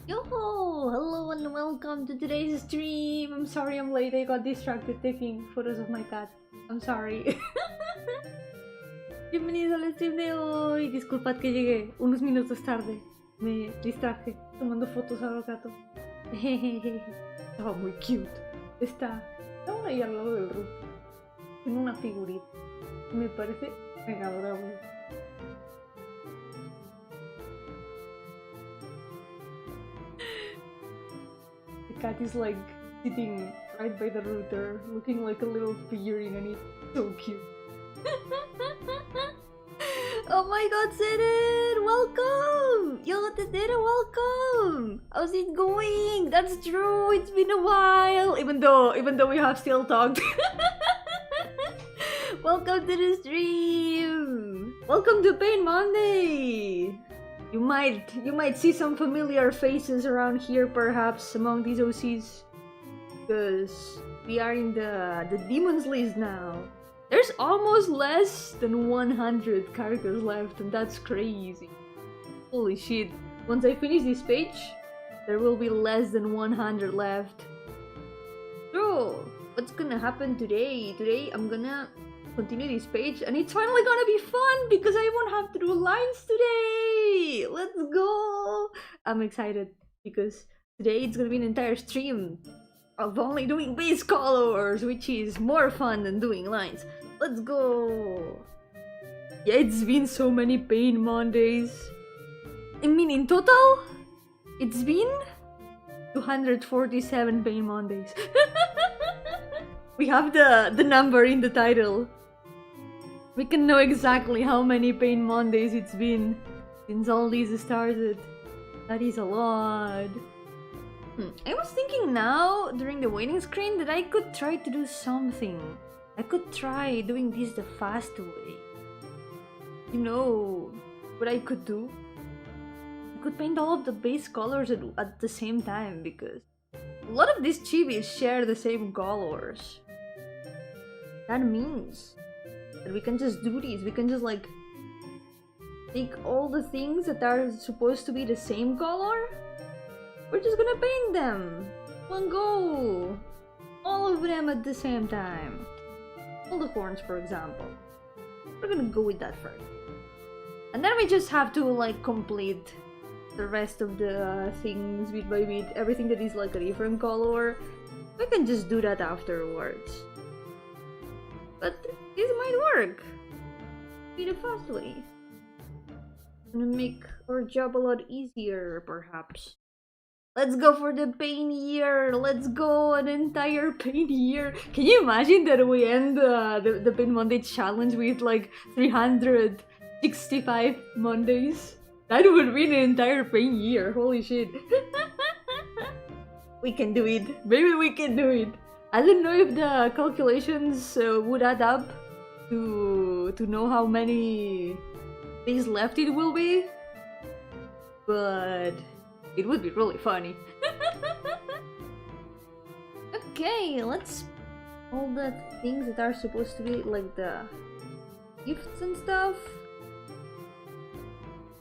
Yo-hooo! Hello and welcome to today's stream! I'm sorry I'm late, I got distracted taking photos of my cat. I'm sorry. Bienvenidos al stream de hoy. Disculpad que llegué unos minutos tarde. Me distraje tomando fotos al gato. Estaba muy cute. Está ahí al lado del roof. Tiene una figurita. Me parece mega adorable. The cat is like sitting right by the router, looking like a little figurine, and it's so cute. Oh my god, Seren! Welcome! Yo, Seren, welcome! How's it going? That's true, it's been a while! Even though we have still talked. Welcome to the stream! Welcome to Pain Monday! You might see some familiar faces around here, perhaps, among these OCs. Because we are in the demons list now. There's almost less than 100 characters left, and that's crazy. Holy shit. Once I finish this page, there will be less than 100 left. So, what's gonna happen today? Today I'm gonna continue this page, and it's finally gonna be fun because I won't have to do lines today! Let's go! I'm excited because today it's gonna be an entire stream of only doing base colors, which is more fun than doing lines. Let's go! Yeah, it's been so many Pain Mondays. I mean, in total, it's been 247 Pain Mondays. We have the number in the title. We can know exactly how many Pain Mondays it's been since all these started. That is a lot. I was thinking now, during the waiting screen, that I could try to do something. I could try doing this the fast way. You know what I could do? I could paint all of the base colors at the same time, because a lot of these chibis share the same colors. That means that we can just do this. We can just like take all the things that are supposed to be the same color. We're just gonna paint them. One go. All of them at the same time. All the horns, for example. We're gonna go with that first. And then we just have to like complete the rest of the things bit by bit. Everything that is like a different color. We can just do that afterwards. But this might work. Be the fast way. Gonna make our job a lot easier, perhaps. Let's go for the pain year! Let's go! An entire pain year! Can you imagine that we end the Pain Monday challenge with like 365 Mondays? That would be an entire pain year, holy shit. We can do it! Maybe we can do it! I don't know if the calculations would add up to know how many days left it will be, but it would be really funny. Okay, let's all the things that are supposed to be like the gifts and stuff.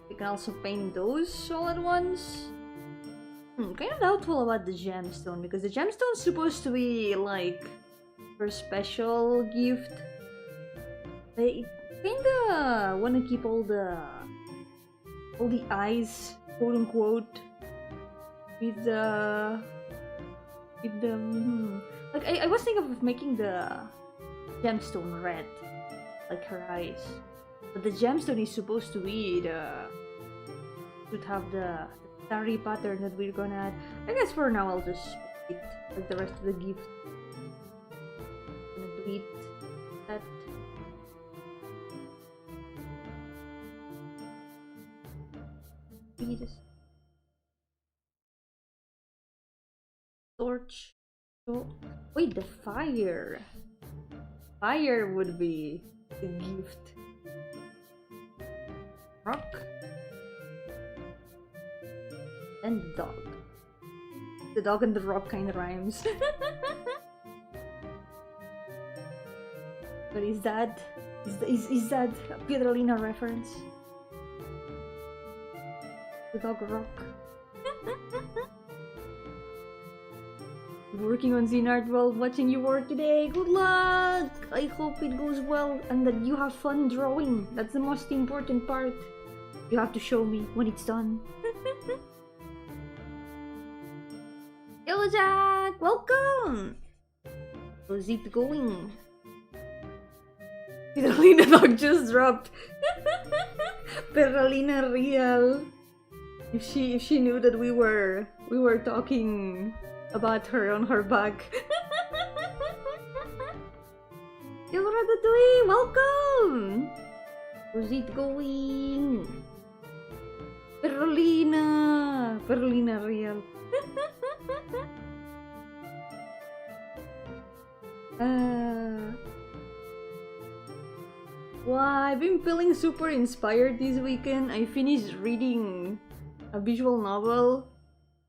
We can also paint those all at once. Kind of doubtful about the gemstone, because the gemstone is supposed to be like for special gift. I kinda wanna keep all the eyes, quote unquote, with the like I was thinking of making the gemstone red, like her eyes, but the gemstone is supposed to be should have the starry pattern that we're gonna add. I guess for now I'll just put it like the rest of the gift. I'm gonna do it that. Torch. So, wait, the fire. Fire would be the gift. Rock. And the dog. The dog and the rock kind of rhymes. But is that a Pietrolina reference? The dog rock. Working on Zine art while watching you work today. Good luck! I hope it goes well and that you have fun drawing. That's the most important part. You have to show me when it's done. Hello Jack! Welcome! How's it going? Perralina dog just dropped. Perralina real. If she knew that we were talking about her on her back. Yo Ratatouille, welcome! How's it going? Perralina! Perralina real. Wow, I've been feeling super inspired this weekend. I finished reading a visual novel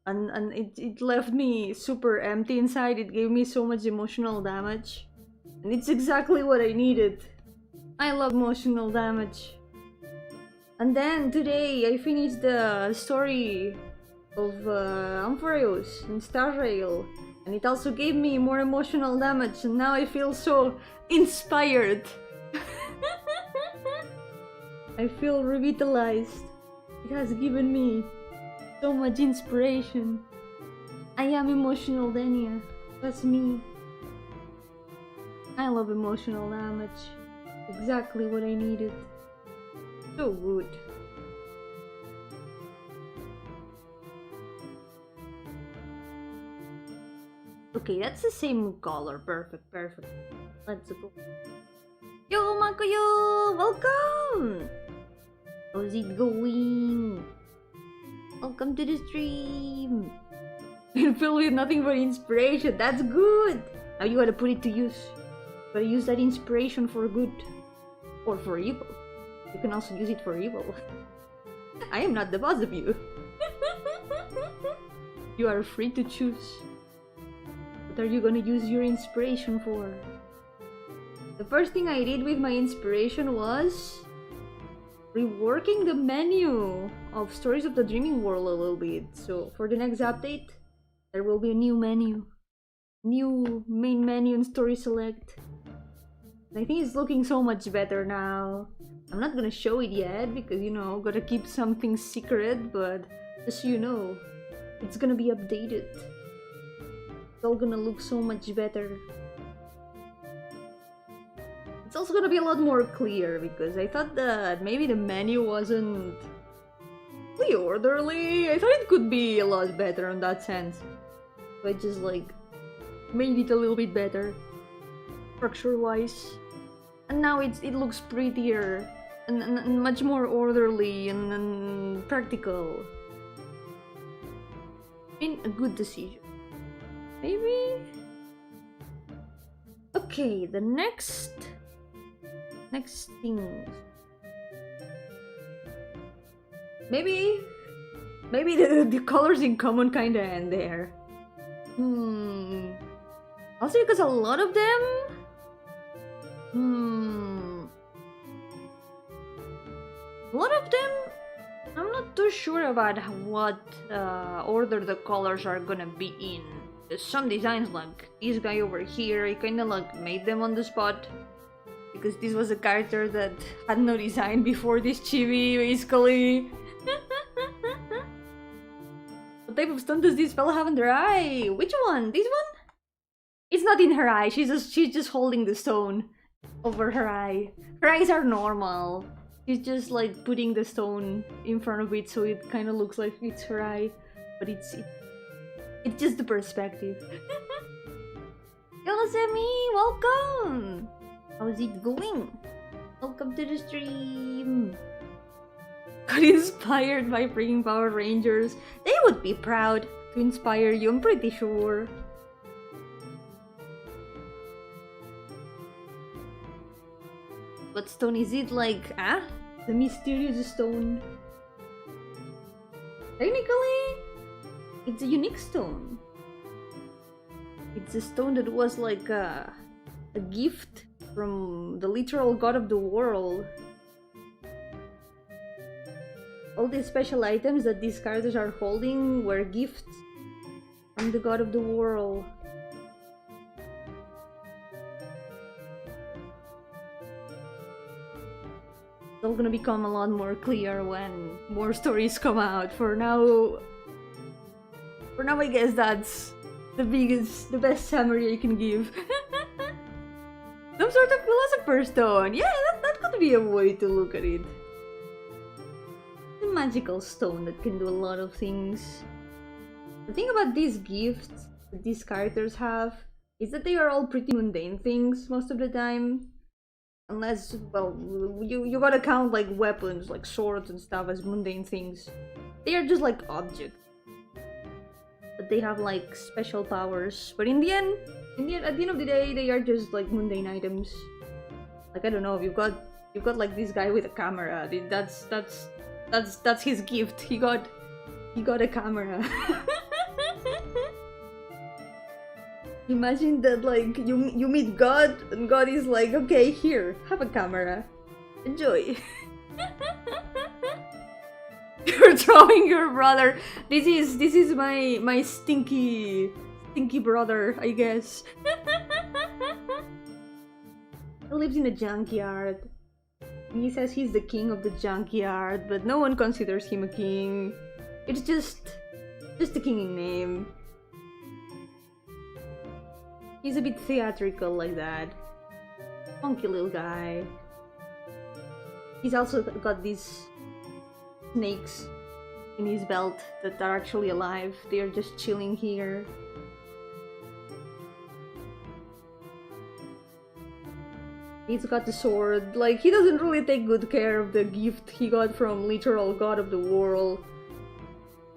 and it left me super empty inside. It gave me so much emotional damage. And it's exactly what I needed. I love emotional damage. And then today I finished the story of Ampharos and Star Rail. And it also gave me more emotional damage, and now I feel so inspired. I feel revitalized. It has given me so much inspiration. I am emotional Dania. That's me. I love emotional damage. Exactly what I needed. So good. Okay, that's the same color. Perfect, perfect. Let's go. Yo, Makoyo! Welcome! How's it going? Welcome to the stream! Been filled with nothing but inspiration. That's good! Now you gotta put it to use. You gotta use that inspiration for good. Or for evil. You can also use it for evil. I am not the boss of you. You are free to choose. What are you gonna use your inspiration for? The first thing I did with my inspiration was reworking the menu of Stories of the Dreaming World a little bit. So for the next update, there will be a new menu. New main menu and story select. And I think it's looking so much better now. I'm not gonna show it yet because, you know, gotta keep something secret, but just so you know, it's gonna be updated. It's all gonna look so much better. It's also gonna be a lot more clear because I thought that maybe the menu wasn't really orderly. I thought it could be a lot better in that sense. So I just like made it a little bit better structure wise. And now it looks prettier and much more orderly and practical. Been a good decision. Maybe? Okay, the next thing. Maybe the colors in common kinda end there. Also because a lot of them I'm not too sure about what order the colors are gonna be in. There's some designs like this guy over here, I kinda like made them on the spot because this was a character that had no design before this chibi, basically. What type of stone does this fella have in her eye? Which one? This one? It's not in her eye, she's just holding the stone over her eye. Her eyes are normal. She's just like putting the stone in front of it so it kind of looks like it's her eye, but it's just the perspective. Yo, Semi, welcome! How's it going? Welcome to the stream! Got inspired by freaking Power Rangers. They would be proud to inspire you, I'm pretty sure. What stone is it, like, the mysterious stone? Technically, it's a unique stone. It's a stone that was like a gift from the literal god of the world. All these special items that these characters are holding were gifts from the god of the world. It's all gonna become a lot more clear when more stories come out. For now I guess that's the best summary I can give. Some sort of philosopher's stone. Yeah, that could be a way to look at it. A magical stone that can do a lot of things. The thing about these gifts that these characters have is that they are all pretty mundane things most of the time. Unless, well, you gotta count like weapons, like swords and stuff as mundane things. They are just like objects. But they have like special powers. But at the end of the day, they are just like mundane items. Like, I don't know, you've got like this guy with a camera. That's his gift. He got a camera. Imagine that, like, you meet God and God is like, okay, here, have a camera, enjoy. You're drawing your brother. This is my stinky brother, I guess. He lives in a junkyard. He says he's the king of the junkyard, but no one considers him a king. It's just a king in name. He's a bit theatrical like that. Funky little guy. He's also got these snakes in his belt that are actually alive. They are just chilling here. He's got the sword. Like, he doesn't really take good care of the gift he got from literal god of the world.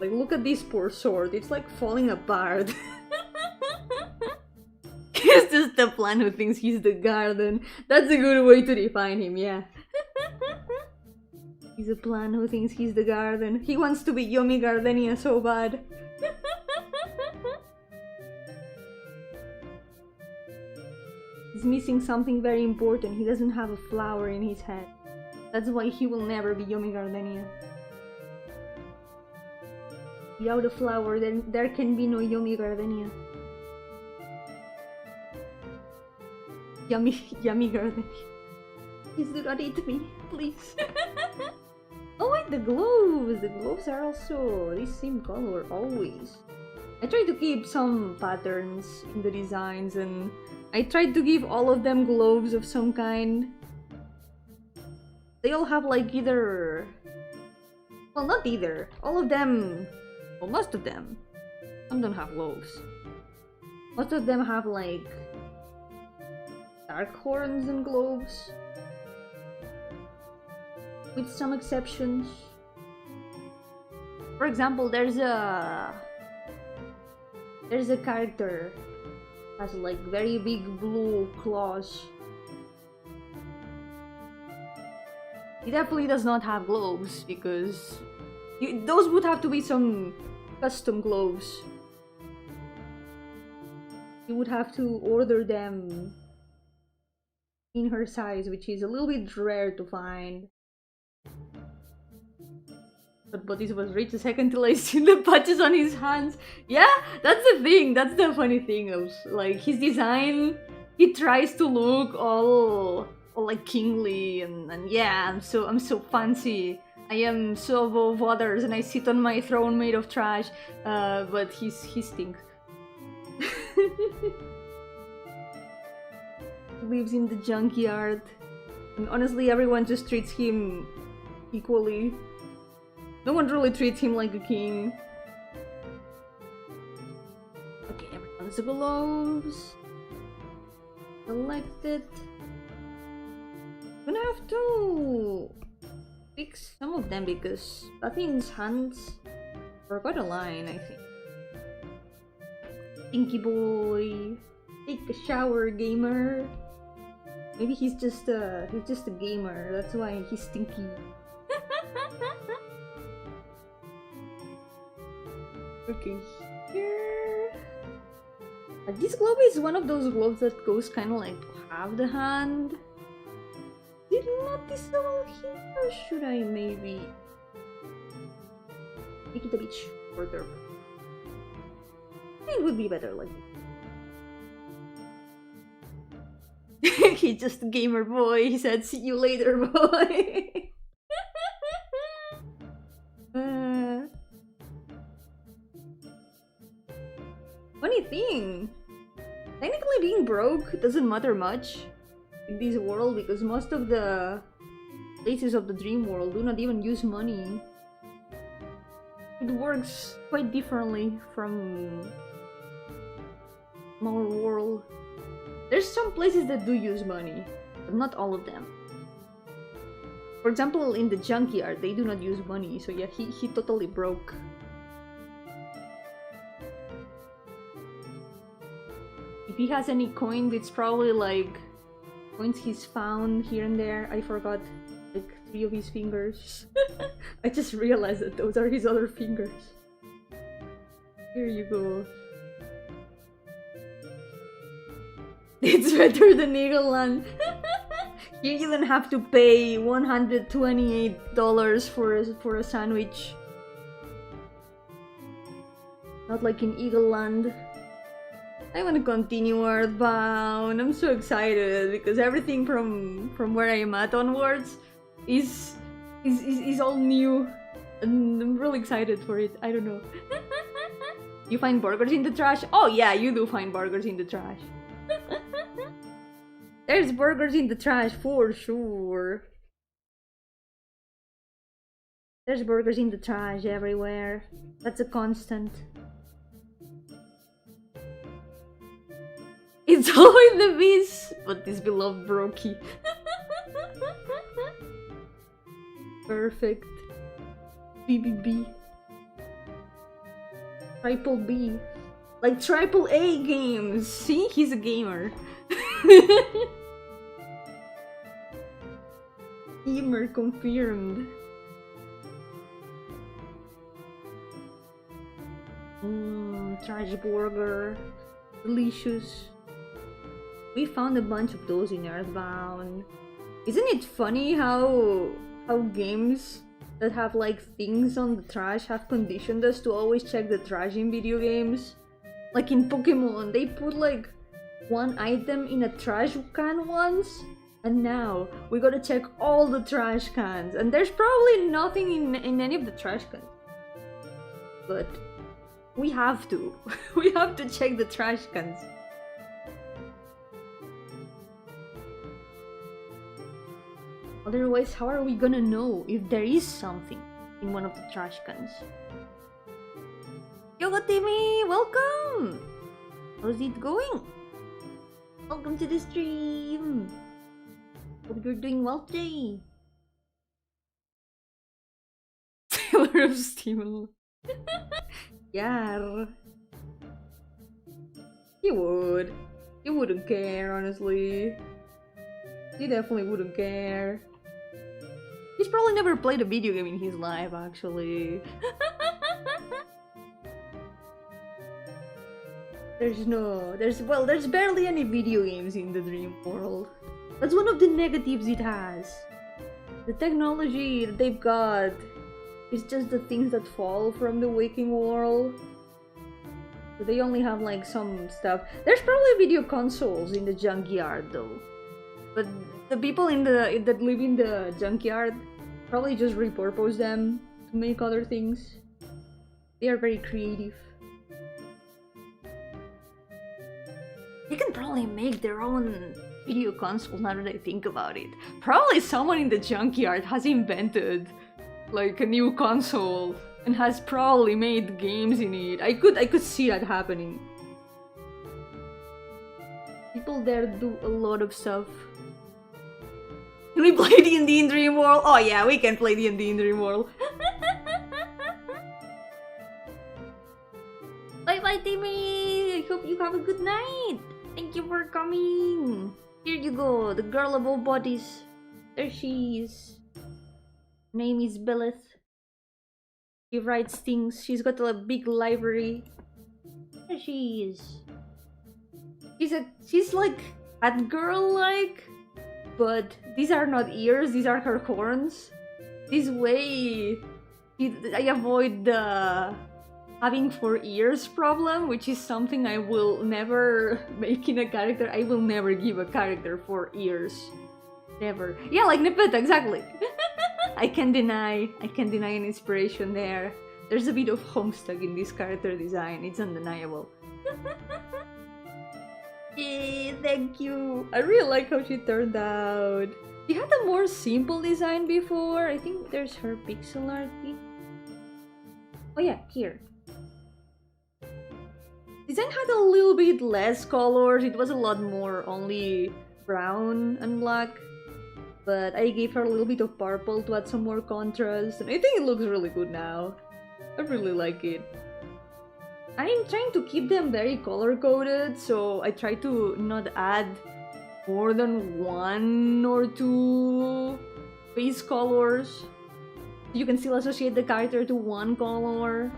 Like, look at this poor sword. It's like falling apart. He's just a plant who thinks he's the garden. That's a good way to define him, yeah. He's a plant who thinks he's the garden. He wants to be Yomi Gardenia so bad. He's missing something very important. He doesn't have a flower in his head. That's why he will never be Yomi Gardenia. Without a flower, then there can be no Yomi Gardenia. Yummy Gardenia. Please do not eat me, please. Oh wait, the gloves! The gloves are also the same color, always. I tried to keep some patterns in the designs and I tried to give all of them gloves of some kind. They all have like either... Well, not either. All of them... Well, most of them. Some don't have gloves. Most of them have like... dark horns and gloves. With some exceptions. For example, there's a character has like very big blue claws. He definitely does not have gloves because those would have to be some custom gloves. You would have to order them in her size, which is a little bit rare to find. But this was rich a second till I see the patches on his hands. Yeah, that's the thing. That's the funny thing of like his design. He tries to look all like kingly and yeah, I'm so fancy. I am so above others and I sit on my throne made of trash. But he stinks. He lives in the junkyard. And honestly, everyone just treats him equally. No one really treats him like a king. Okay, everyone's gloves. Selected. I'm gonna have to fix some of them because Pathin's hands forgot a line, I think. Stinky boy. Take a shower, gamer. Maybe he's just a gamer. That's why he's stinky. Okay, here. This glove is one of those gloves that goes kind of like half the hand. Is it noticeable here? Or should I maybe Make it a bit shorter. It would be better like this. He's just a gamer boy. He said, "See you later, boy." Funny thing, technically being broke doesn't matter much in this world because most of the places of the dream world do not even use money. It works quite differently from our world. There's some places that do use money, but not all of them. For example, in the junkyard, they do not use money, so yeah, he totally broke. If he has any coins, it's probably like coins he's found here and there. I forgot like 3 of his fingers. I just realized that those are his other fingers. Here you go. It's better than Eagleland. You even have to pay $128 for a sandwich. Not like in Eagleland. I want to continue Earthbound. I'm so excited because everything from where I am at onwards is all new, and I'm really excited for it. I don't know. You find burgers in the trash? Oh yeah, you do find burgers in the trash. There's burgers in the trash for sure. There's burgers in the trash everywhere. That's a constant. It's always the beast, but this beloved Brokey. Perfect. BBB. Triple B. Like triple A games. See? He's a gamer. Gamer confirmed. Trash burger. Delicious. We found a bunch of those in Earthbound. Isn't it funny how games that have like things on the trash have conditioned us to always check the trash in video games? Like in Pokemon, they put like one item in a trash can once, and now we gotta check all the trash cans, and there's probably nothing in any of the trash cans. But we have to. We have to check the trash cans. Otherwise, how are we gonna know if there is something in one of the trash cans? Yoga Timmy, welcome! How's it going? Welcome to the stream! Hope you're doing well today! Taylor of Steam. Yeah. He would. He wouldn't care, honestly. He definitely wouldn't care. He's probably never played a video game in his life, actually. There's barely any video games in the dream world. That's one of the negatives it has. The technology that they've got is just the things that fall from the waking world. So they only have like some stuff. There's probably video consoles in the junkyard though. But the people that live in the junkyard probably just repurpose them to make other things. They are very creative. They can probably make their own video console now that I think about it. Probably someone in the junkyard has invented like a new console and has probably made games in it. I could see that happening. People there do a lot of stuff. Can we play D&D in Dream World? Oh yeah, we can play D&D in Dream World. Bye bye Timmy! I hope you have a good night! Thank you for coming! Here you go, the girl of all bodies. There she is. Her name is Belleth. She writes things. She's got a big library. There she is. She's like cat girl like. But these are not ears, these are her horns. She's way I avoid the having 4 ears problem, which is something I will never make in a character. I will never give a character 4 ears. Never. Yeah, like Nepeta, exactly. I can deny an inspiration there. There's a bit of Homestuck in this character design, it's undeniable. Yeah, thank you. I really like how she turned out. She had a more simple design before. I think there's her pixel art. Oh yeah, here. Design had a little bit less colors. It was a lot more only brown and black. But I gave her a little bit of purple to add some more contrast. And I think it looks really good now. I really like it. I'm trying to keep them very color-coded, so I try to not add more than 1 or 2 base colors. You can still associate the character to 1 color.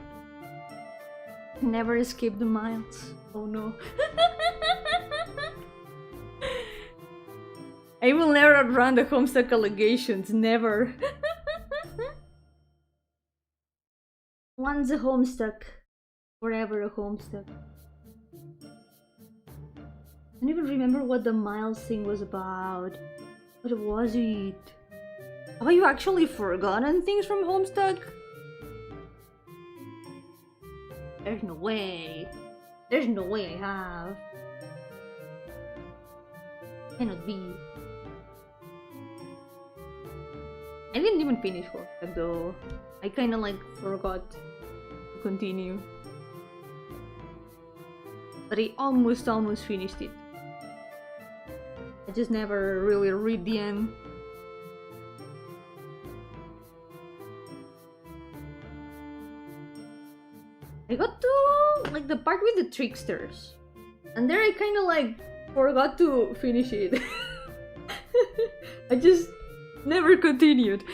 Never escape the miles. Oh no. I will never outrun the Homestuck allegations, never. Once a Homestuck, forever a Homestuck. I don't even remember what the miles thing was about. What was it? Have you actually forgotten things from Homestuck? There's no way. There's no way I have. Cannot be. I didn't even finish Homestuck though. I kinda like forgot to continue. But I almost finished it. I just never really read the end. I got to like the part with the tricksters, and there I kind of like forgot to finish it. I just never continued.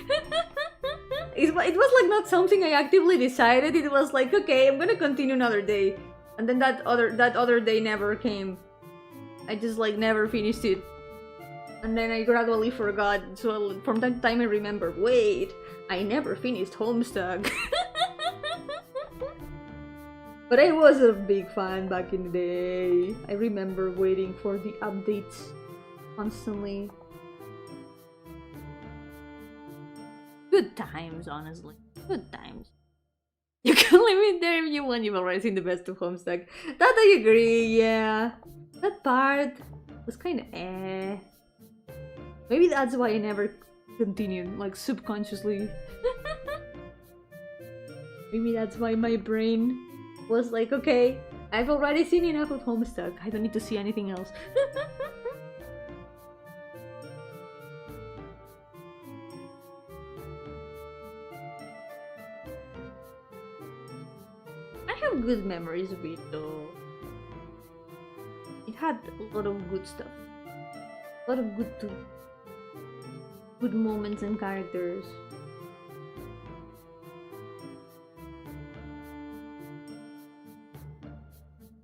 It was like not something I actively decided. It was like, okay, I'm gonna continue another day, and then that other day never came. I just like never finished it, and then I gradually forgot. So from time to time I remember, wait, I never finished Homestuck. But I was a big fan back in the day. I remember waiting for the updates constantly. Good times, honestly. Good times. You can leave it there if you want. You've already seen the best of Homestuck. That I agree, yeah. That part was kinda eh. Maybe that's why I never continued, like subconsciously. Maybe that's why my brain was like, okay, I've already seen enough of Homestuck. I don't need to see anything else. I have good memories of it though. It had a lot of good stuff. A lot of good moments and characters.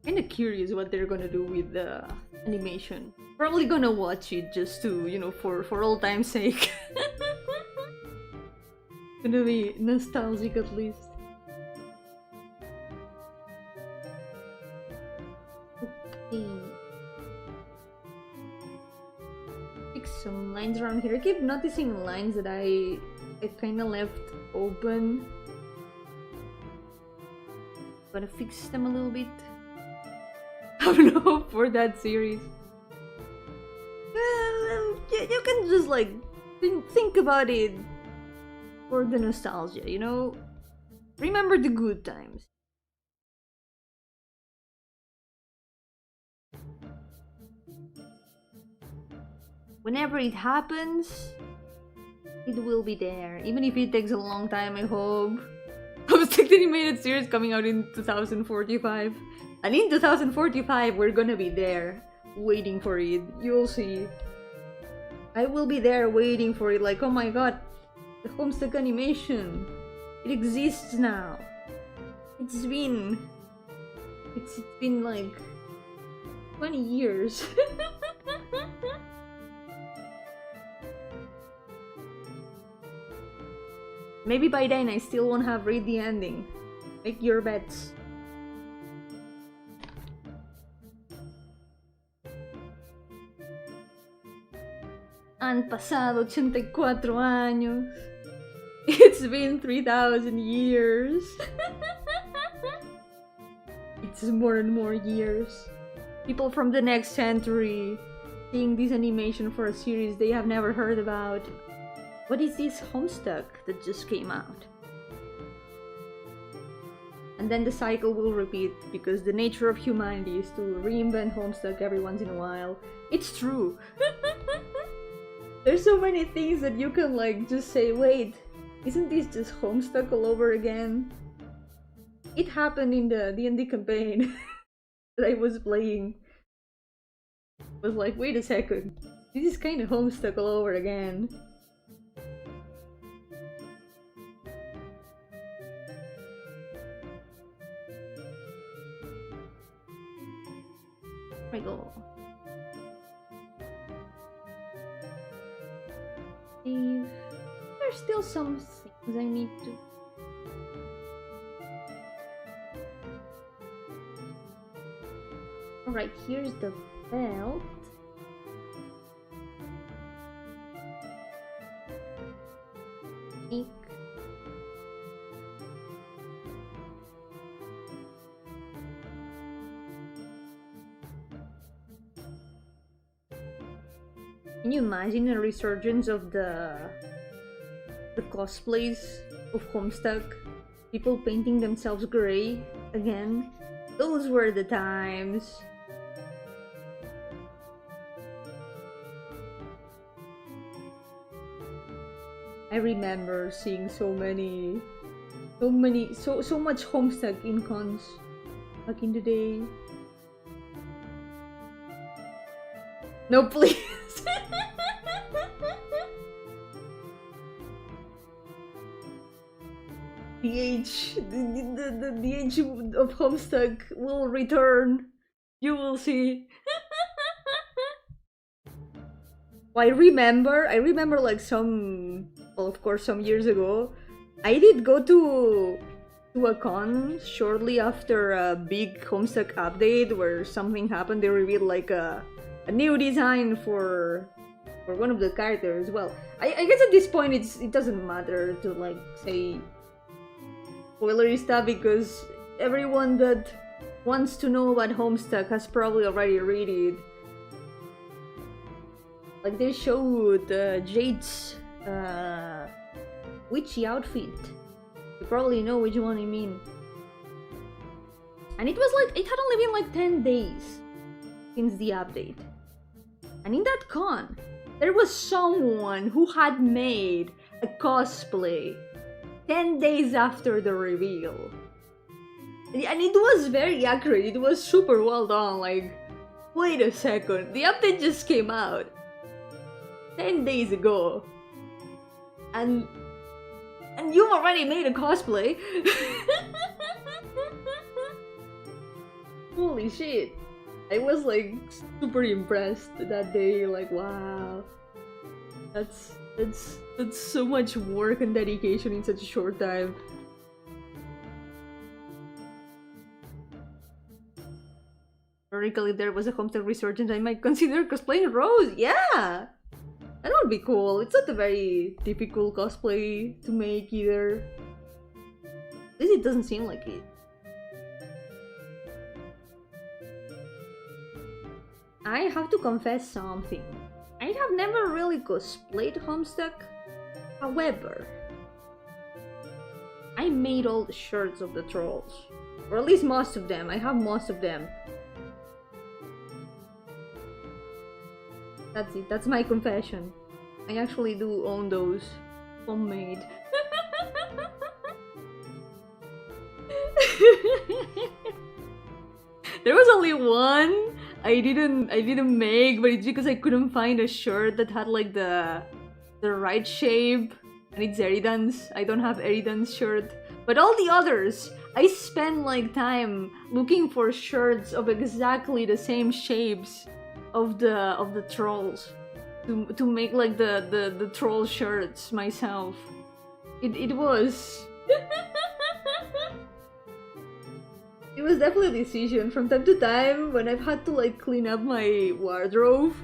Kinda curious what they're gonna do with the animation. Probably gonna watch it just to, you know, for old time's sake. Gonna be nostalgic at least. Okay. Fix some lines around here. I keep noticing lines that I kinda left open. Gonna fix them a little bit. I have no hope for that series. You can just like think about it for the nostalgia, you know? Remember the good times. Whenever it happens, it will be there. Even if it takes a long time, I hope. Homestuck the animated series coming out in 2045. And in 2045, we're gonna be there, waiting for it. You'll see. I will be there waiting for it, like, oh my god, the Homestuck animation. It exists now. It's been like 20 years. Maybe by then I still won't have read the ending. Make your bets. Han pasado 84 años. It's been 3,000 years. It's more and more years. People from the next century seeing this animation for a series they have never heard about. What is this Homestuck that just came out? And then the cycle will repeat, because the nature of humanity is to reinvent Homestuck every once in a while. It's true. There's so many things that you can like just say, wait, isn't this just Homestuck all over again? It happened in the D&D campaign that I was playing. I was like, wait a second, this is kind of Homestuck all over again. I go. Save. There's still some things I need to. Alright, here's the belt. Ink. Can you imagine a resurgence of the cosplays of Homestuck? People painting themselves grey again? Those were the times. I remember seeing so much Homestuck in cons back in the day. No, please. The age of Homestuck will return. You will see. Well, I remember like of course some years ago, I did go to a con shortly after a big Homestuck update where something happened. They revealed like a new design for one of the characters. Well, I guess at this point it doesn't matter to like say spoilery stuff, because everyone that wants to know about Homestuck has probably already read it. Like they showed Jade's witchy outfit. You probably know which one I mean. And it was like, it had only been like 10 days since the update. And in that con, there was someone who had made a cosplay 10 days after the reveal. And it was very accurate, it was super well done. Like, wait a second, the update just came out 10 days ago. And you already made a cosplay? Holy shit. I was like super impressed that day, like wow. That's so much work and dedication in such a short time. Theoretically, if there was a Homestuck resurgence, I might consider cosplaying Rose. Yeah! That would be cool. It's not a very difficult cosplay to make either. At least it doesn't seem like it. I have to confess something. I have never really cosplayed Homestuck. However, I made all the shirts of the trolls. Or at least most of them. I have most of them. That's it. That's my confession. I actually do own those. Homemade. There was only one I didn't make, but it's because I couldn't find a shirt that had like the right shape and it's Eridan's. I don't have Eridan's shirt. But all the others, I spent like time looking for shirts of exactly the same shapes of the trolls to make like the troll shirts myself. It was. It was definitely a decision. From time to time, when I've had to like clean up my wardrobe,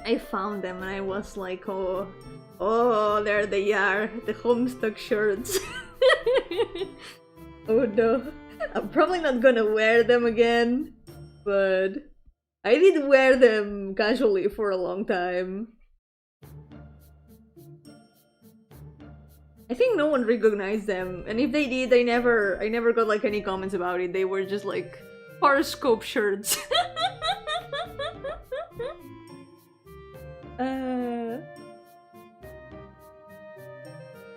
I found them and I was like, oh, there they are, the Homestuck shirts. Oh no, I'm probably not gonna wear them again, but I did wear them casually for a long time. I think no one recognized them, and if they did, I never got like any comments about it. They were just like horoscope shirts.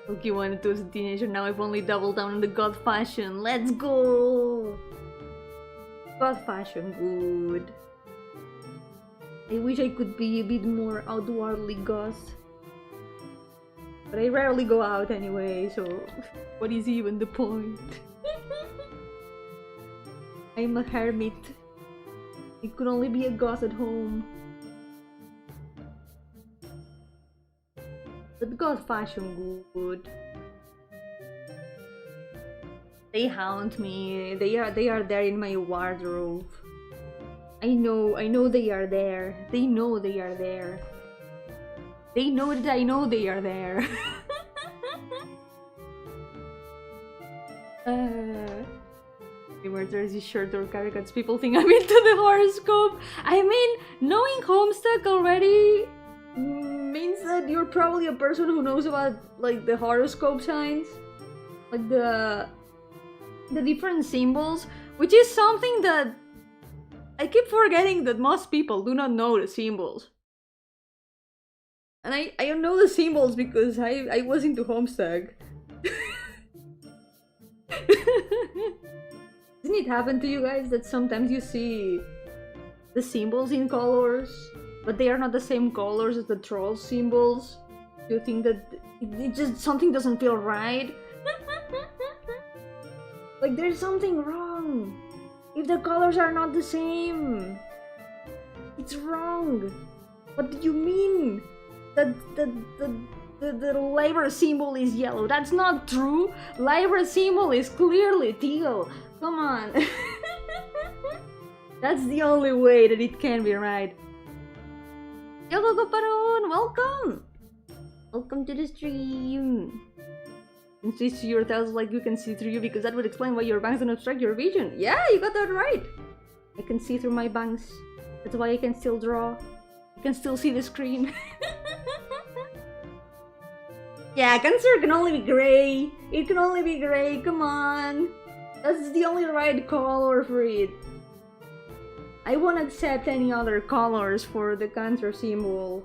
Loki wanted to as a teenager, now I've only doubled down on the god fashion. Let's go! God fashion, good. I wish I could be a bit more outwardly goth. But I rarely go out anyway, so what is even the point? I'm a hermit. I could only be a goth at home. But god fashion good. They haunt me. They are there in my wardrobe. I know they are there. They know they are there. They know that I know they are there. Where there's this shirt or caricatures, people think I'm into the horoscope. I mean, knowing Homestuck already means that you're probably a person who knows about like the horoscope signs, like the different symbols, which is something that I keep forgetting that most people do not know the symbols. And I know the symbols because I was into Homestuck. Doesn't it happen to you guys that sometimes you see the symbols in colors, but they are not the same colors as the troll symbols? You think that it just something doesn't feel right? Like there's something wrong. If the colors are not the same, it's wrong. What do you mean? That the Libra symbol is yellow. That's not true. Libra symbol is clearly teal. Come on. That's the only way that it can be right. Yo, Paron, welcome! Welcome to the stream. You can see your tails like you can see through you because that would explain why your bangs don't obstruct your vision. Yeah, you got that right. I can see through my bangs. That's why I can still draw. I can still see the screen. Yeah, Cancer can only be gray. It can only be gray, come on. That's the only right color for it. I won't accept any other colors for the Cancer symbol.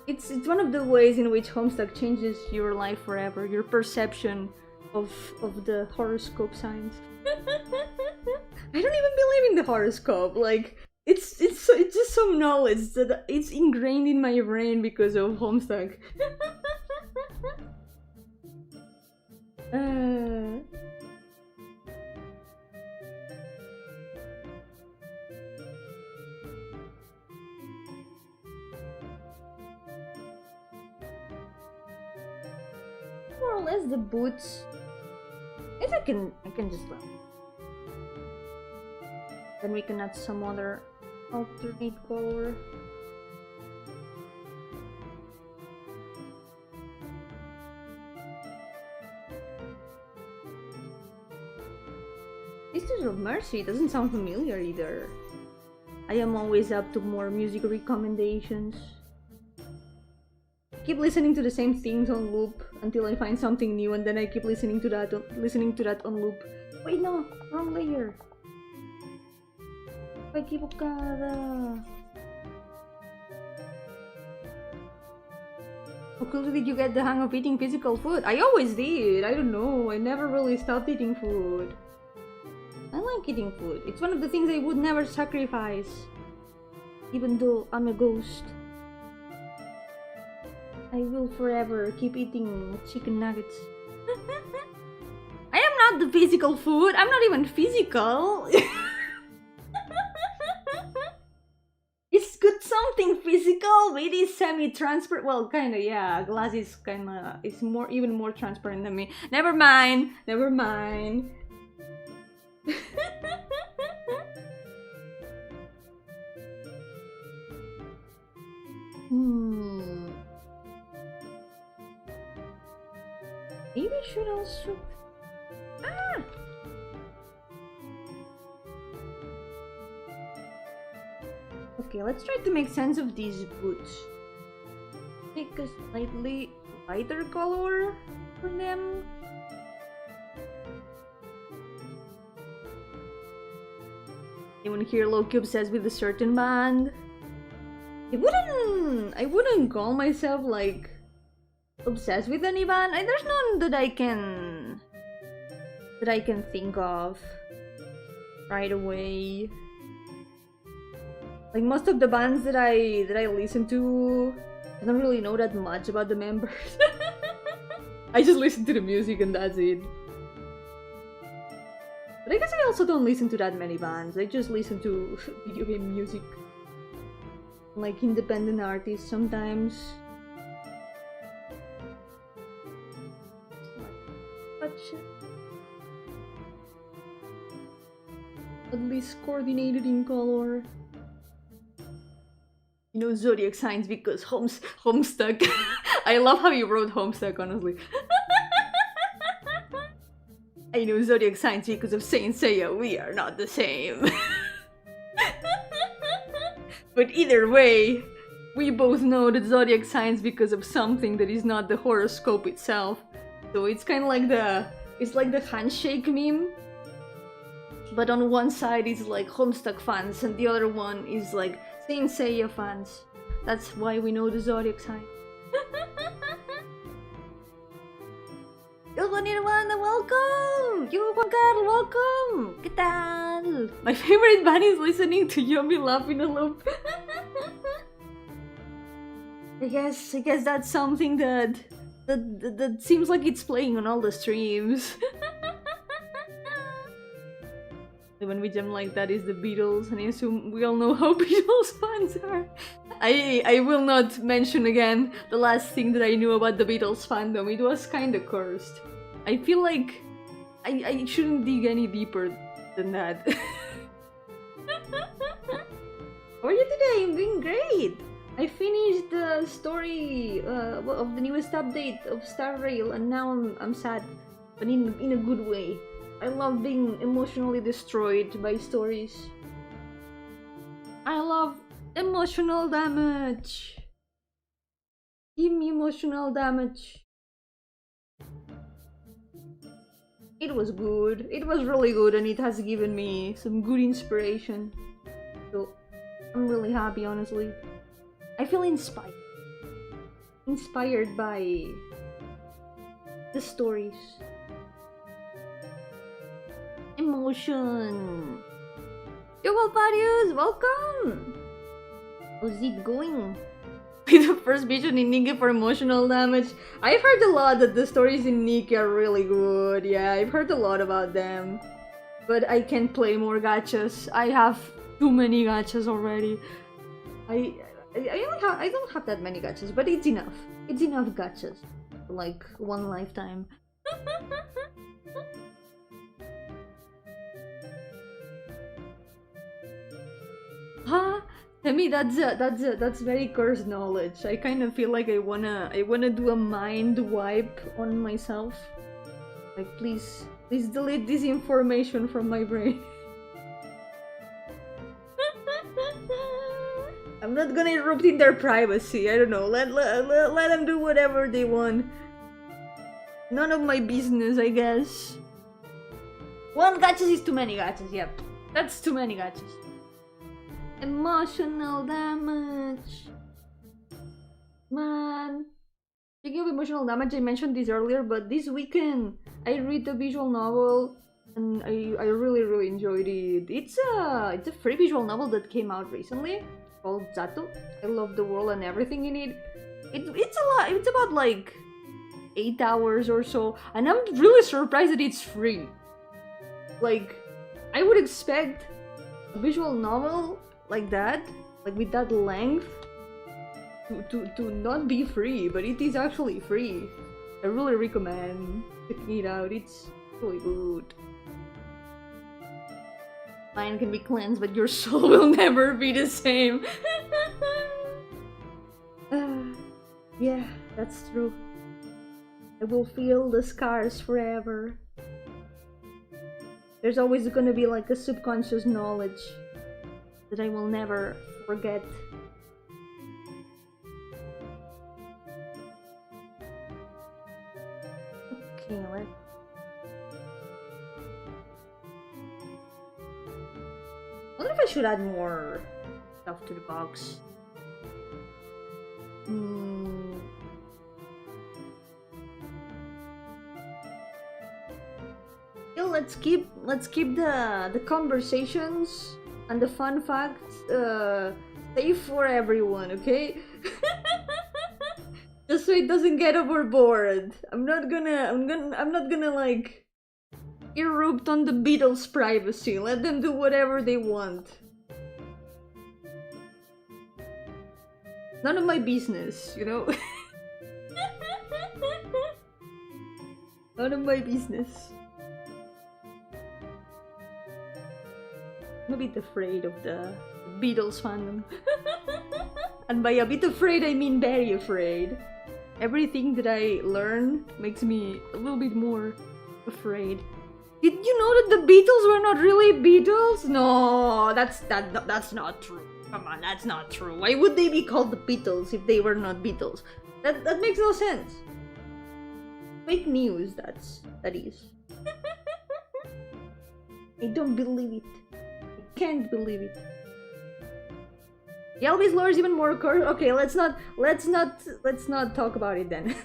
It's one of the ways in which Homestuck changes your life forever, your perception of the horoscope signs. I don't even believe in the horoscope, like, it's just some knowledge that it's ingrained in my brain because of Homestuck. More or less the boots. I guess I can just then we can add some other alternate color. Sisters of Mercy doesn't sound familiar either. I am always up to more music recommendations. I keep listening to the same things on loop until I find something new, and then I keep listening to that on loop. Wait, no, wrong layer. Equivocada. How quickly did you get the hang of eating physical food? I always did. I don't know. I never really stopped eating food. I like eating food. It's one of the things I would never sacrifice. Even though I'm a ghost. I will forever keep eating chicken nuggets. I am not the physical food. I'm not even physical. It's good something physical. physical, but it is semi-transparent. Well, kinda, yeah. Glass is kinda, it's more, even more transparent than me. Never mind, never mind. Maybe I should also... Ah! Okay, let's try to make sense of these boots. Take a slightly lighter color for them. Anyone here low-key obsessed with a certain band? I wouldn't call myself like obsessed with any band. There's none that I can think of right away. Like most of the bands that I listen to, I don't really know that much about the members. I just listen to the music and that's it. But I guess I also don't listen to that many bands. I just listen to video game music. Like independent artists sometimes. At least coordinated in color. You know, zodiac signs because Homestuck. I love how you wrote Homestuck, honestly. I know zodiac signs because of Saint Seiya. We are not the same. But either way, we both know that zodiac signs because of something that is not the horoscope itself. So it's kind of like it's like the handshake meme. But on one side is like Homestuck fans and the other one is like Saint Seiya fans. That's why we know the zodiac sign. Yo, Nirvana, welcome! Yo, Juan Carlos, welcome! ¿Qué tal? My favorite band is listening to Yomi laugh in a loop. I guess that's something that seems like it's playing on all the streams. When we jam like that is the Beatles, and I assume we all know how Beatles fans are. I will not mention again the last thing that I knew about the Beatles fandom. It was kinda cursed. I feel like I shouldn't dig any deeper than that. How are you today? I'm doing great! I finished the story of the newest update of Star Rail, and now I'm sad, but in a good way. I love being emotionally destroyed by stories. I love emotional damage. Give me emotional damage. It was good. It was really good, and it has given me some good inspiration. So I'm really happy, honestly. I feel inspired. Inspired by the stories. Emotion. Yo, Valparius, welcome! How's it going? With the first vision in Nikki for emotional damage. I've heard a lot that the stories in Nikki are really good. Yeah, I've heard a lot about them. But I can't play more gachas. I have too many gachas already. I don't have that many gachas, but it's enough. It's enough gachas. Like one lifetime. Huh? I mean, that's very cursed knowledge. I kind of feel like I wanna do a mind wipe on myself. Like, please delete this information from my brain. I'm not gonna interrupt in their privacy. I don't know. Let them do whatever they want. None of my business, I guess. One gachas is too many gachas. Yep, that's too many gachas. Emotional damage. Man. Speaking of emotional damage, I mentioned this earlier, but this weekend I read a visual novel and I really enjoyed it. It's a free visual novel that came out recently called Zato. I love the world and everything in it. It's a lot. It's about like 8 hours or so, and I'm really surprised that it's free. Like, I would expect a visual novel like that, like with that length, to not be free, but it is actually free. I really recommend checking it out. It's really good. Mind can be cleansed, but your soul will never be the same. Yeah, that's true. I will feel the scars forever. There's always gonna be like a subconscious knowledge that I will never forget. Okay, let's... I wonder if I should add more stuff to the box. Let's keep the conversations and the fun facts safe for everyone, okay? Just so it doesn't get overboard. I'm not gonna like erupt on the Beatles' privacy. Let them do whatever they want. None of my business, you know? None of my business. I'm a bit afraid of the Beatles fandom. And by a bit afraid, I mean very afraid. Everything that I learn makes me a little bit more afraid. Did you know that the Beatles were not really Beatles? No, that's not true. Come on, that's not true. Why would they be called the Beatles if they were not Beatles? That makes no sense. Fake news, that is. I don't believe it. I can't believe it. Yelby's lore is even more cursed. Okay, let's not talk about it then.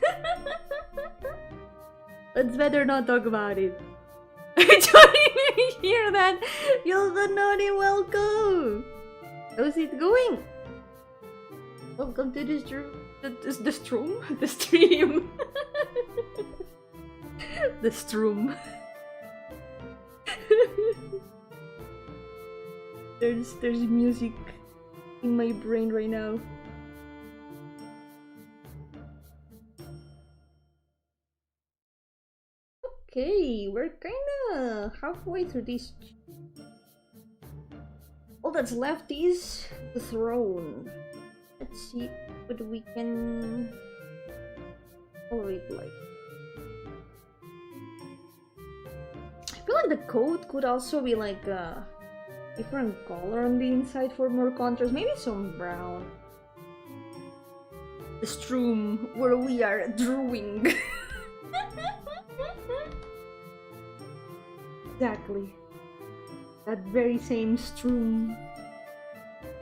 Let's better not talk about it. I don't even hear that. You're the naughty welcome. How's it going? Welcome to the stream. The stream. The stream. There's music in my brain right now. Okay, we're kinda halfway through this. All that's left is the throne. Let's see what we can tolerate like. I feel like the coat could also be like a different color on the inside for more contrast. Maybe some brown. The stream where we are drawing. Exactly. That very same stream.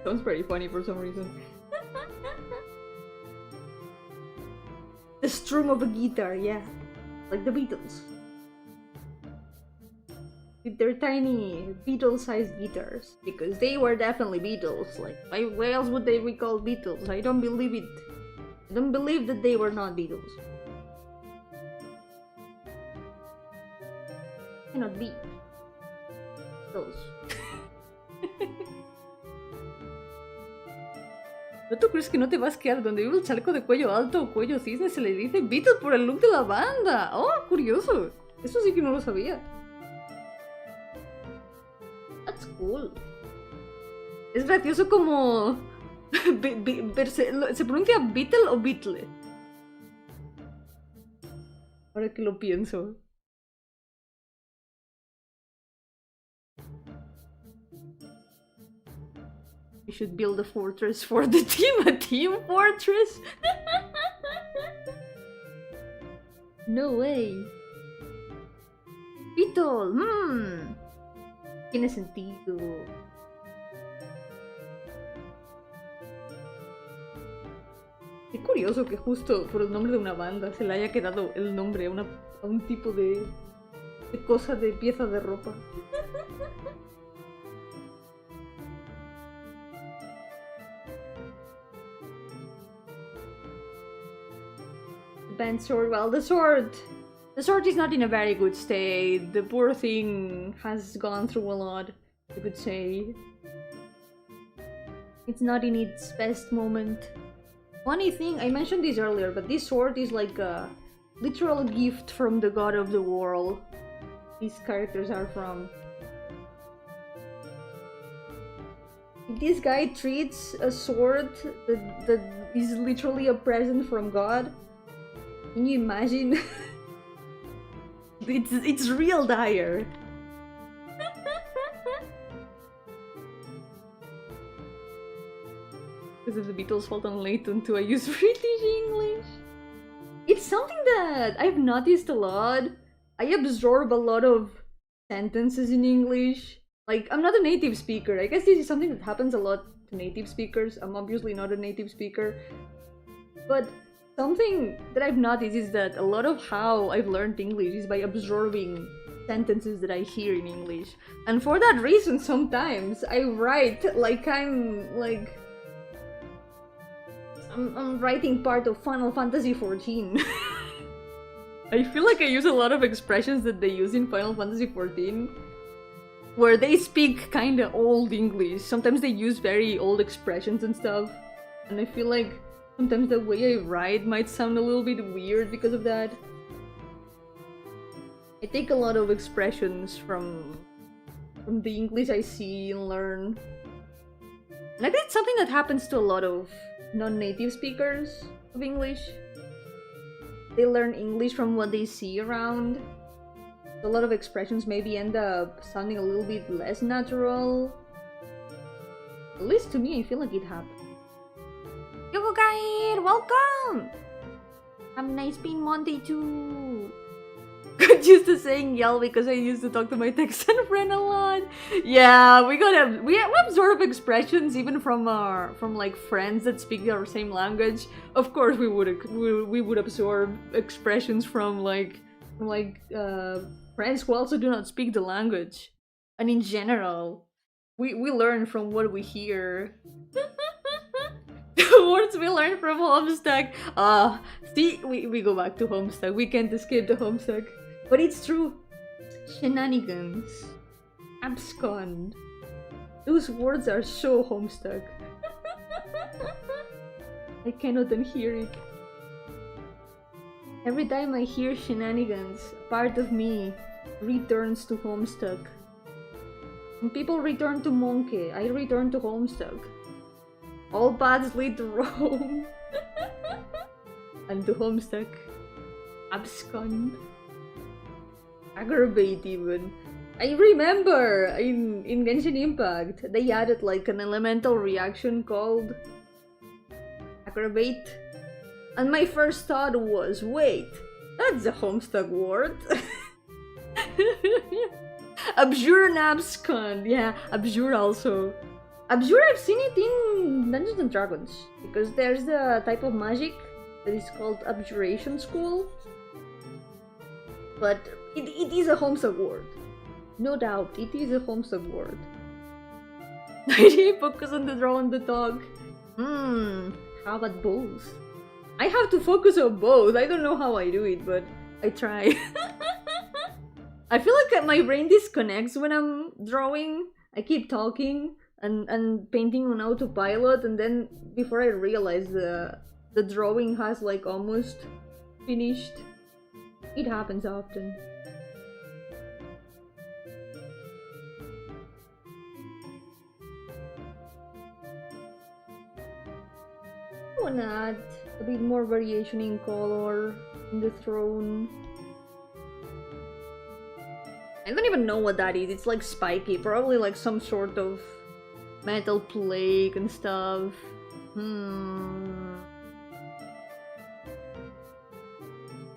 Sounds pretty funny for some reason. The strum of a guitar, yeah. Like the Beatles. With their tiny Beatles-sized guitars. Because they were definitely Beatles. Like, why else would they be called Beatles? I don't believe it. I don't believe that they were not Beatles. Cannot be. Beatles. ¿No tú crees que no te vas a quedar donde vive el chaleco de cuello alto o cuello cisne? Se le dice Beatles por el look de la banda. Oh, curioso. Eso sí que no lo sabía. That's cool. Es gracioso como... ¿Se pronuncia Beatle o Beatle? Ahora que lo pienso. We should build a fortress for the team. A team fortress? No way. Beetle. Tiene sentido. Qué curioso que justo por el nombre de una banda se le haya quedado el nombre a un tipo de cosa, de pieza de ropa. Bent sword. Well, the sword is not in a very good state. The poor thing has gone through a lot, I could say. It's not in its best moment. Funny thing, I mentioned this earlier, but this sword is like a literal gift from the god of the war. These characters are from. If this guy treats a sword that is literally a present from God, can you imagine? it's real dire. Because of the Beatles' fault on Leighton too, I use British English. It's something that I've noticed a lot. I absorb a lot of sentences in English. Like, I'm not a native speaker. I guess this is something that happens a lot to native speakers. I'm obviously not a native speaker. But something that I've noticed is that a lot of how I've learned English is by absorbing sentences that I hear in English. And for that reason, sometimes I write like I'm writing part of Final Fantasy XIV. I feel like I use a lot of expressions that they use in Final Fantasy XIV, where they speak kinda old English. Sometimes they use very old expressions and stuff, and I feel like sometimes the way I write might sound a little bit weird because of that. I take a lot of expressions from the English I see and learn. And I think it's something that happens to a lot of non-native speakers of English. They learn English from what they see around. A lot of expressions maybe end up sounding a little bit less natural. At least to me, I feel like it happens. Yo guys, welcome! Have a nice Pin Monday too! Got used to saying yell because I used to talk to my Texan friend a lot. Yeah, we absorb expressions even from like friends that speak our same language. Of course, we would absorb expressions from friends who also do not speak the language. And in general, we learn from what we hear. The words we learn from Homestuck. See, we go back to Homestuck. We can't escape the Homestuck. But it's true. Shenanigans. Abscond. Those words are so Homestuck. I cannot unhear it. Every time I hear shenanigans, a part of me returns to Homestuck. When people return to Monkey, I return to Homestuck. All paths lead to Rome. And to Homestuck. Abscond. Aggravate even. I remember in Genshin Impact, they added like an elemental reaction called aggravate. And my first thought was, wait, that's a Homestuck word. Abjure and abscond. Yeah, abjure also. Abjure, I've seen it in Dungeons and Dragons, because there's the type of magic that is called Abjuration School. But it is a Homestuck word. No doubt, it is a Homestuck word. I didn't focus on the draw and the talk. How about both? I have to focus on both. I don't know how I do it, but I try. I feel like my brain disconnects when I'm drawing. I keep talking and painting on autopilot, and then before I realize the drawing has like almost finished. It happens often. I wanna add a bit more variation in color in the throne. I don't even know what that is. It's like spiky, probably like some sort of metal plate and stuff. I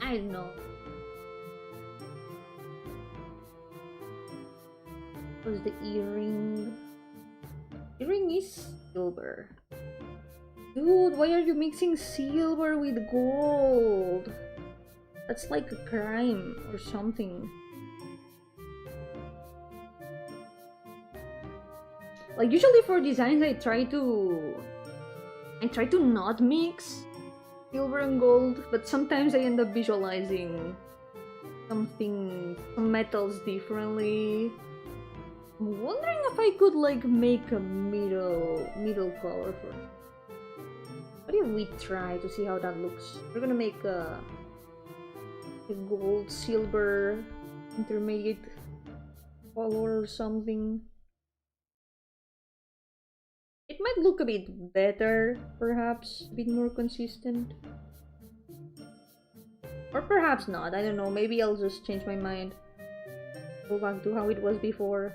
don't know. What's the earring? Earring is silver. Dude, why are you mixing silver with gold? That's like a crime or something. Like usually for designs I try to not mix silver and gold, but sometimes I end up visualizing some metals differently. I'm wondering if I could like make a middle color for it. What if we try to see how that looks? We're gonna make a gold, silver, intermediate color or something. It might look a bit better, perhaps, a bit more consistent. Or perhaps not, I don't know, maybe I'll just change my mind. Go back to how it was before.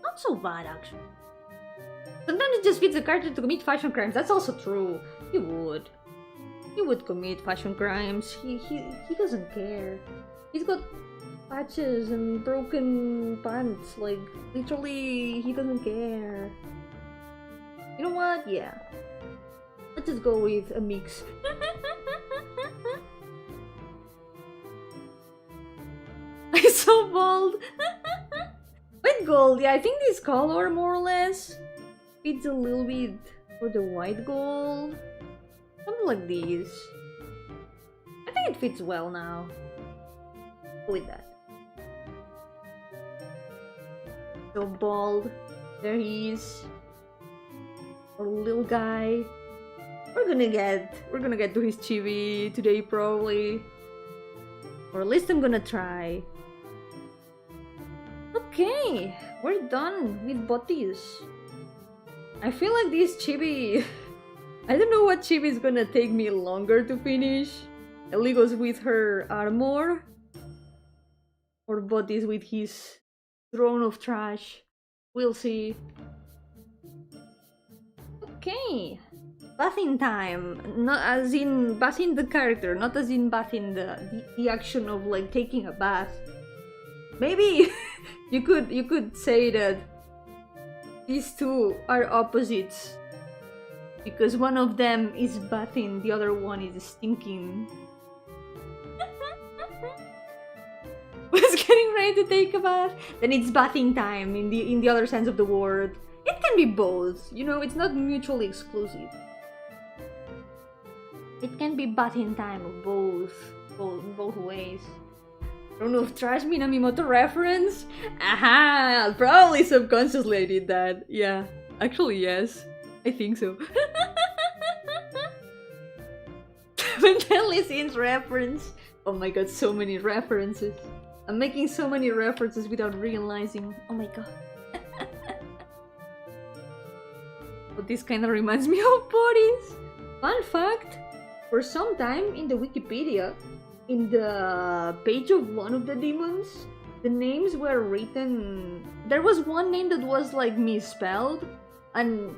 Not so bad, actually. Sometimes it just fits the character to commit fashion crimes. That's also true. He would. He would commit fashion crimes. He doesn't care. He's got patches and broken pants. Like, literally, he doesn't care. You know what? Yeah. Let's just go with a mix. I'm so bald. White gold, yeah, I think this color more or less fits a little bit for the white gold. Something like this. I think it fits well now. Go with that. So bald. There he is. Our little guy. We're gonna get to his chibi today probably. Or at least I'm gonna try. Okay, we're done with bodies. I feel like this chibi... I don't know what chibi is gonna take me longer to finish. Ellie goes with her armor. Or bodies with his throne of trash. We'll see. Okay. Bathing time. Not as in bathing the character, not as in bathing the action of like taking a bath. Maybe you could say that these two are opposites. Because one of them is bathing, the other one is stinking. Was getting ready to take a bath? Then it's bathing time in the other sense of the word. It can be both, you know, it's not mutually exclusive. It can be bathing time both ways. I don't know if trash Minamimoto reference? Aha! Probably subconsciously I did that. Yeah, actually yes. I think so. Mentally scenes reference. Oh my god, so many references. I'm making so many references without realizing. Oh my god. But this kind of reminds me of bodies. Fun fact, for some time in the Wikipedia, in the page of one of the demons, the names were written... There was one name that was like misspelled, and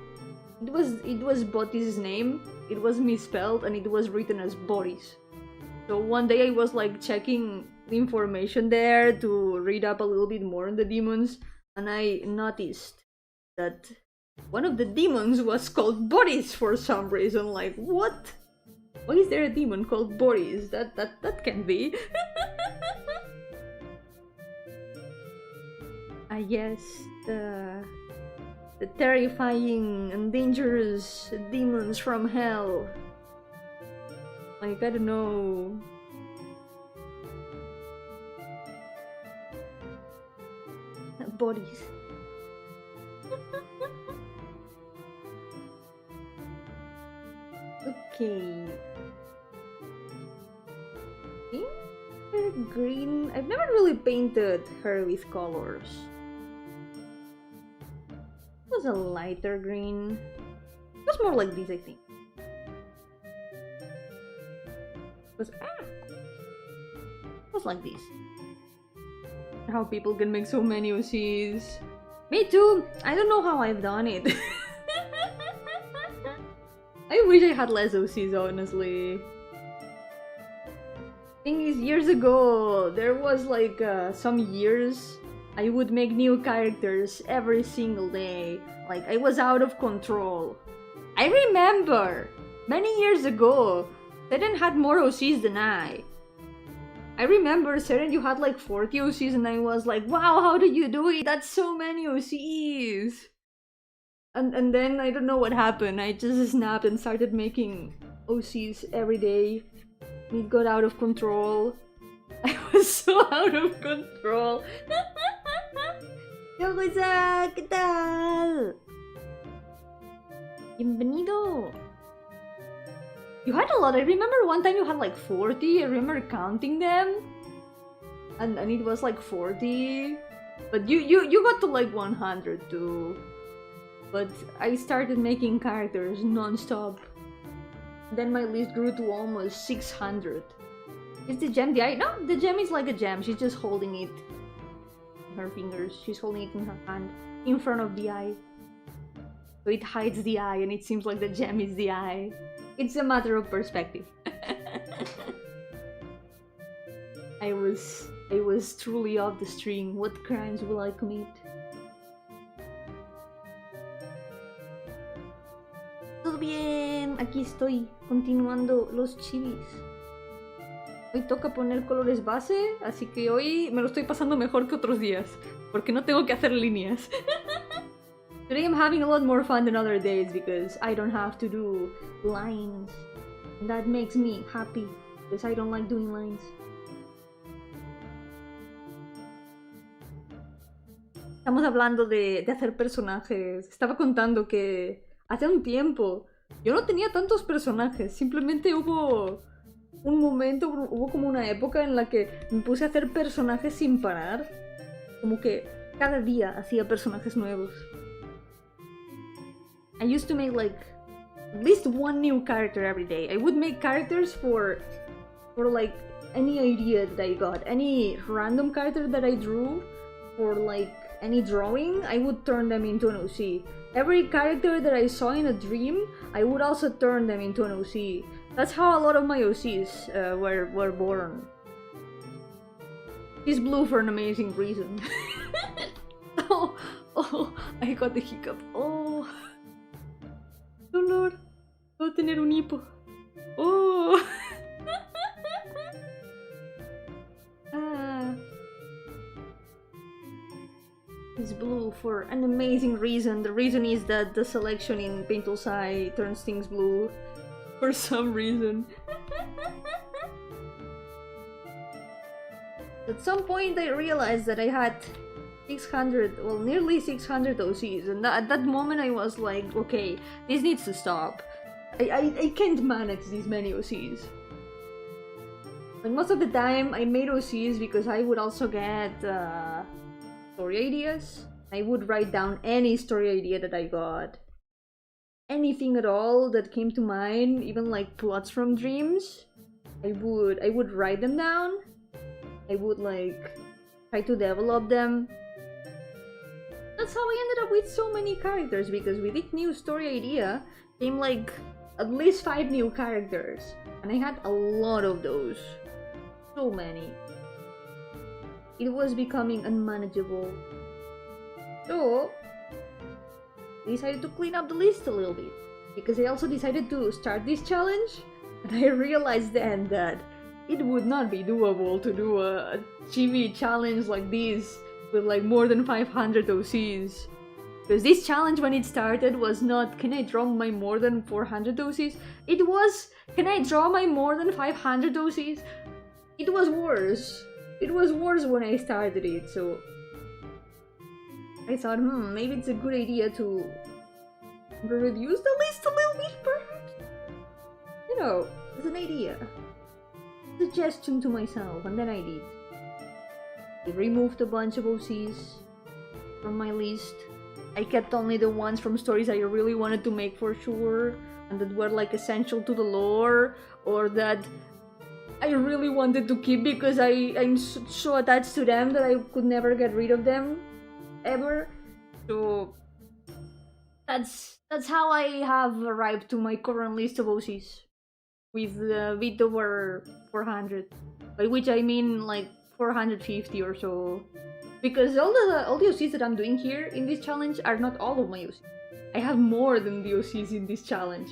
it was Boris' name. It was misspelled and it was written as Boris. So one day I was like checking the information there to read up a little bit more on the demons, and I noticed that one of the demons was called Boris for some reason. Like, what? Why is there a demon called Boris? That can be. Yes, the terrifying and dangerous demons from hell. Like, I don't know. Bodies. Okay. Pink or green? I've never really painted her with colors. It was a lighter green. It was more like this, I think. It was like this. How people can make so many OCs. Me too! I don't know how I've done it. I wish I had less OCs, honestly. Thing is, years ago, there was like some years I would make new characters every single day. Like, I was out of control. I remember, many years ago, Seren had more OCs than I. I remember, Seren, you had like 40 OCs and I was like, wow, how did you do it? That's so many OCs! And then, I don't know what happened. I just snapped and started making OCs every day. It got out of control. I was so out of control. Yogo-san, ¿qué tal? Bienvenido. You had a lot. I remember one time you had like 40. I remember counting them. And it was like 40. But you got to like 100 too. But I started making characters non-stop. Then my list grew to almost 600. Is the gem the eye? No, the gem is like a gem. She's just holding it in her fingers. She's holding it in her hand in front of the eye. So it hides the eye and it seems like the gem is the eye. It's a matter of perspective. I was truly off the string. What crimes will I commit? Todo bien, aquí estoy, continuando los chivis. Hoy toca poner colores base, así que hoy me lo estoy pasando mejor que otros días, porque no tengo que hacer líneas. Today I'm having a lot more fun than other days because I don't have to do lines. And that makes me happy, because I don't like doing lines. Estamos hablando de hacer personajes. Estaba contando que hace un tiempo yo no tenía tantos personajes. Simplemente hubo un momento, hubo como una época en la que me puse a hacer personajes sin parar. Como que cada día hacía personajes nuevos. I used to make like at least one new character every day. I would make characters for like any idea that I got. Any random character that I drew for like any drawing, I would turn them into an OC. Every character that I saw in a dream, I would also turn them into an OC. That's how a lot of my OCs were born. She's blue for an amazing reason. Oh, I got the hiccup. Oh, dolor. Voy a tener un hipo. Oh. It's blue for an amazing reason. The reason is that the selection in Paintball's Eye turns things blue for some reason. At some point I realized that I had 600, well, nearly 600 OCs, and at that moment I was like, okay, this needs to stop. I can't manage these many OCs. But most of the time I made OCs because I would also get story ideas. I would write down any story idea that I got. Anything at all that came to mind, even like plots from dreams. I would write them down. I would like try to develop them. That's how I ended up with so many characters, because with each new story idea came like at least 5 new characters. And I had a lot of those. So many. It was becoming unmanageable. So I decided to clean up the list a little bit, because I also decided to start this challenge, and I realized then that it would not be doable to do a chibi challenge like this with like more than 500 OCs. Because this challenge, when it started, was not can I draw my more than 400 OCs? It was can I draw my more than 500 OCs? It was worse. It was worse when I started it, so I thought, maybe it's a good idea to reduce the list a little bit, perhaps? You know, as an idea. Suggestion to myself, and then I did. I removed a bunch of OCs from my list. I kept only the ones from stories I really wanted to make for sure, and that were like essential to the lore, or that I really wanted to keep because I'm so attached to them that I could never get rid of them, ever. So that's how I have arrived to my current list of OCs, with VTuber 400, by which I mean like 450 or so, because all the OCs that I'm doing here in this challenge are not all of my OCs. I have more than the OCs in this challenge.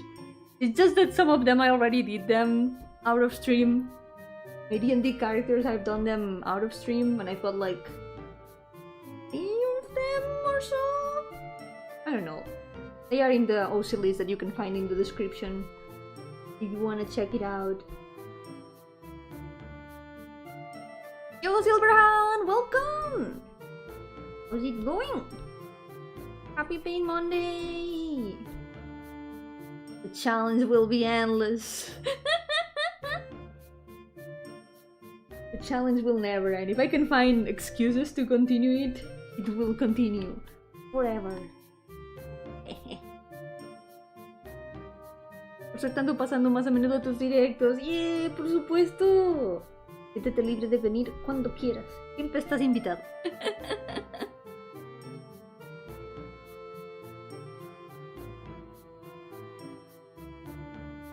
It's just that some of them I already did them out of stream. My D&D characters, I've done them out of stream, and I've got like 3 of them or so? I don't know. They are in the OC list that you can find in the description if you want to check it out. Yo, Silverhound! Welcome! How's it going? Happy Pain Monday! The challenge will be endless. The challenge will never end. If I can find excuses to continue it, it will continue. Forever. Por ser tanto pasando más a menudo tus directos. ¡Yeah! ¡Por supuesto! Siéntete libre de venir cuando quieras. Siempre estás invitado.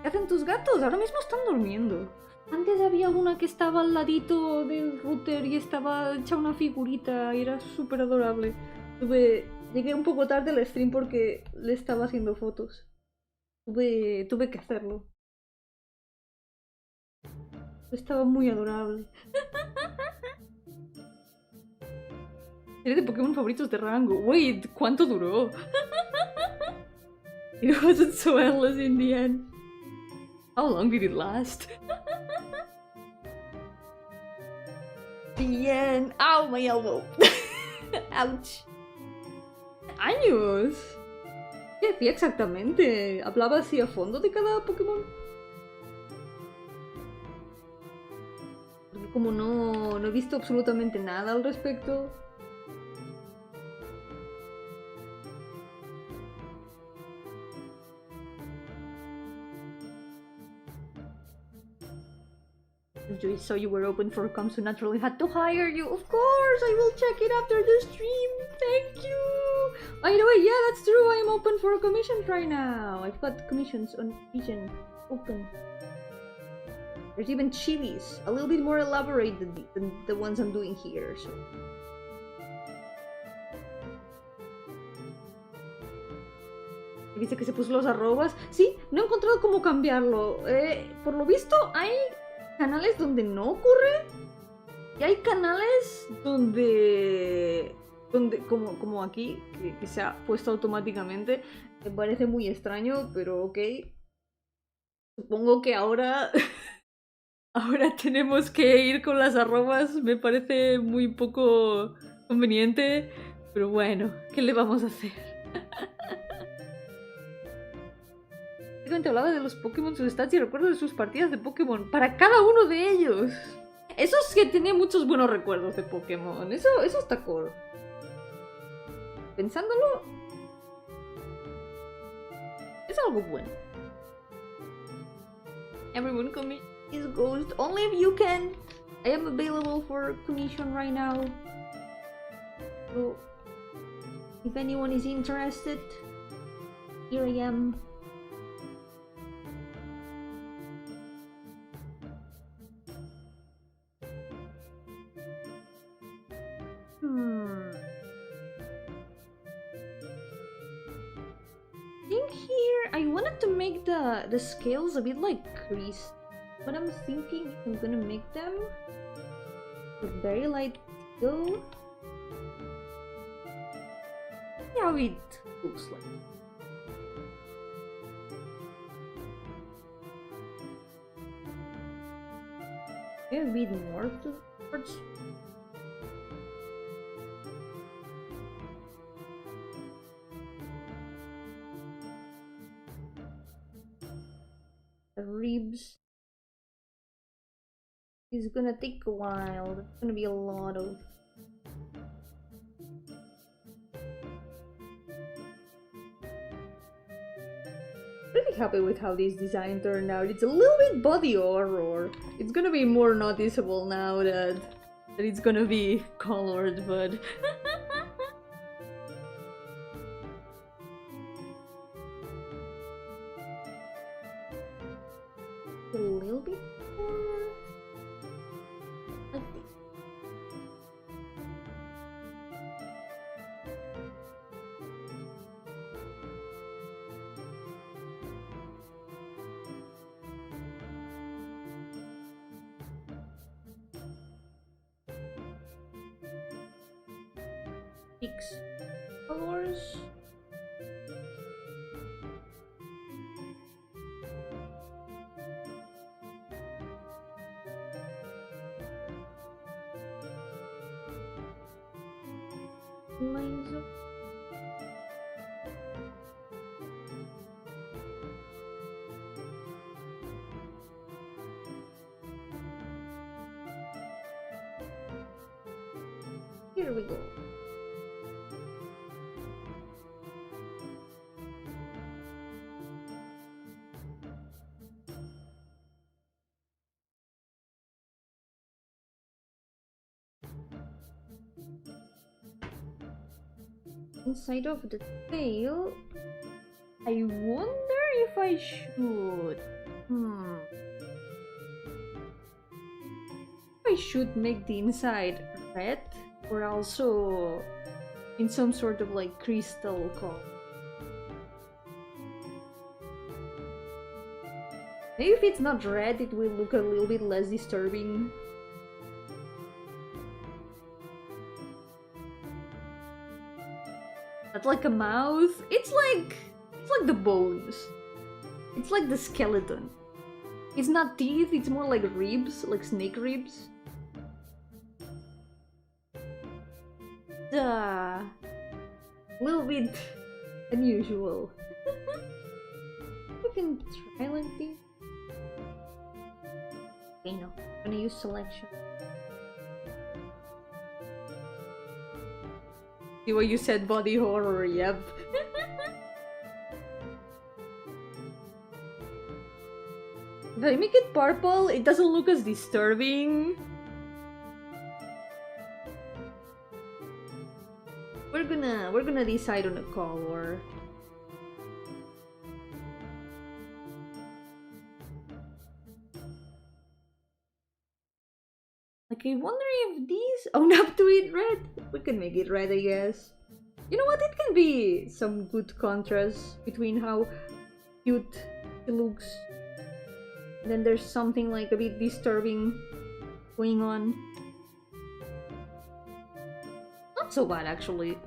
¿Qué hacen tus gatos? Ahora mismo están durmiendo. Antes había una que estaba al ladito del router y estaba hecha una figurita y era súper adorable. Llegué un poco tarde al stream porque le estaba haciendo fotos. Tuve que hacerlo. Estaba muy adorable. Serie de Pokémon favoritos de rango. Wait, ¿cuánto duró? It wasn't so endless in the end. How long did it last? The end. Ow, my elbow. Ouch. ¡Años! ¿Qué decía exactamente? ¿Hablaba así a fondo de cada Pokémon? Porque como no he visto absolutamente nada al respecto. Joy saw you were open for comms, so naturally had to hire you. Of course, I will check it after the stream. Thank you. By the way, yeah, that's true. I am open for commissions right now. I've got commissions on Vision open. There's even chilies, a little bit more elaborate than the ones I'm doing here. So. Dice que se puso los arrobas. Sí, no he encontrado cómo cambiarlo. Por lo visto, hay canales donde no ocurre y hay canales donde como aquí que se ha puesto automáticamente. Me parece muy extraño, pero ok, supongo que ahora ahora tenemos que ir con las arrobas. Me parece muy poco conveniente, pero bueno, ¿qué le vamos a hacer? Hablaba de los Pokémon, sus stats y recuerdos de sus partidas de Pokémon para cada uno de ellos. Eso es que tenía muchos buenos recuerdos de Pokémon. Eso está cool. Pensándolo, es algo bueno. Everyone commission is ghost. Only if you can. I am available for commission right now. So, if anyone is interested, here I am. I think here I wanted to make the scales a bit like creased. What I'm thinking, I'm gonna make them a very light teal. See how it looks like. Maybe a bit more towards. The ribs is gonna take a while. There's gonna be a lot of pretty happy with how this design turned out. It's a little bit body horror. It's gonna be more noticeable now that it's gonna be colored, but a little bit more like this. Six colors. lines up. Here we go. Inside of the tail, I wonder if I should. I should make the inside red or also in some sort of like crystal color. Maybe if it's not red, it will look a little bit less disturbing. But like a mouth, it's like the bones. It's like the skeleton. It's not teeth, it's more like ribs, like snake ribs. A little bit unusual. We can try like this. Okay, no. I'm gonna use selection. See what you said, body horror, yep. If I make it purple, it doesn't look as disturbing. We're gonna decide on a color. Like, I wonder if these own up to it red. We can make it red, I guess. You know what? It can be some good contrast between how cute it looks. And then there's something like a bit disturbing going on. Not so bad, actually.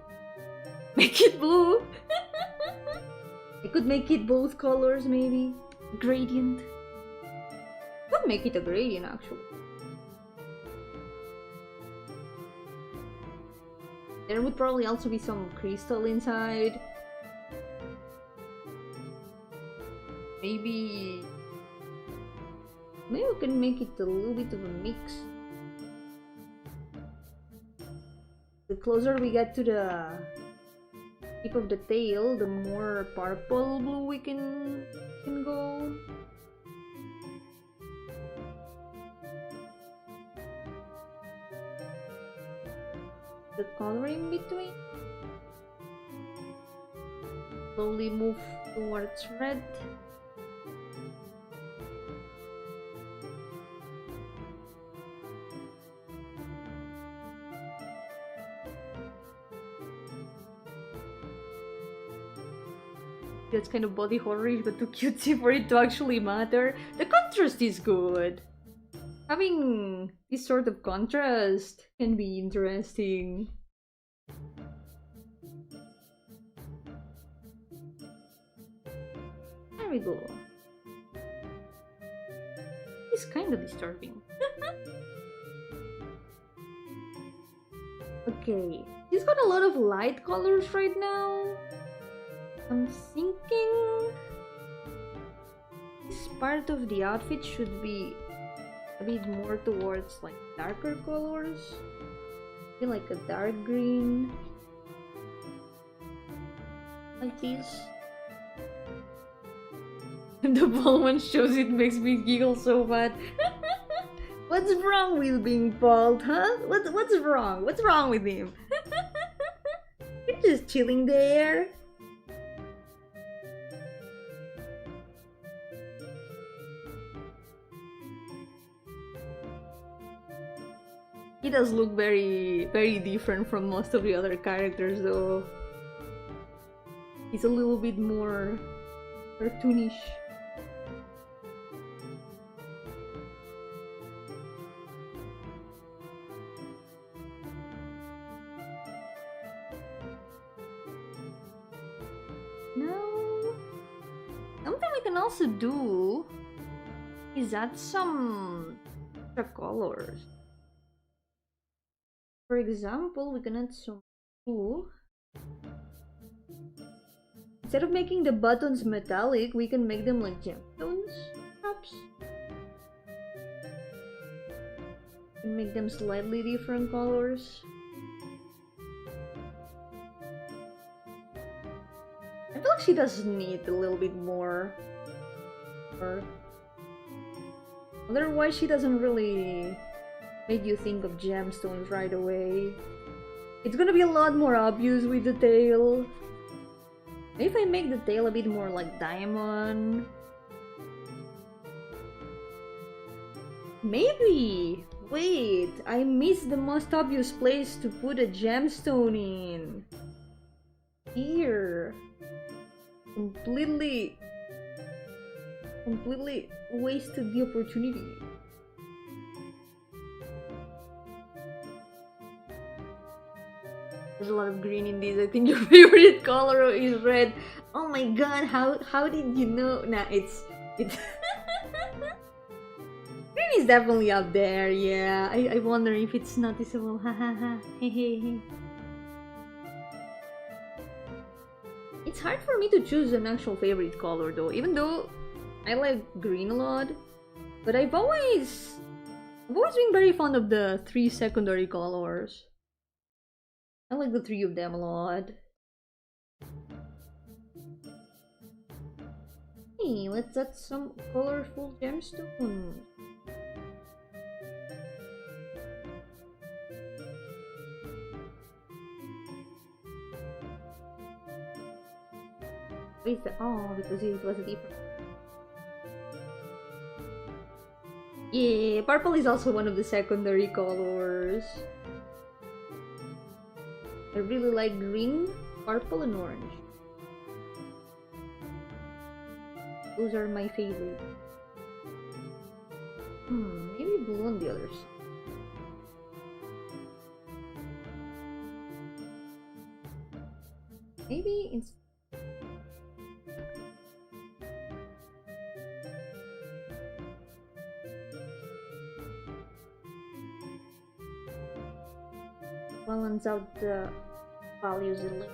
Make it blue. I could make it both colors, maybe. Gradient. Could make it a gradient, actually. There would probably also be some crystal inside. Maybe we can make it a little bit of a mix. The closer we get to the tip of the tail, the more purple blue we can go. The color in between. Slowly move towards red. That's kind of body horror-ish, but too cutesy for it to actually matter. The contrast is good. Having this sort of contrast can be interesting. There we go. It's kind of disturbing. Okay, he's got a lot of light colors right now. I'm thinking this part of the outfit should be a bit more towards like darker colors. Maybe like a dark green. Like this. The bald one shows it makes me giggle so bad. What's wrong with being bald, huh? What's wrong? What's wrong with him? You're just chilling there. He does look very, very different from most of the other characters, though. He's a little bit more cartoonish. Now, something we can also do is add some extra colors. For example, we can add some Ooh. Instead of making the buttons metallic, we can make them like gemstones, perhaps? And make them slightly different colors. I feel like she does need a little bit more. Otherwise, she doesn't really make you think of gemstones right away. It's gonna be a lot more obvious with the tail. Maybe if I make the tail a bit more like diamond. Maybe! Wait, I missed the most obvious place to put a gemstone in. Here. Completely wasted the opportunity. There's a lot of green in this. I think your favorite color is red. Oh my god, how did you know? Nah, it's green is definitely up there, yeah. I wonder if it's noticeable. Hahaha. Hey. It's hard for me to choose an actual favorite color though, even though I like green a lot. But I've always been very fond of the 3 secondary colors. I like the 3 of them a lot. Hey, let's add some colorful gemstones. Wait, oh, because it was a different. Yeah, purple is also one of the secondary colors. I really like green, purple, and orange. Those are my favorite. Maybe blue on the other side. Maybe it's balance out the values a little.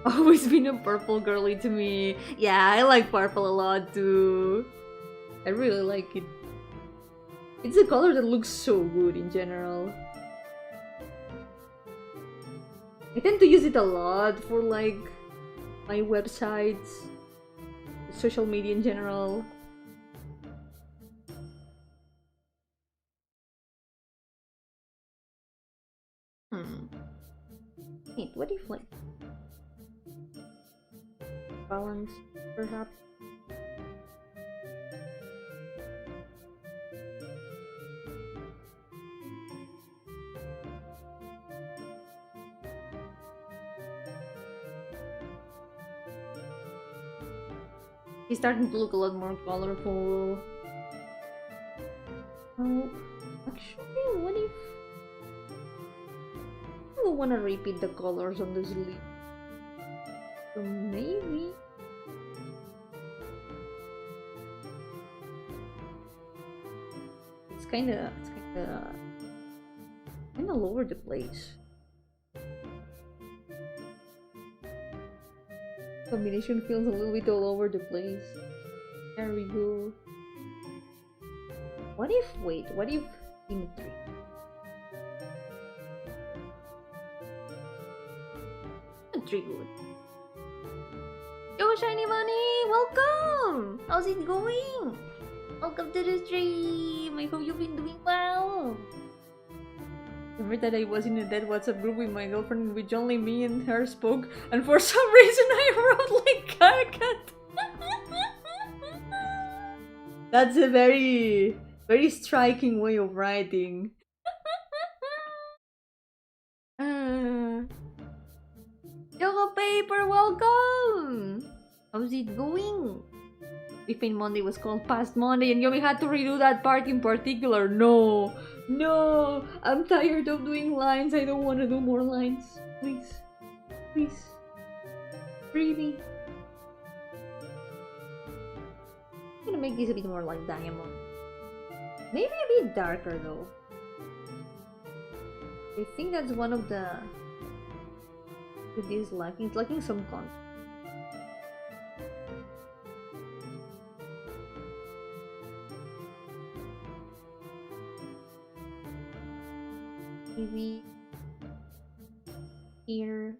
Always been a purple girly to me. Yeah, I like purple a lot too. I really like it. It's a color that looks so good in general. I tend to use it a lot for like my websites, social media in general. Wait, what if like balance perhaps? He's starting to look a lot more colorful. Oh, actually, what if I don't want to repeat the colors on the sleeve? So maybe it's kind of all over the place. Combination feels a little bit all over the place. There we go. What if symmetry? Symmetry good. Yo, Shiny Bunny! Welcome! How's it going? Welcome to the stream! I hope you've been doing well! Remember that I was in a dead WhatsApp group with my girlfriend in which only me and her spoke, and for some reason I wrote like caricat. That's a very striking way of writing. Yoga Paper, welcome! How's it going? If in Monday was called Past Monday and Yomi had to redo that part in particular, no! No! I'm tired of doing lines. I don't want to do more lines. Please. Please. Really. I'm gonna make this a bit more like diamond. Maybe a bit darker though. I think that's one of the... It is lacking. It's lacking some content. Maybe here.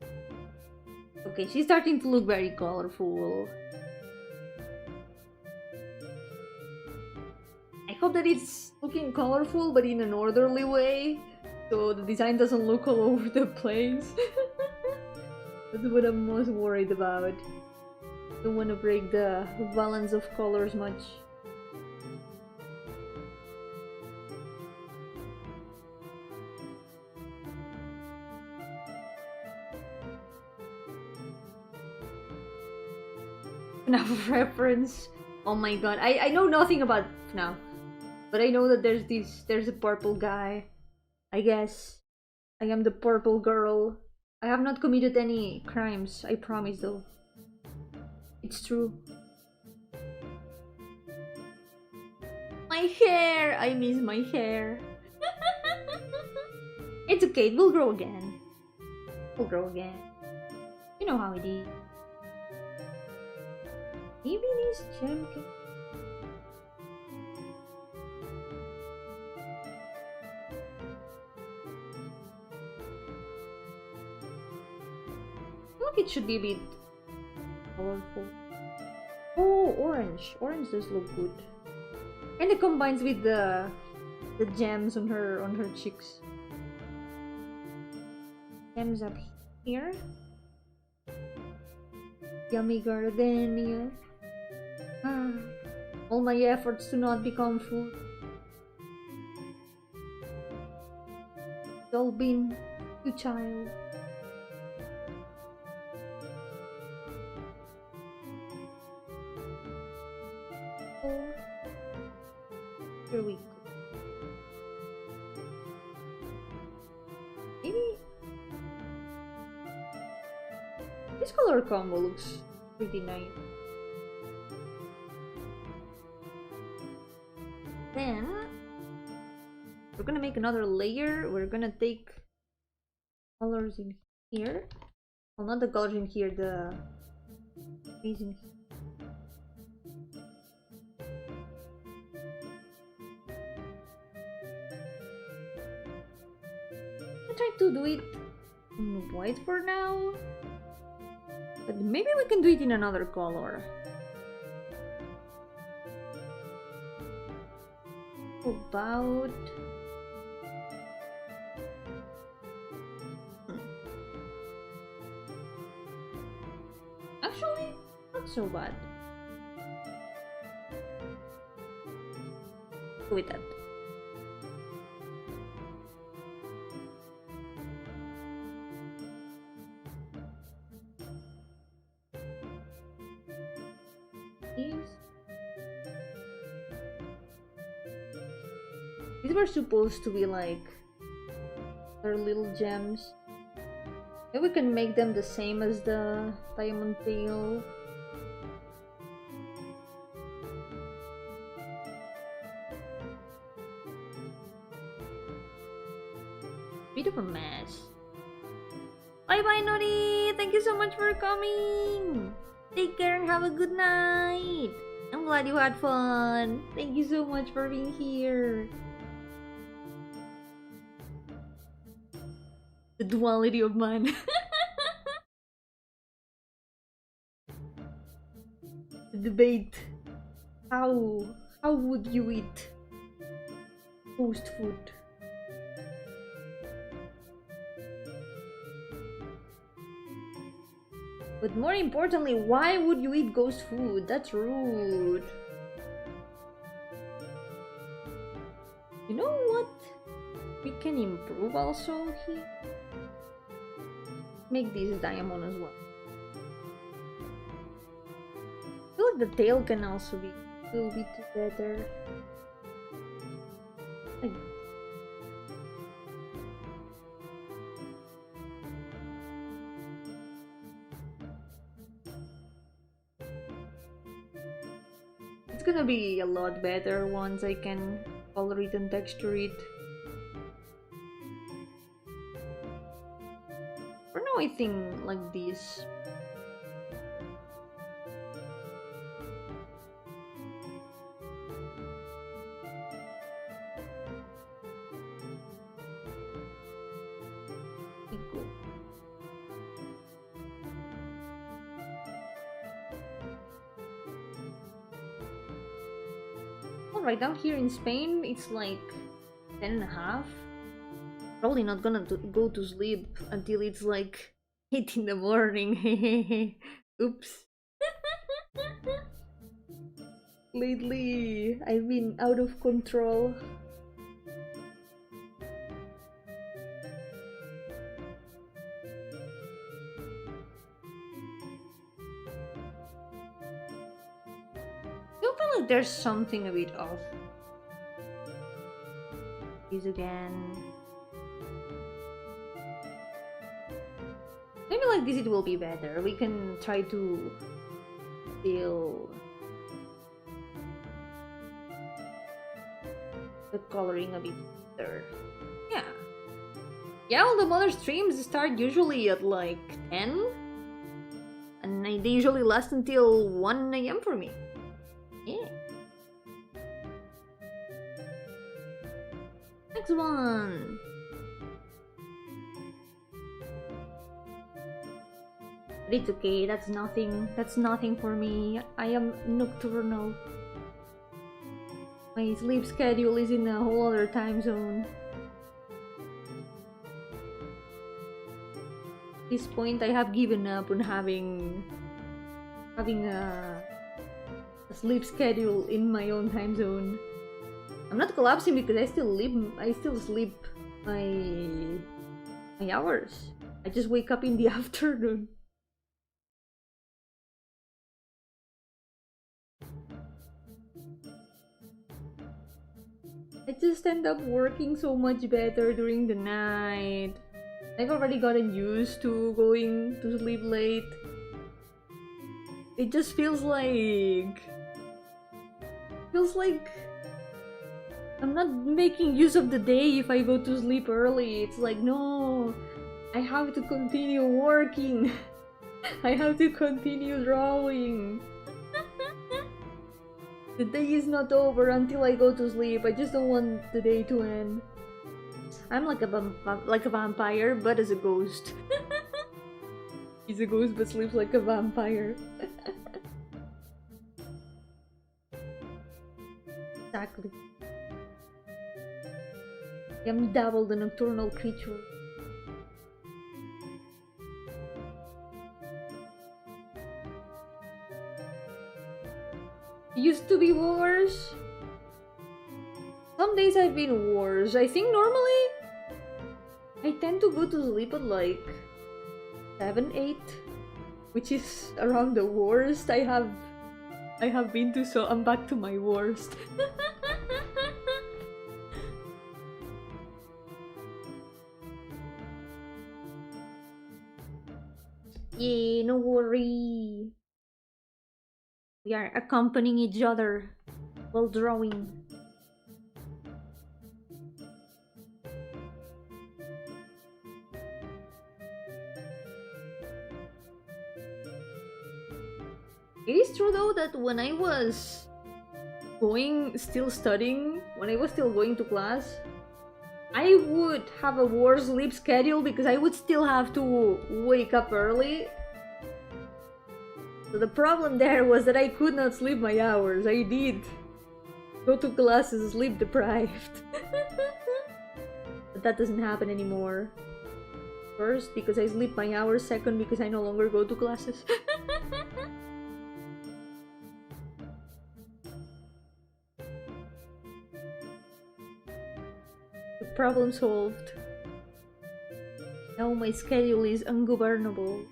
Okay, she's starting to look very colorful. I hope that it's looking colorful, but in an orderly way, so the design doesn't look all over the place. That's what I'm most worried about. Don't want to break the balance of colors much. FNAF reference. Oh my god, I know nothing about FNAF, but I know that there's a purple guy. I guess I am the purple girl. I have not committed any crimes, I promise though. It's true. My hair! I miss my hair. It's okay, it will grow again. It will grow again. You know how it is. Maybe this gem can... Look, it should be a bit colorful. Oh, orange. Orange does look good. And it combines with the gems on her cheeks. Gems up here. Yummy gardenia. Ah, all my efforts to not become food. It's all been futile. Oh, here we go. Maybe this color combo looks pretty nice. Then we're gonna make another layer. We're gonna take colors in here. Well, not the colors in here, the trees in here. I'm trying to do it in white for now, but maybe we can do it in another color. About actually not so bad. Go with that. These were supposed to be like their little gems. Maybe we can make them the same as the diamond tail. Bit of a mess. Bye bye, Nori! Thank you so much for coming! Take care and have a good night! I'm glad you had fun! Thank you so much for being here! The duality of man. The debate. How would you eat ghost food? But more importantly, why would you eat ghost food? That's rude. You know what we can improve also here? Make this diamond as well. I feel like the tail can also be a little bit better. Like, it's gonna be a lot better once I can color it and texture it. For now, I think like this. Right down here in Spain, it's like 10:30. Probably not gonna go to sleep until it's like 8 in the morning. Oops. Lately, I've been out of control. There's something a bit off. This again. Maybe like this it will be better. We can try to feel the coloring a bit better. Yeah. Yeah, all the mother streams start usually at like 10. And they usually last until 1 AM for me. Yeah. Next one. But it's okay, that's nothing. That's nothing for me. I am nocturnal. My sleep schedule is in a whole other time zone. At this point, I have given up on having a sleep schedule in my own time zone. I'm not collapsing because I still sleep my hours. I just wake up in the afternoon. I just end up working so much better during the night. I've already gotten used to going to sleep late. It just feels like I'm not making use of the day if I go to sleep early. It's like, no, I have to continue working. I have to continue drawing. The day is not over until I go to sleep. I just don't want the day to end. I'm like a vampire, but as a ghost. He's a ghost but sleeps like a vampire. Exactly. I'm double the nocturnal creature. Used to be worse. Some days I've been worse. I think normally I tend to go to sleep at like 7, 8, which is around the worst I have been to, so I'm back to my worst. Yeah, no worry. We are accompanying each other while drawing. It is true though that when I was still studying, when I was still going to class, I would have a worse sleep schedule because I would still have to wake up early. So the problem there was that I could not sleep my hours. I did go to classes sleep deprived. But that doesn't happen anymore. First, because I sleep my hours. Second, because I no longer go to classes. Problem solved. Now my schedule is ungovernable.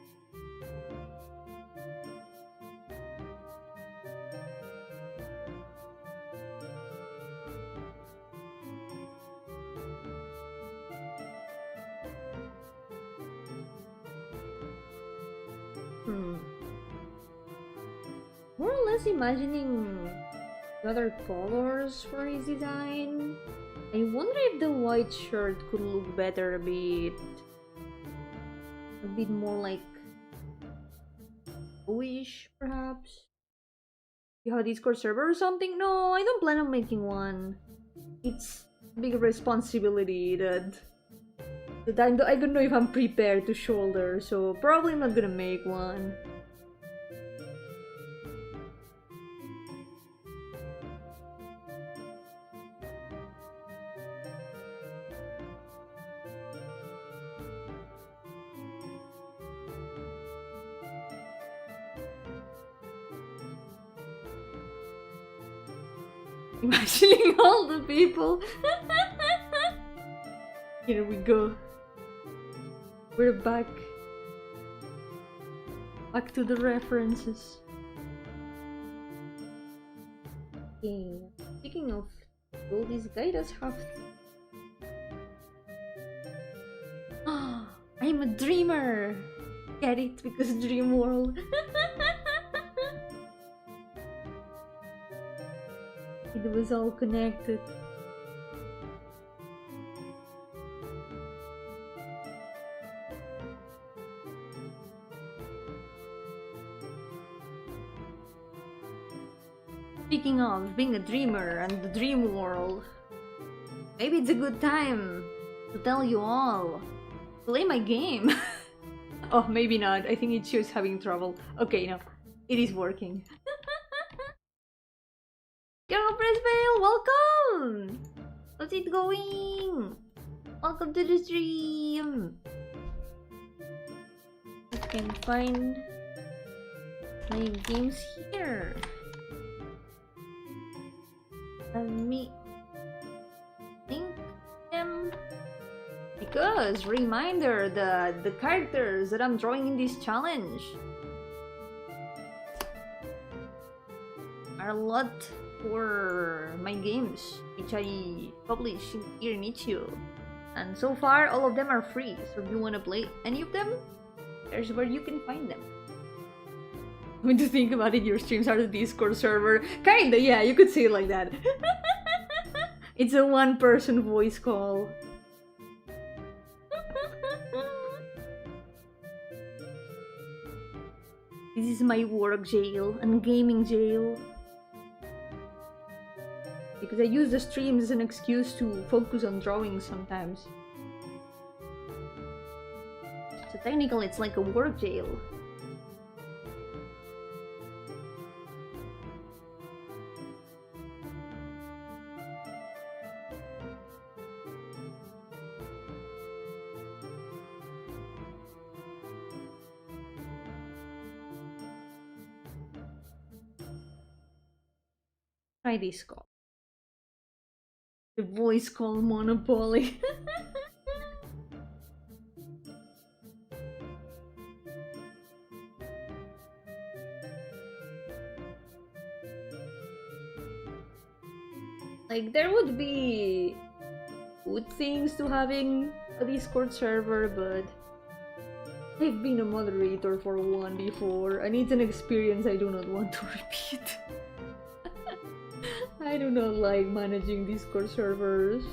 More or less imagining other colors for his design. I wonder if the white shirt could look better a bit more like bluish, perhaps. You have a Discord server or something? No, I don't plan on making one. It's a big responsibility that I don't know if I'm prepared to shoulder, so probably I'm not gonna make one. Imagining all the people. Here we go. We're back. Back to the references. Okay. Speaking of, will this guy does have. I'm a dreamer! Get it? Because dream world. It was all connected. Speaking of being a dreamer and the dream world, maybe it's a good time to tell you all, play my game. Oh, maybe not. I think it's just having trouble. Okay, no, it is working. Girl Brisbane, welcome! How's it going? Welcome to the stream! You can find my games here. Let me think them. Because, reminder, the characters that I'm drawing in this challenge are a lot for my games, which I publish here in Itch.io. And so far, all of them are free, so if you want to play any of them, there's where you can find them. When to think about it, your streams are the Discord server. Kinda, yeah, you could say it like that. It's a one-person voice call. This is my work jail and gaming jail. Because I use the streams as an excuse to focus on drawing sometimes. So technically it's like a work jail. Try this call. The voice call Monopoly. Like, there would be good things to having a Discord server, but I've been a moderator for one before, and it's an experience I do not want to repeat. I do not like managing Discord servers.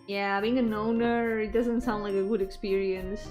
Yeah, being an owner, it doesn't sound like a good experience.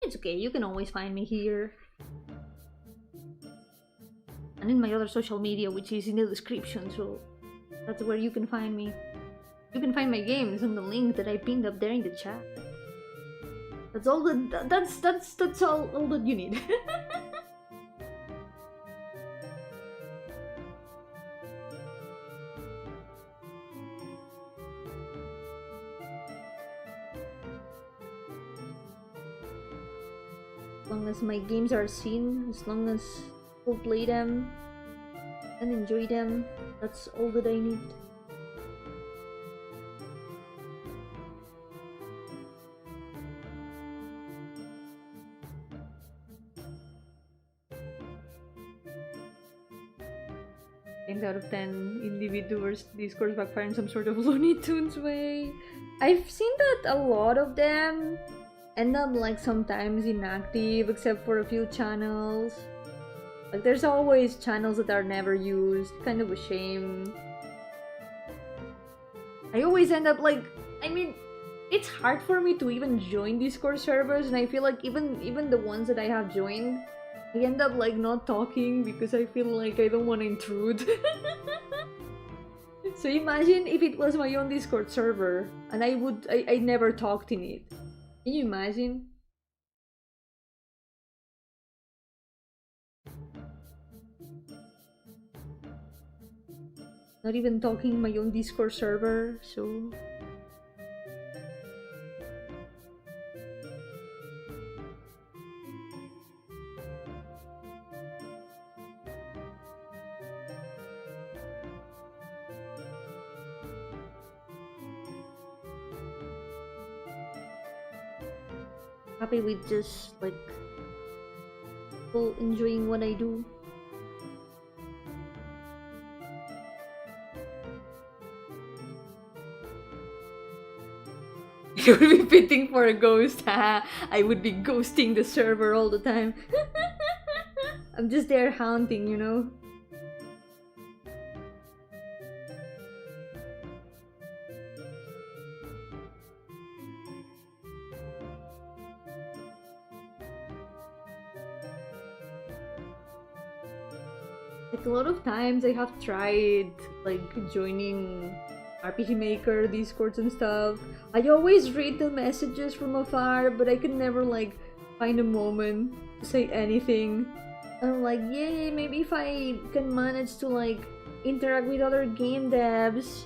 It's okay, you can always find me here. And in my other social media, which is in the description, so that's where you can find me. You can find my games on the link that I pinned up there in the chat. That's all that's all that you need. As long as my games are seen, as long as people play them and enjoy them, that's all that I need. Out of 10 in the VTubers Discourse backfire in some sort of Looney Tunes way. I've seen that a lot of them end up like sometimes inactive except for a few channels. Like there's always channels that are never used, kind of a shame. I always end up like, I mean, it's hard for me to even join Discord servers, and I feel like even the ones that I have joined, I end up like not talking because I feel like I don't want to intrude. So imagine if it was my own Discord server and I never talked in it. Can you imagine? Not even talking in my own Discord server, so... Happy with just like people enjoying what I do. It would be fitting for a ghost. I would be ghosting the server all the time. I'm just there haunting, you know. Like a lot of times I have tried like joining RPG Maker, Discords and stuff. I always read the messages from afar, but I can never like find a moment to say anything. And I'm like, yay, maybe if I can manage to like interact with other game devs,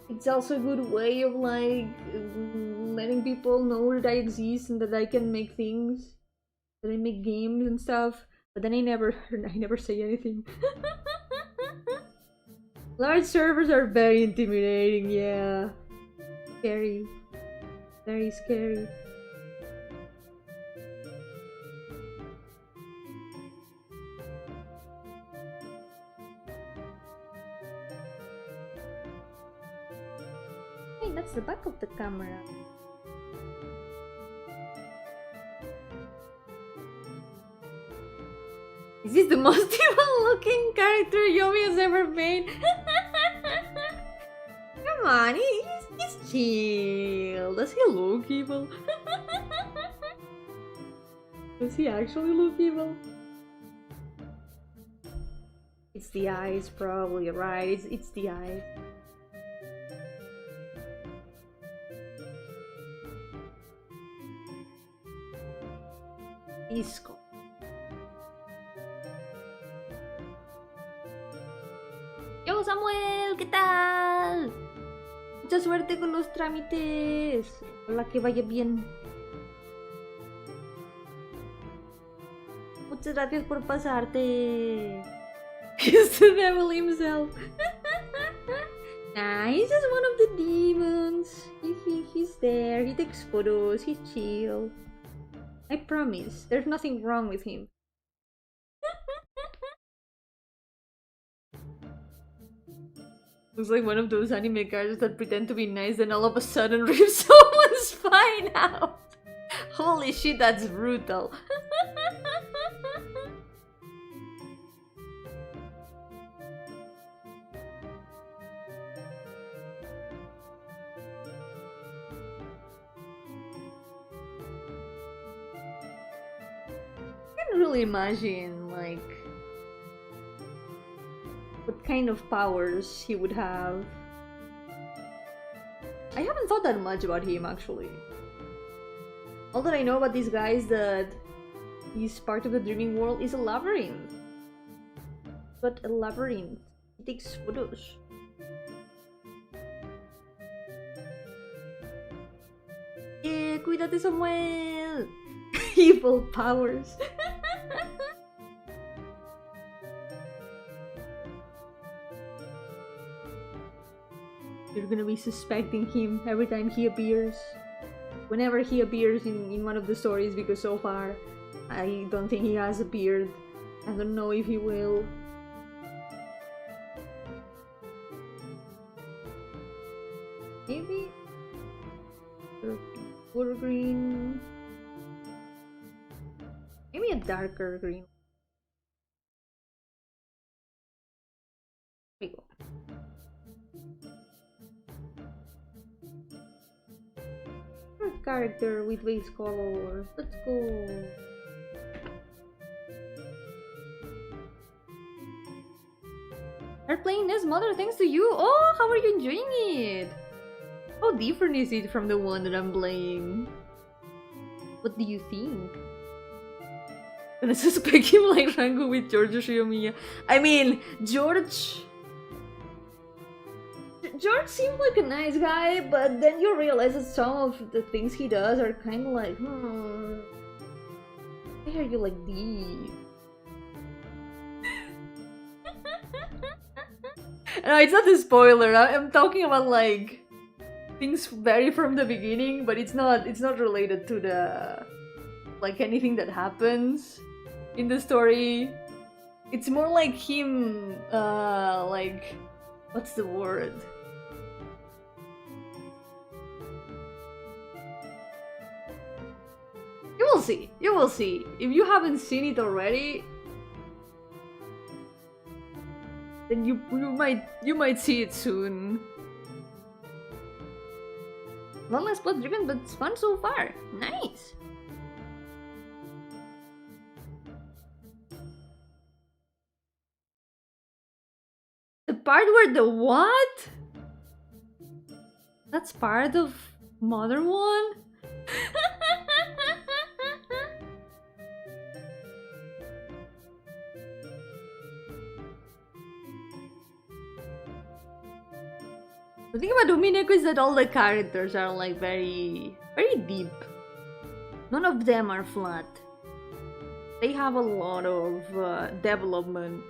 it's also a good way of like letting people know that I exist and that I can make things, that I make games and stuff. But then I never say anything. Large servers are very intimidating, yeah. Scary. Very scary. Hey, that's the back of the camera. Is this the most evil looking character Yomi has ever made? Come on, he's chill. Does he look evil? Does he actually look evil? It's the eyes, probably, right? It's the eyes. Disco. Yo, Samuel, ¿qué tal? Mucha suerte con los trámites. Ojalá que vaya bien. Muchas gracias por pasarte. He's the devil himself. Nah, he's just one of the demons. He's there, he takes photos, he's chill. I promise, there's nothing wrong with him. Looks like one of those anime characters that pretend to be nice and all of a sudden rip someone's spine out. Holy shit, that's brutal. I can't really imagine, like, what kind of powers he would have. I haven't thought that much about him, actually. All that I know about this guy is that he's part of the dreaming world is a labyrinth. But a labyrinth. He takes photos. Cuídate, Samuel! Evil powers. You're gonna be suspecting him every time he appears. Whenever he appears in one of the stories, because so far I don't think he has appeared. I don't know if he will. Maybe pure green. Maybe a darker green. There we go. Character with base colors. Let's go. Are playing as mother thanks to you. Oh, how are you enjoying it? How different is it from the one that I'm playing? What do you think? I'm gonna suspect him like Rango with George Yoshiomiya. I mean, George seemed like a nice guy, but then you realize that some of the things he does are kind of like, why are you like this? No, it's not a spoiler. I'm talking about like things very from the beginning, but it's not related to the like anything that happens in the story. It's more like him like, what's the word? You will see. If you haven't seen it already, then you might see it soon. Not less plot driven, but it's fun so far. Nice. The part where the what? That's part of Mother One? The thing about Umineko is that all the characters are like very deep. None of them are flat. They have a lot of development.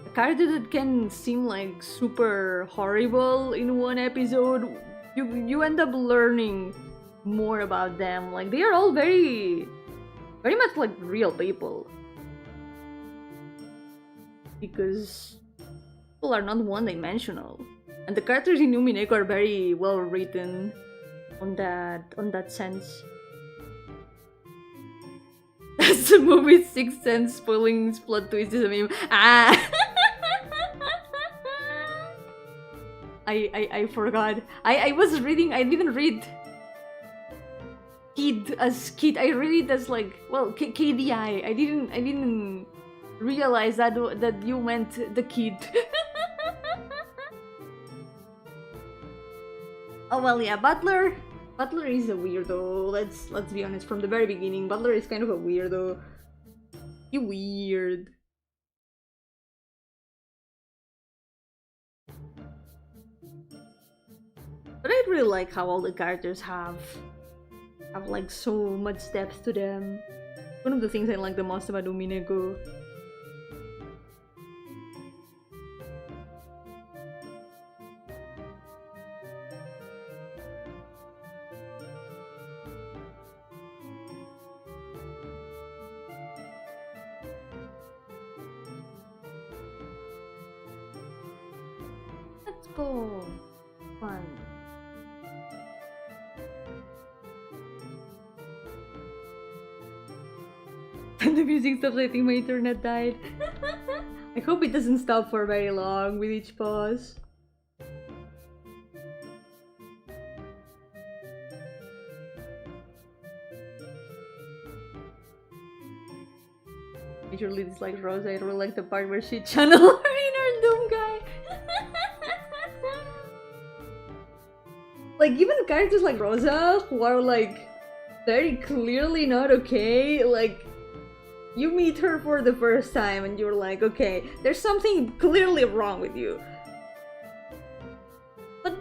A character that can seem like super horrible in one episode, you end up learning more about them. Like they are all very much like real people. Because people are not one-dimensional, and the characters in Umineko are very well written on that sense. That's the movie Sixth Sense spoiling plot twist is a meme. Ah! I forgot. I was reading. I didn't read Kid as Kid. I read it as like, well, KDI. I didn't realize that you meant the kid. Oh well, yeah, Butler is a weirdo. Let's be honest. From the very beginning, Butler is kind of a weirdo. He weird. But I really like how all the characters have like so much depth to them. One of the things I like the most about Umineko. Let's go. Fun. The music stops, I think my internet died. I hope it doesn't stop for very long with each pause. Usually it's like Rosa, I really like the part where she channeled her inner Doom guy. Like, even characters like Rosa, who are like very clearly not okay, like, you meet her for the first time and you're like, okay, there's something clearly wrong with you. But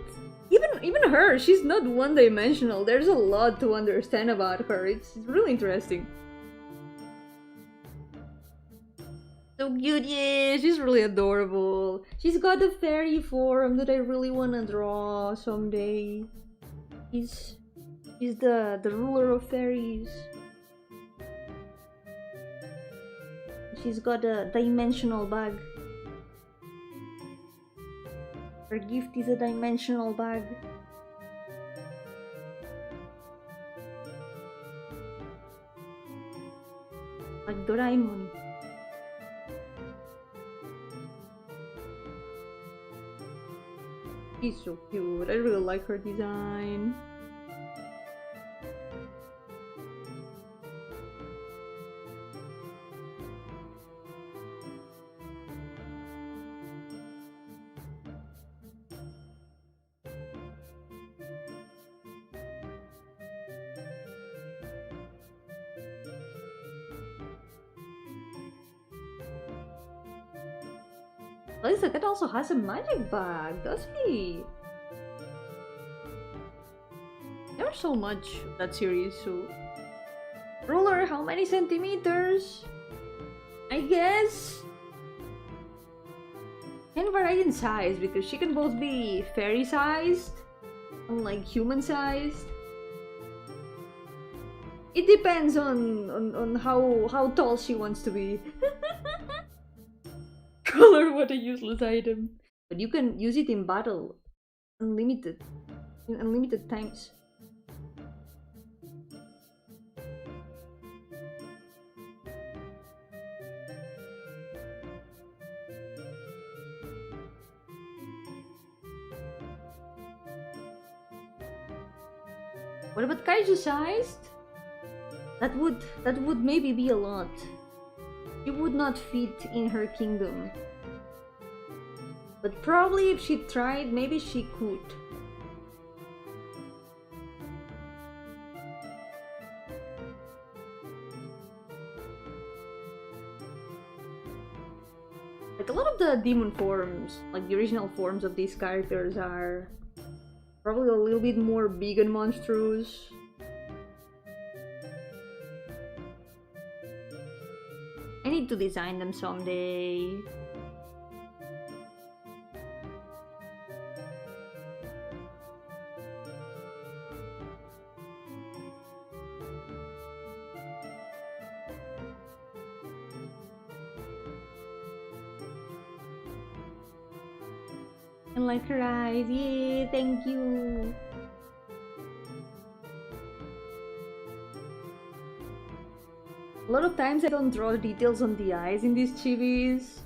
even her, she's not one-dimensional. There's a lot to understand about her. It's really interesting. So cute, yeah, she's really adorable. She's got a fairy form that I really wanna draw someday. She's the ruler of fairies. She's got a dimensional bag. Her gift is a dimensional bag. Like Doraemon. She's so cute. I really like her design. At least the cat also has a magic bag, does he? There's so much of that series, so... Ruler, how many centimeters? I guess... Can vary in size, because she can both be fairy-sized and like human-sized. It depends on how tall she wants to be. Color, what a useless item. But you can use it in battle. Unlimited. In unlimited times. What about kaiju sized? That would maybe be a lot. She would not fit in her kingdom. But probably if she tried, maybe she could. Like a lot of the demon forms, like the original forms of these characters are probably a little bit more big and monstrous. I need to design them someday. And like her eyes, yeah, thank you. A lot of times I don't draw details on the eyes in these chibis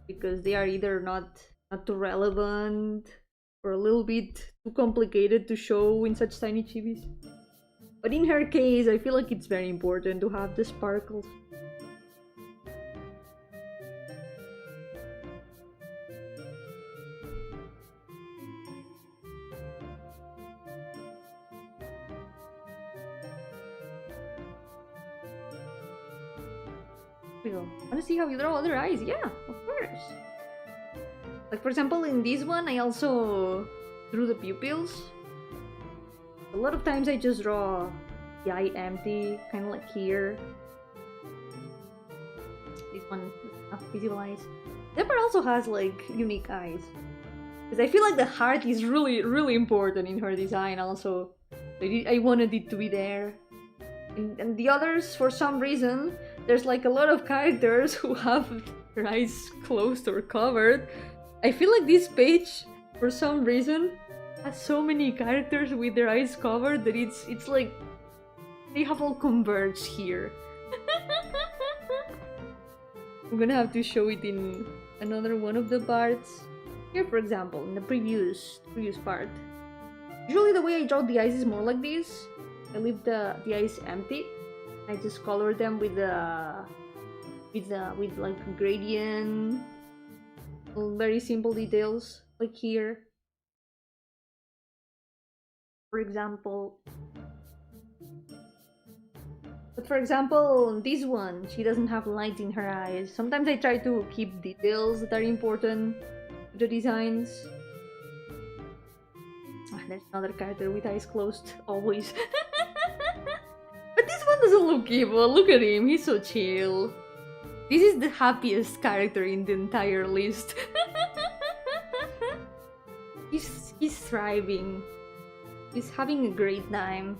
because they are either not too relevant or a little bit too complicated to show in such tiny chibis. But in her case, I feel like it's very important to have the sparkles. Want to see how you draw other eyes? Yeah, of course. Like for example, in this one, I also drew the pupils. A lot of times I just draw the eye empty, kind of like here. This one has visible eyes. That part also has like unique eyes. Because I feel like the heart is really important in her design also. I wanted it to be there. And the others, for some reason, there's like a lot of characters who have their eyes closed or covered. I feel like this page, for some reason, has so many characters with their eyes covered that it's like they have all converged here. I'm gonna have to show it in another one of the parts. Here, for example, in the previous part. Usually the way I draw the eyes is more like this. I leave the eyes empty. I just color them with like gradient, very simple details like here. for example. But for example, this one, she doesn't have light in her eyes. Sometimes I try to keep details that are important to the designs. Ah, there's another character with eyes closed, always. But this one doesn't look evil. Look at him, he's so chill. This is the happiest character in the entire list. He's thriving. He's having a great time.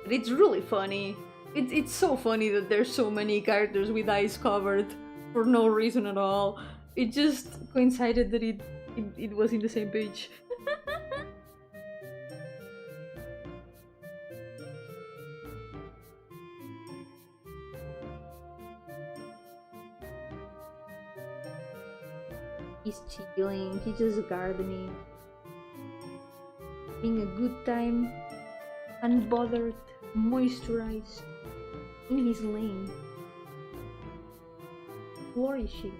But it's really funny. It's so funny that there's so many characters with eyes covered for no reason at all. It just coincided that it was in the same page. He's chilling, he's just gardening, having a good time, unbothered, moisturized, in his lane, flourishing.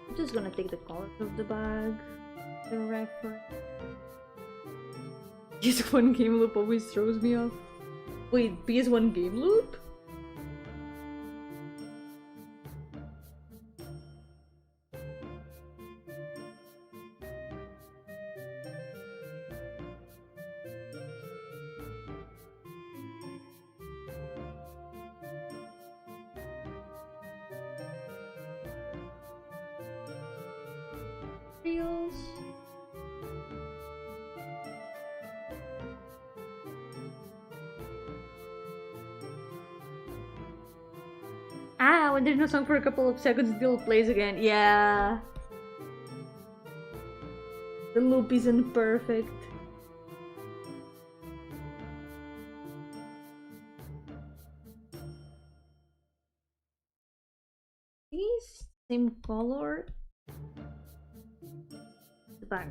I'm just gonna take the colors of the bag, the wrapper. PS1 game loop always throws me off. Wait, PS1 game loop? Reels. Ah, when there's no song for a couple of seconds, it still plays again. Yeah. The loop isn't perfect. Is same color. The bag.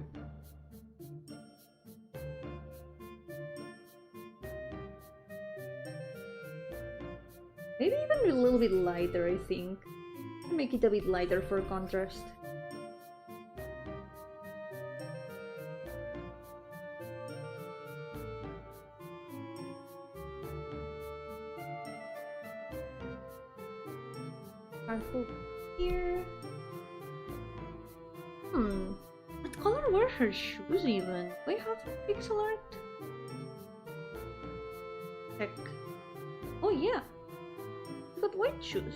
Maybe even a little bit lighter, I think. Make it a bit lighter for contrast. Careful here. What color were her shoes even? Do I have some pixel art? Check. Oh yeah. Got white shoes.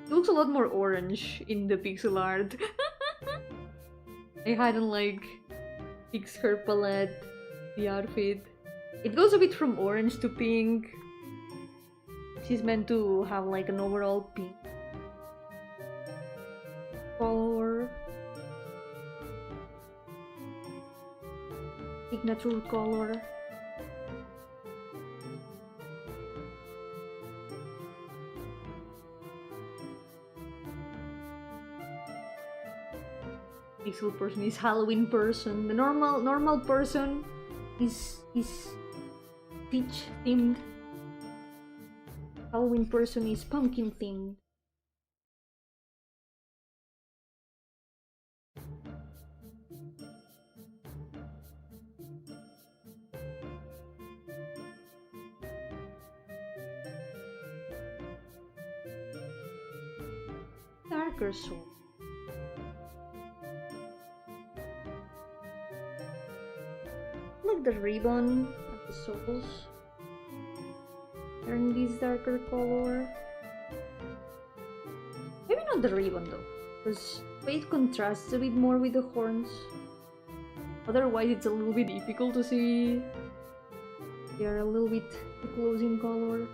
It looks a lot more orange in the pixel art. I hadn't like fixed her palette, the outfit. It goes a bit from orange to pink. She's meant to have like an overall pink color. Signature color. Pixel person is Halloween person. The normal person is peach themed. Halloween person is pumpkin themed. Darker soul. Like the ribbon of the souls. Turn this darker color. not the ribbon though, because it contrasts a bit more with the horns. Otherwise it's a little bit difficult to see. They are a little bit too close in color.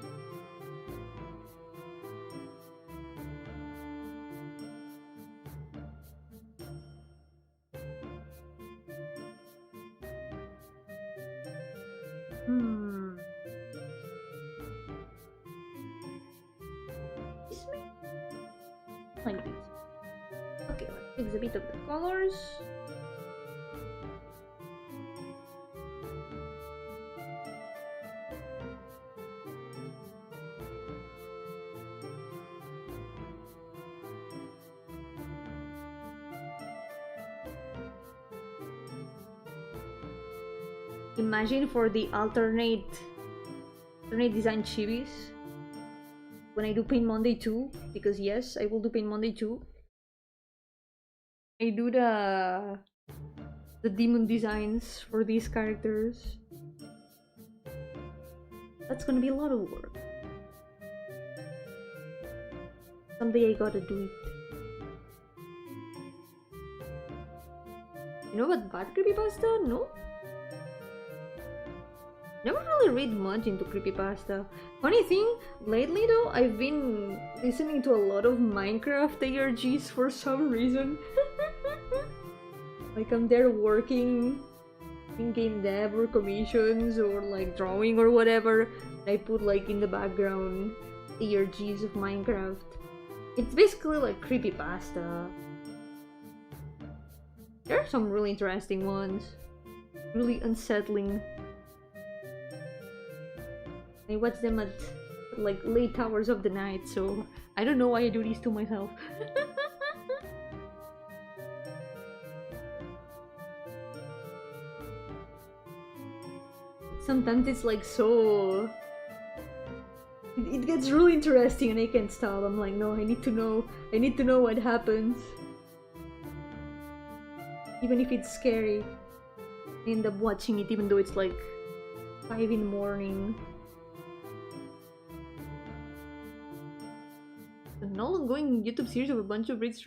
Like this. Okay, let's fix a bit of the colors. Imagine for the alternate design chibis when I do Paint Monday too, because yes, I will do Paint Monday too. I do the demon designs for these characters. That's gonna be a lot of work. Someday I gotta do it. You know what bad creepypasta? No? Never really read much into creepypasta. Funny thing, lately though, I've been listening to a lot of Minecraft ARGs for some reason. Like I'm there working in game dev or commissions or like drawing or whatever. I put like in the background ARGs of Minecraft. It's basically like creepypasta. There are some really interesting ones. Really unsettling. I watch them at like late hours of the night, so I don't know why I do this to myself. Sometimes it's like so... It gets really interesting and I can't stop. I'm like, no, I need to know what happens. Even if it's scary, I end up watching it even though it's like 5 in the morning. An ongoing YouTube series of a bunch of Brits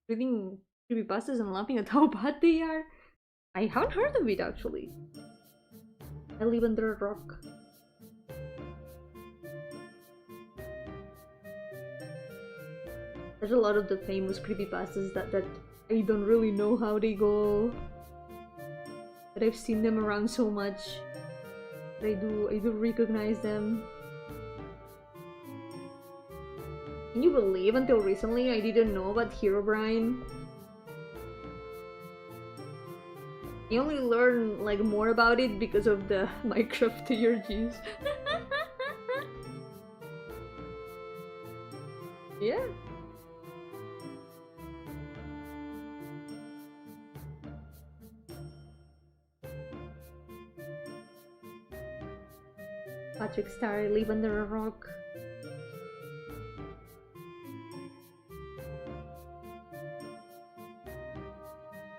reading creepypastas and laughing at how bad they are. I haven't heard of it actually. I live under a rock. There's a lot of the famous creepypastas that I don't really know how they go. But I've seen them around so much that I do recognize them. Can you believe until recently I didn't know about Herobrine? I only learned like more about it because of the Minecraft ARGs. Yeah. Patrick Star, I live under a rock.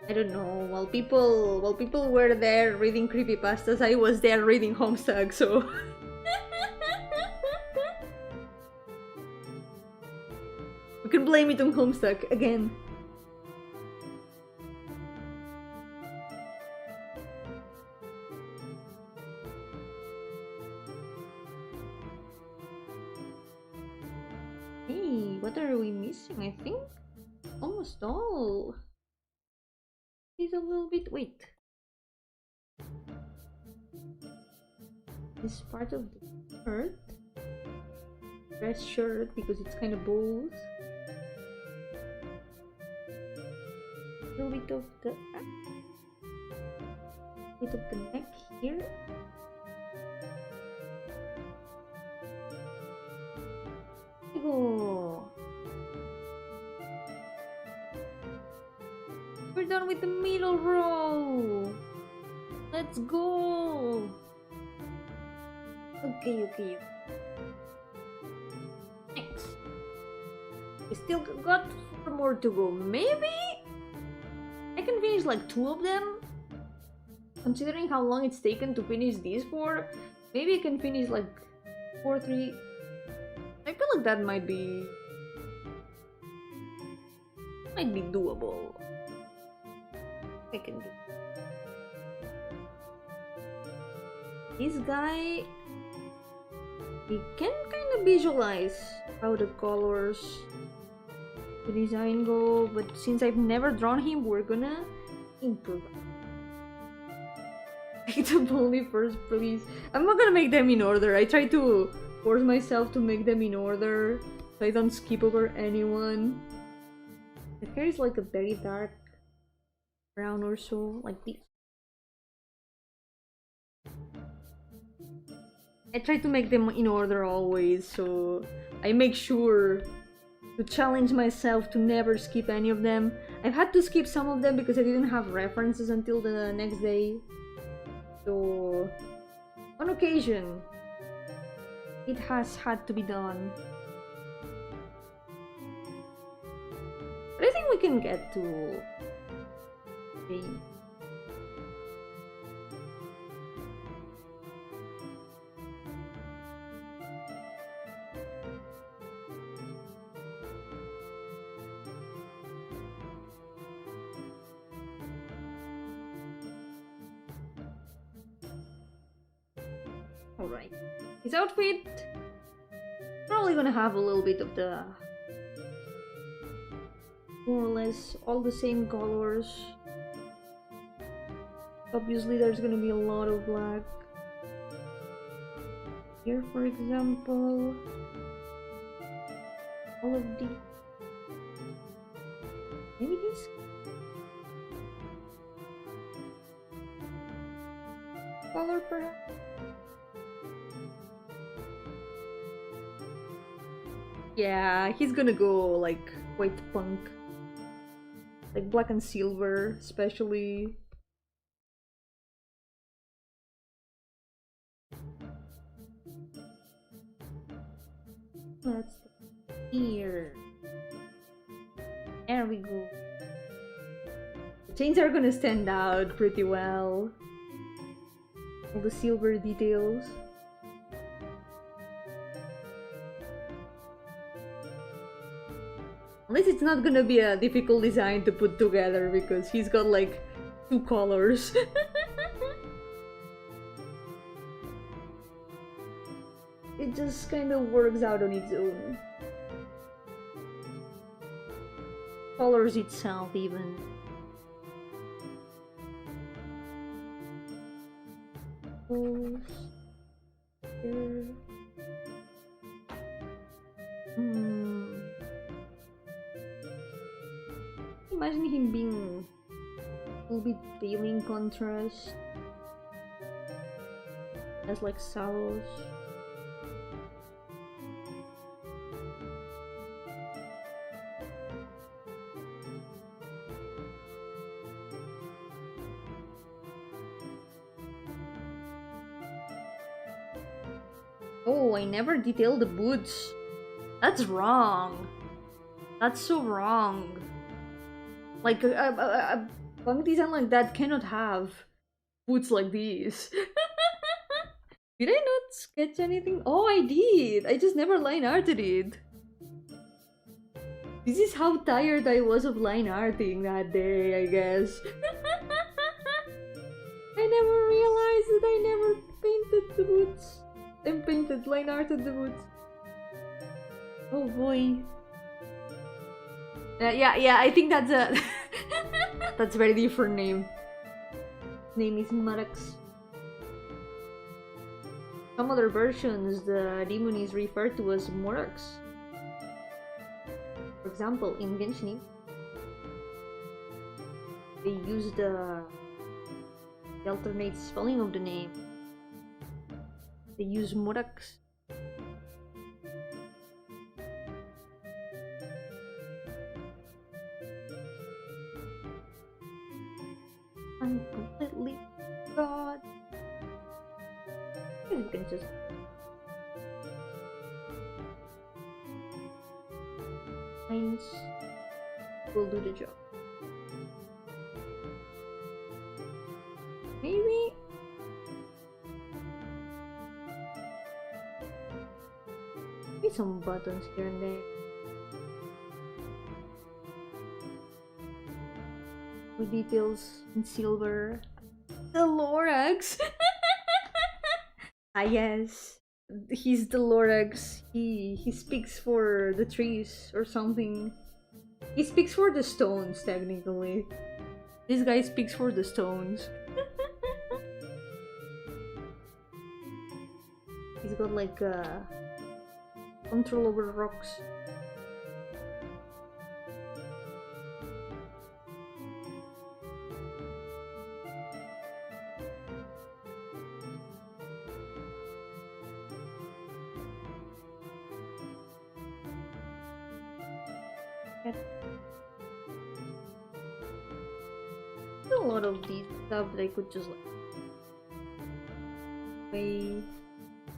I don't know, while people were there reading creepypastas, I was there reading Homestuck, so... We can blame it on Homestuck again. Hey, what are we missing? I think almost all. Is a little bit... wait. This part of the shirt. Dress shirt because it's kind of bold. A little bit of the... bit of the neck here. Go. We're done with the middle row. Let's go. Okay. Next. We still got 4 more to go. Maybe I can finish like 2 of them. Considering how long it's taken to finish these 4, maybe I can finish like 4, 3. I feel like that might be Might be doable. I can do. This guy, he can kind of visualize how the colors, the design go, but since I've never drawn him, we're gonna improve. Make them only first, please. I'm not gonna make them in order. I try to force myself to make them in order so I don't skip over anyone. The hair is like a very dark brown or so, like this. I try to make them in order always, so I make sure to challenge myself to never skip any of them. I've had to skip some of them because I didn't have references until the next day. So, on occasion, it has had to be done. But I think we can get to the Alright. His outfit probably gonna have a little bit of the more or less all the same colors. Obviously there's gonna be a lot of black. Here for example, all of the maybe this color perhaps. Yeah, he's gonna go like white punk. Like black and silver, especially. Let's here. There we go. The chains are gonna stand out pretty well. All the silver details. Unless it's not gonna be a difficult design to put together because he's got like 2 colors. It just kind of works out on its own. Colors itself even. Here. Imagine him being a little bit pale in contrast. As like Salos. Oh, I never detailed the boots. That's wrong. That's so wrong. Like, a punk design like that cannot have boots like these. Did I not sketch anything? Oh, I did! I just never line arted it. This is how tired I was of line arting that day, I guess. I never realized that I never painted the boots. And painted, line arted the boots. Oh boy. Yeah, I think that's a... that's a very different name. Name is Marax. Some other versions, the demon is referred to as Morax. For example, in Genshin, they use the alternate spelling of the name. They use Morax. I'm completely God. You can just lines will do the job. Maybe some buttons here and there. with details in silver. The Lorax! Ah yes, he's the Lorax. He speaks for the trees or something. He speaks for the stones, technically. This guy speaks for the stones. He's got like control over rocks. A lot of these stuff that I could just like away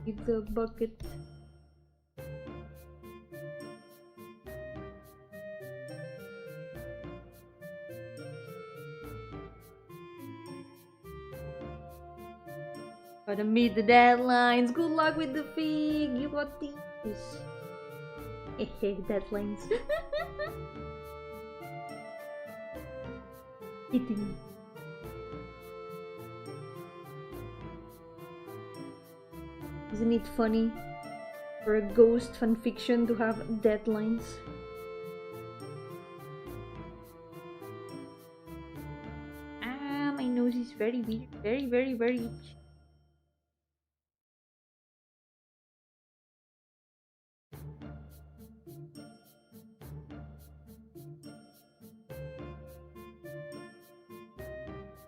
with the bucket. Gotta meet the deadlines. Good luck with the fig. You got these. Deadlines. Eating. Isn't it funny for a ghost fanfiction to have deadlines? My nose is very weird. Very itchy.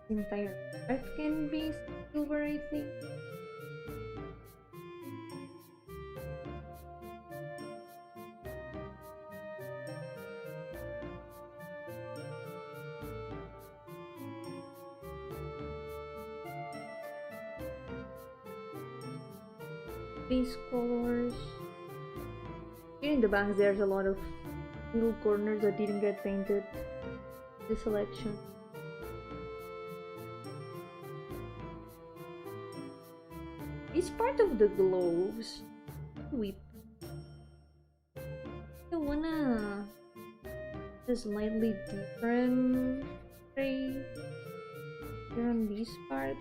Entire earth can be silver, I think. These colors. Here in the banks there's a lot of little corners that didn't get painted. The selection. It's part of the globes. Whip. I wanna a slightly different tray here on this part.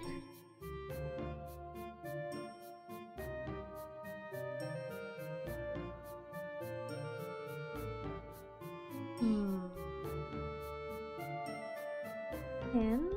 And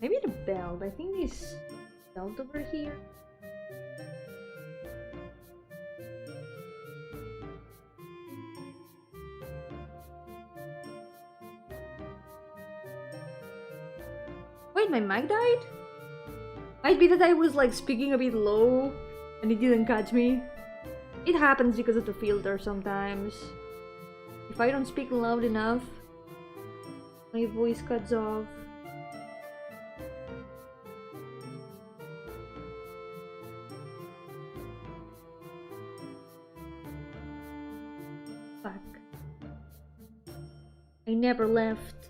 maybe the belt. I think this belt over here. Wait, my mic died? Might be that I was like speaking a bit low and it didn't catch me. It happens because of the filter sometimes. If I don't speak loud enough, my voice cuts off. I never left.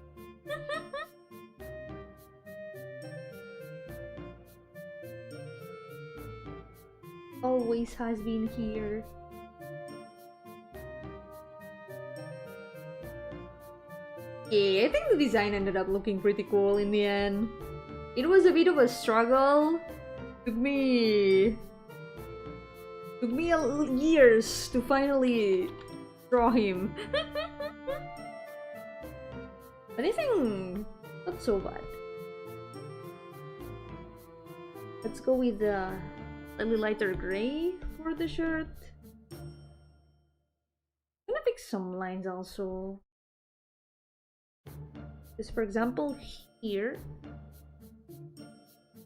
Always has been here. Yeah, I think the design ended up looking pretty cool in the end. It was a bit of a struggle. Took me years to finally draw him. But I think not so bad. Let's go with the slightly lighter gray for the shirt. I'm gonna pick some lines also. Just for example, here,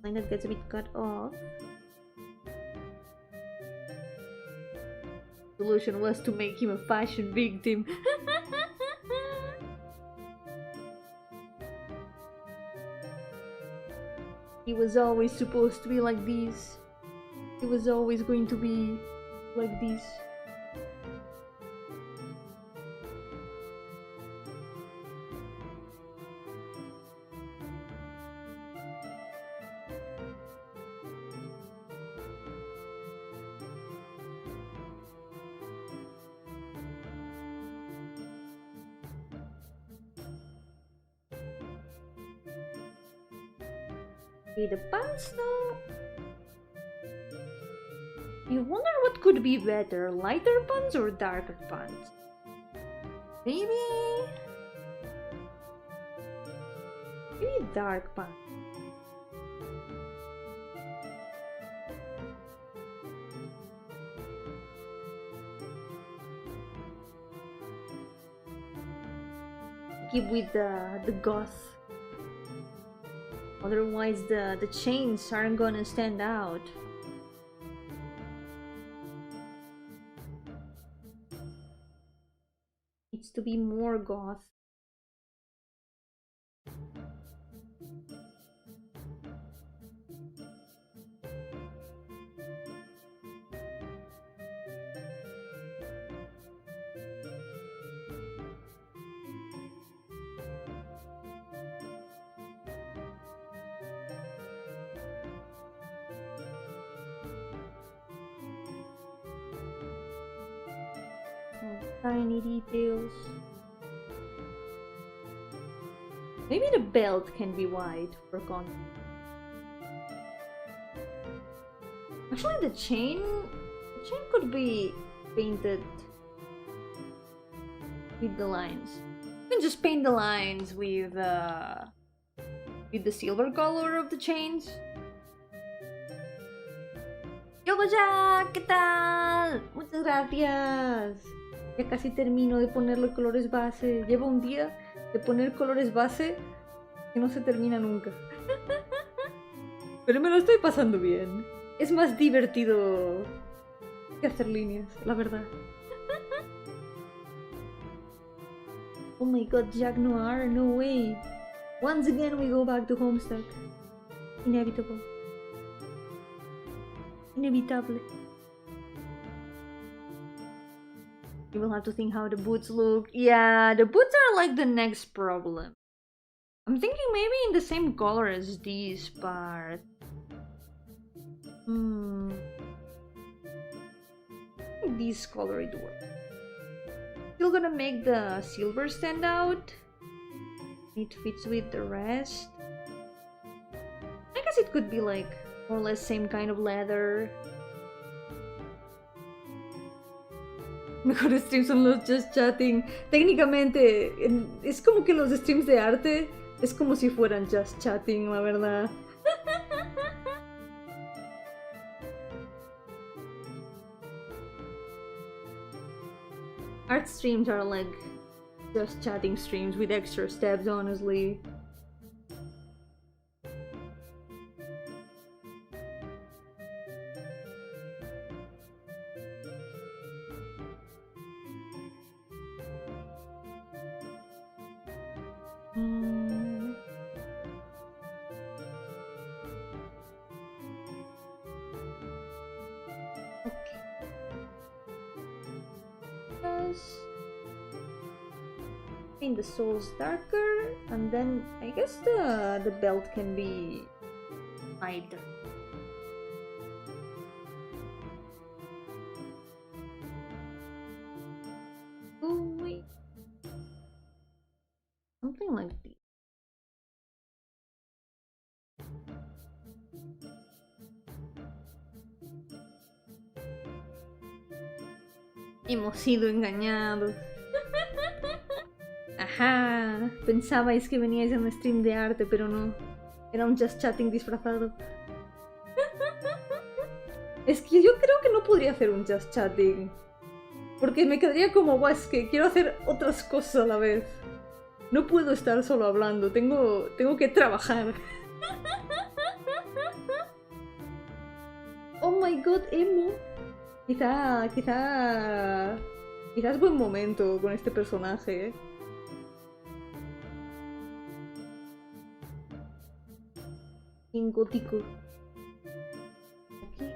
line that gets a bit cut off. Solution was to make him a fashion victim. He was always supposed to be like this. He was always going to be like this. Okay, the pants though. You wonder what could be better, lighter pants or darker pants? Maybe dark pants. Keep with the goth. Otherwise the chains aren't gonna stand out. Needs to be more goth. Tiny details. Maybe the belt can be white for context. Actually, the chain could be painted with the lines. You can just paint the lines with the silver color of the chains. ¡Yogoya! ¿Qué tal? Muchas gracias. Ya casi termino de ponerle colores base. Llevo un día de poner colores base que no se termina nunca. Pero me lo estoy pasando bien. Es más divertido que hacer líneas, la verdad. Oh my god, Jack Noir, no way. Once again we go back to Homestuck. Inevitable. Inevitable. You will have to think how the boots look. Yeah, the boots are like the next problem. I'm thinking maybe in the same color as these, but... This color it works. Still gonna make the silver stand out. It fits with the rest. I guess it could be like more or less same kind of leather. Mejores streams son los just chatting. Técnicamente, es como que los streams de arte es como si fueran just chatting, la verdad. Art streams are like just chatting streams with extra steps, honestly. Paint the soles darker, and then I guess the belt can be lighter. Oh wait, something like this. Hemos sido engañados. Ajá, pensabais que veníais a un stream de arte, pero no. Era un just chatting disfrazado. Es que yo creo que no podría hacer un just chatting. Porque me quedaría como, guau, es que quiero hacer otras cosas a la vez. No puedo estar solo hablando, tengo que trabajar. Oh my god, emo. Quizás buen momento con este personaje, ¿eh? En gótico. Aquí.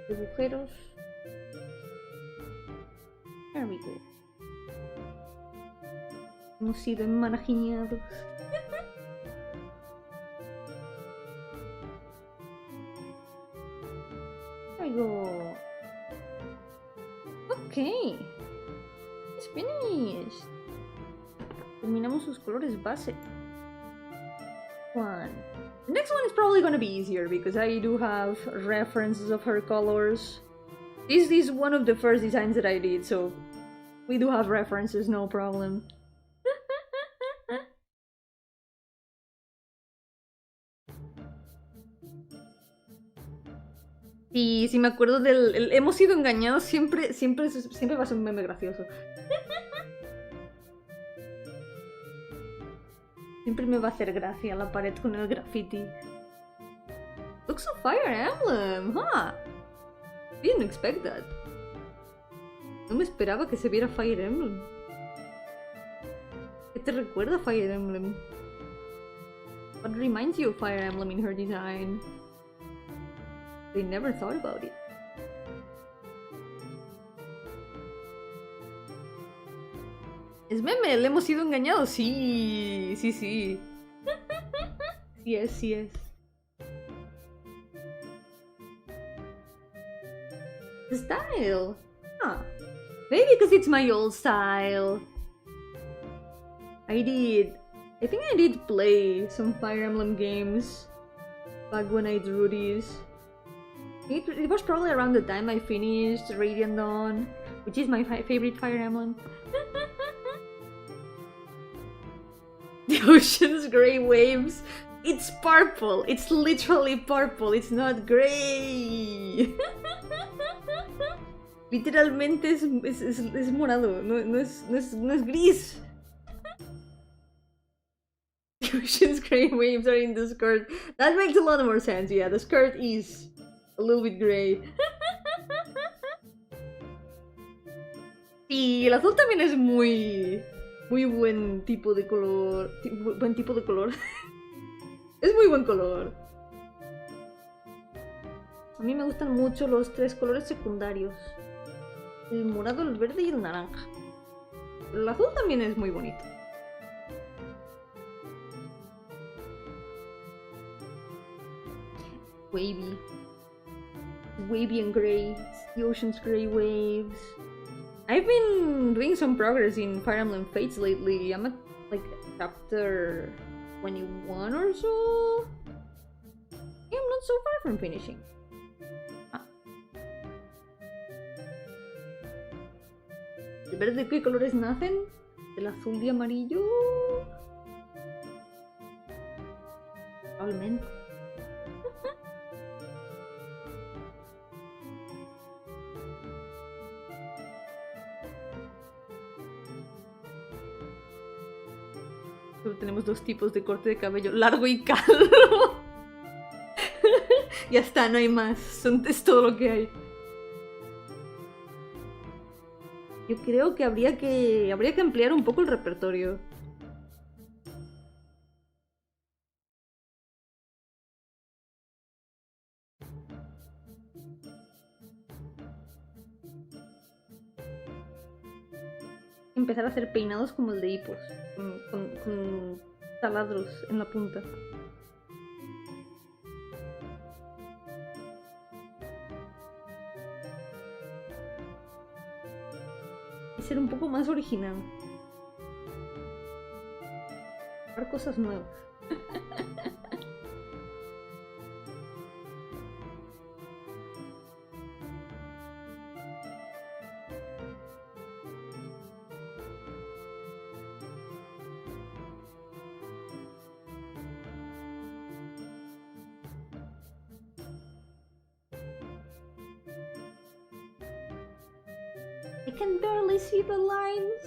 Agujeros. There we go. Hemos sido enmarajiñados. There we go. Okay. It's finished. Terminamos sus colores base. One. The next one is probably gonna be easier because I do have references of her colors. This is one of the first designs that I did, so we do have references, no problem. Y si me acuerdo del hemos sido engañados, siempre va a ser un meme gracioso. Siempre me va a hacer gracia la pared con el graffiti. Looks a Fire Emblem, huh? Didn't expect that. No me esperaba que se viera Fire Emblem. ¿Qué te recuerda Fire Emblem? What reminds you of Fire Emblem in her design? They never thought about it. ¿Es meme? ¿Le hemos sido engañados? Sí, sí, sí. Sí es, sí es. The style. Huh. Maybe because it's my old style. I think I did play some Fire Emblem games back when I drew these. It was probably around the time I finished Radiant Dawn, which is my favorite Fire Emblem. The ocean's grey waves. It's purple. It's literally purple. It's not grey. Literalmente es morado. No es gris. The ocean's grey waves are in the skirt. That makes a lot more sense. Yeah, the skirt is a little bit grey. Y el azul también es muy buen tipo de color. Buen tipo de color. Es muy buen color. A mí me gustan mucho los tres colores secundarios. El morado, el verde y el naranja. El azul también es muy bonito. Wavy. Wavy and grey. It's the ocean's grey waves. I've been doing some progress in Fire Emblem Fates lately. I'm at like chapter 21 or so. Yeah, I'm not so far from finishing. ¿El verde de qué colores nacen? ¿Del azul y amarillo? Probablemente. Solo tenemos dos tipos de corte de cabello, largo y calvo. Ya está, no hay más. Es todo lo que hay. Yo creo que habría que ampliar un poco el repertorio. Empezar a hacer peinados como el de hipos, con taladros en la punta. Y ser un poco más original. Probar cosas nuevas. I can barely see the lines.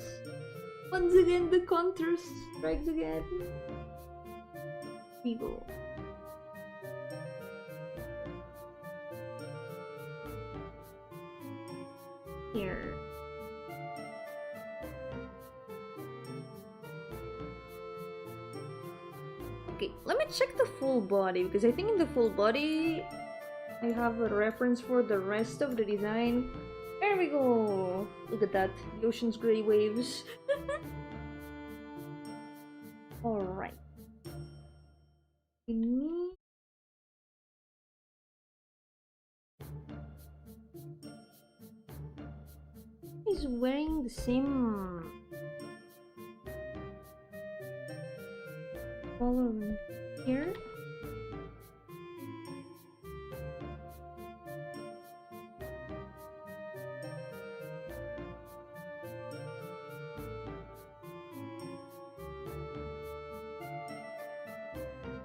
Once again, the contour strikes again. People. Here. Okay, let me check the full body, because I think in the full body I have a reference for the rest of the design. There we go! Look at that, the ocean's grey waves. Alright. He's wearing the same color here.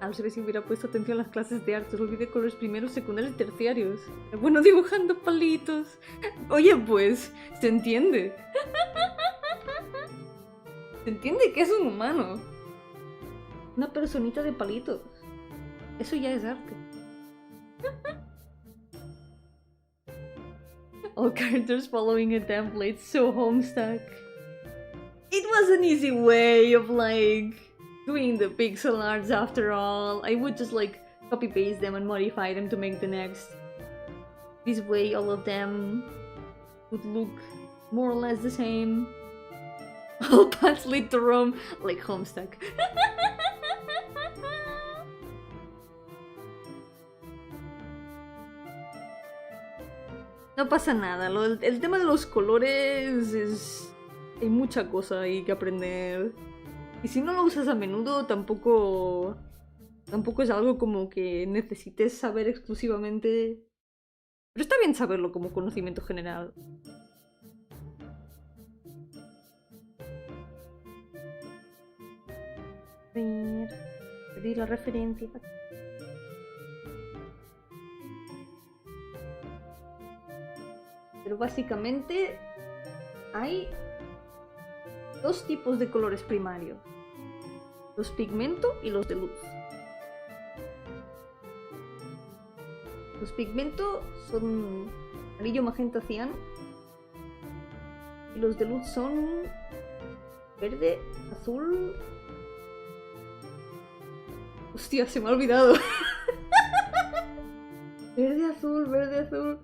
Al saber si hubiera puesto atención a las clases de arte, olvidé con los primeros, secundarios y terciarios. Bueno, dibujando palitos. Oye, pues, se entiende. Se entiende que es un humano. Una personita de palitos. Eso ya es arte. All characters following a template, so Homestuck. It was an easy way of like doing the pixel arts after all. I would just like copy paste them and modify them to make the next. This way all of them would look more or less the same. All paths lead to Rome, like Homestuck. No pasa nada, el tema de los colores es... Hay mucha cosa ahí que aprender. Y si no lo usas a menudo, tampoco es algo como que necesites saber exclusivamente. Pero está bien saberlo como conocimiento general. Perdí la referencia. Pero básicamente hay dos tipos de colores primarios. Los pigmento y los de luz. Los pigmento son amarillo, magenta, cian. Y los de luz son verde, azul... Hostia, se me ha olvidado. Verde, azul, verde, azul...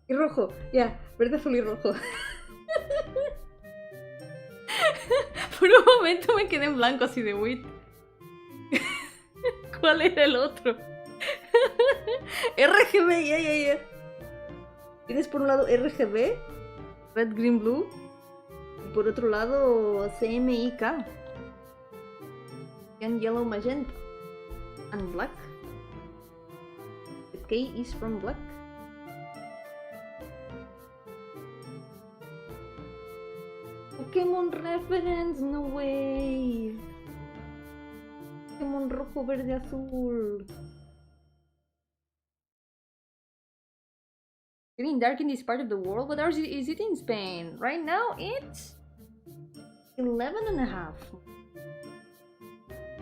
Y rojo, ya, verde, azul y rojo. Por un momento me quedé en blanco así de wait. ¿Cuál era el otro? RGB, ya. Tienes por un lado RGB, Red, Green, Blue. Y por otro lado CMYK. Cyan, Yellow, Magenta. And Black. The K is from Black. Pokémon reference, no way. Pokémon rojo, verde, azul. Getting dark in this part of the world? What hours is it in Spain? Right now it's 11:30.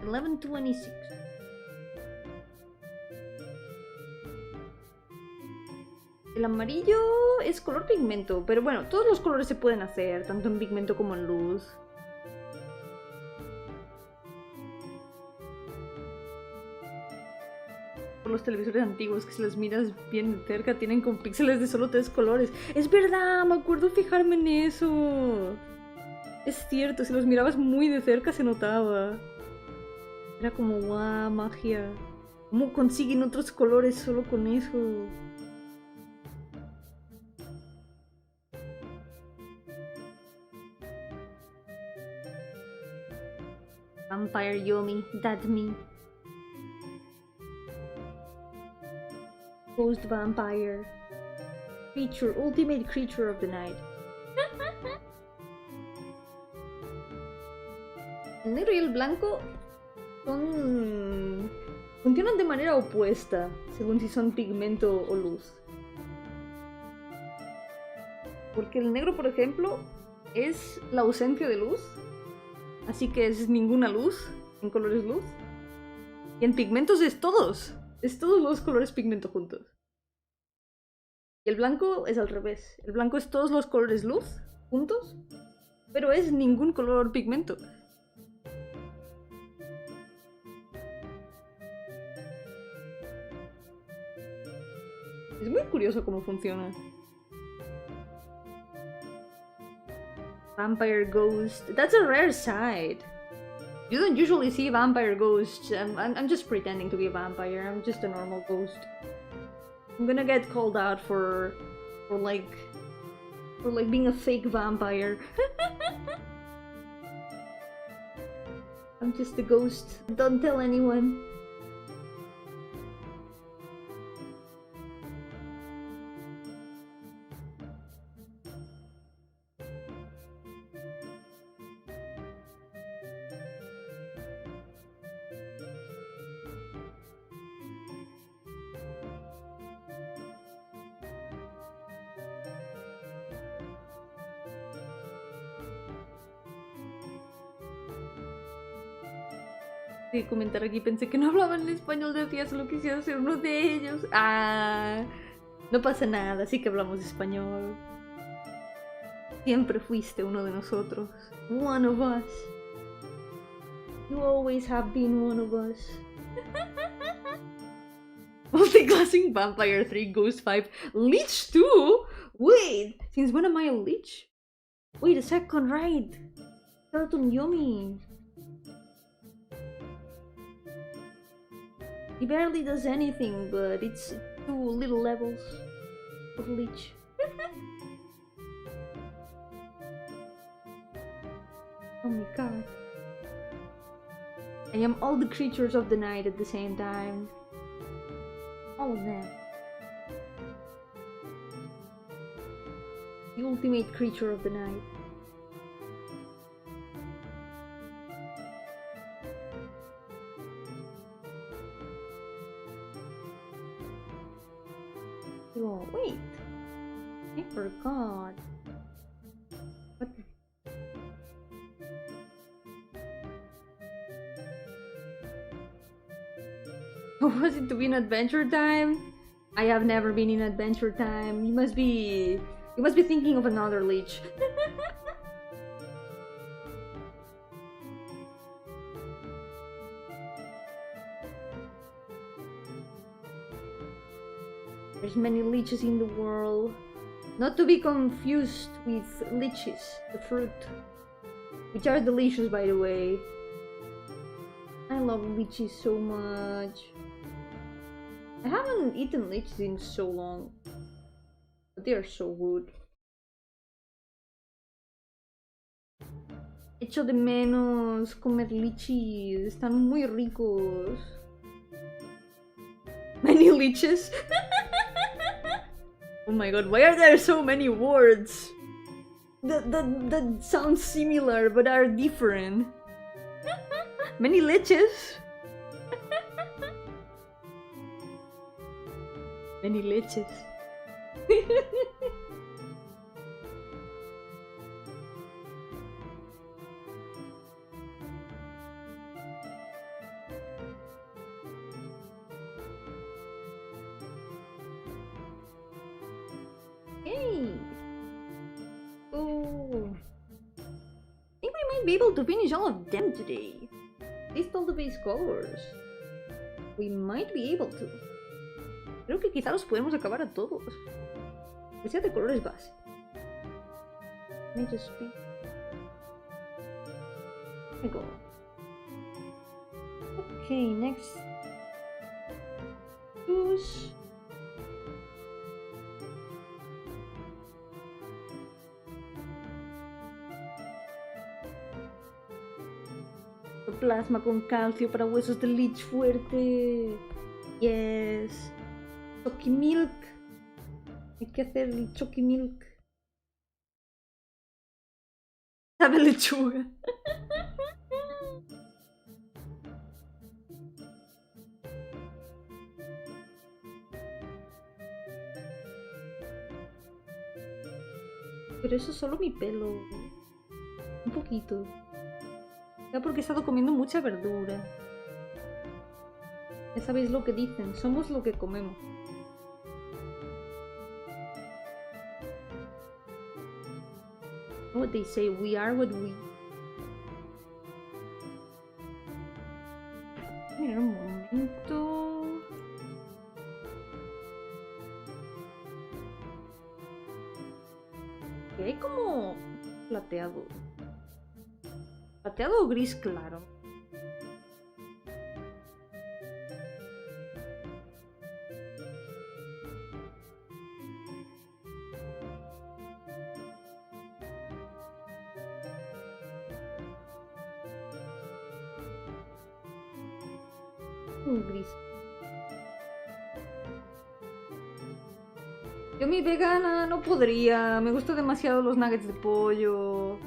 11:26. El amarillo es color pigmento, pero bueno, todos los colores se pueden hacer, tanto en pigmento como en luz. Por los televisores antiguos que si los miras bien de cerca tienen con píxeles de solo 3 colores. ¡Es verdad! Me acuerdo fijarme en eso. Es cierto, si los mirabas muy de cerca se notaba. Era como, guau, magia. ¿Cómo consiguen otros colores solo con eso? Vampire Yomi, that me. Ghost vampire. Creature, ultimate creature of the night. El negro y el blanco funcionan de manera opuesta, según si son pigmento o luz. Porque el negro, por ejemplo, es la ausencia de luz. Así que es ninguna luz, en colores luz. Y en pigmentos es todos los colores pigmento juntos. Y el blanco es al revés. El blanco es todos los colores luz juntos, pero es ningún color pigmento. Es muy curioso cómo funciona. Vampire ghost. That's a rare sight. You don't usually see vampire ghosts. I'm just pretending to be a vampire. I'm just a normal ghost. I'm gonna get called out for like being a fake vampire. I'm just a ghost. Don't tell anyone. De comentar aquí, pensé que no hablaban en español, decía, solo quisiera ser uno de ellos. Ah, no pasa nada, sí que hablamos español. Siempre fuiste uno de nosotros. One of us. You always have been one of us. Multiclassing Vampire 3, Ghost 5, Lich 2? Wait, since when am I a Lich? Wait a second, right? Soy Yomi. He barely does anything, but it's 2 little levels of Lich. Oh my god. I am all the creatures of the night at the same time. All of them. The ultimate creature of the night. Oh, wait. I forgot. What? Was it to be in Adventure Time? I have never been in Adventure Time. You must be thinking of another Lich. There's many Liches in the world. Not to be confused with Liches, the fruit. Which are delicious, by the way. I love lychees so much. I haven't eaten lychees in so long, but they are so good. Echo de menos comer lychees, están muy ricos. Many lychees? Oh my god, why are there so many words that sound similar but are different? Many leches. Many leches. Hey. Oh. I think we might be able to finish all of them today. List all the base colors. We might be able to. Creo que quizá los podemos acabar a todos. Que sea de colores base. Let me just speak. There we go. Okay, next. Choose. Plasma con calcio para huesos de Lich fuerte. Yes. Choki milk. Hay que hacer el choki milk. Sabe lechuga. Pero eso es solo mi pelo. Un poquito. Ya porque he estado comiendo mucha verdura. Ya sabéis lo que dicen, somos lo que comemos. What they say, we are what we... Mira, un momento... hay como plateado. Plateado o gris claro. Gris. Yo mi vegana no podría, me gustan demasiado los nuggets de pollo.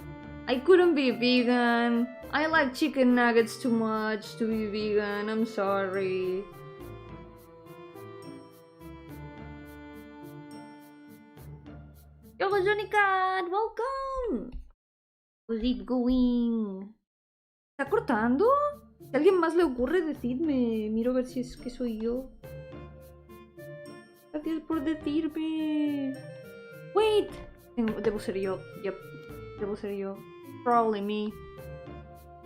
I couldn't be vegan. I like chicken nuggets too much to be vegan, I'm sorry. Yo, Johnny Cat, welcome! How's it going? ¿Está cortando? Si a alguien más le ocurre, decidme. Miro a ver si es que soy yo. Gracias por decirme. Wait. Debo ser yo. Yep. Debo ser yo. Probably me.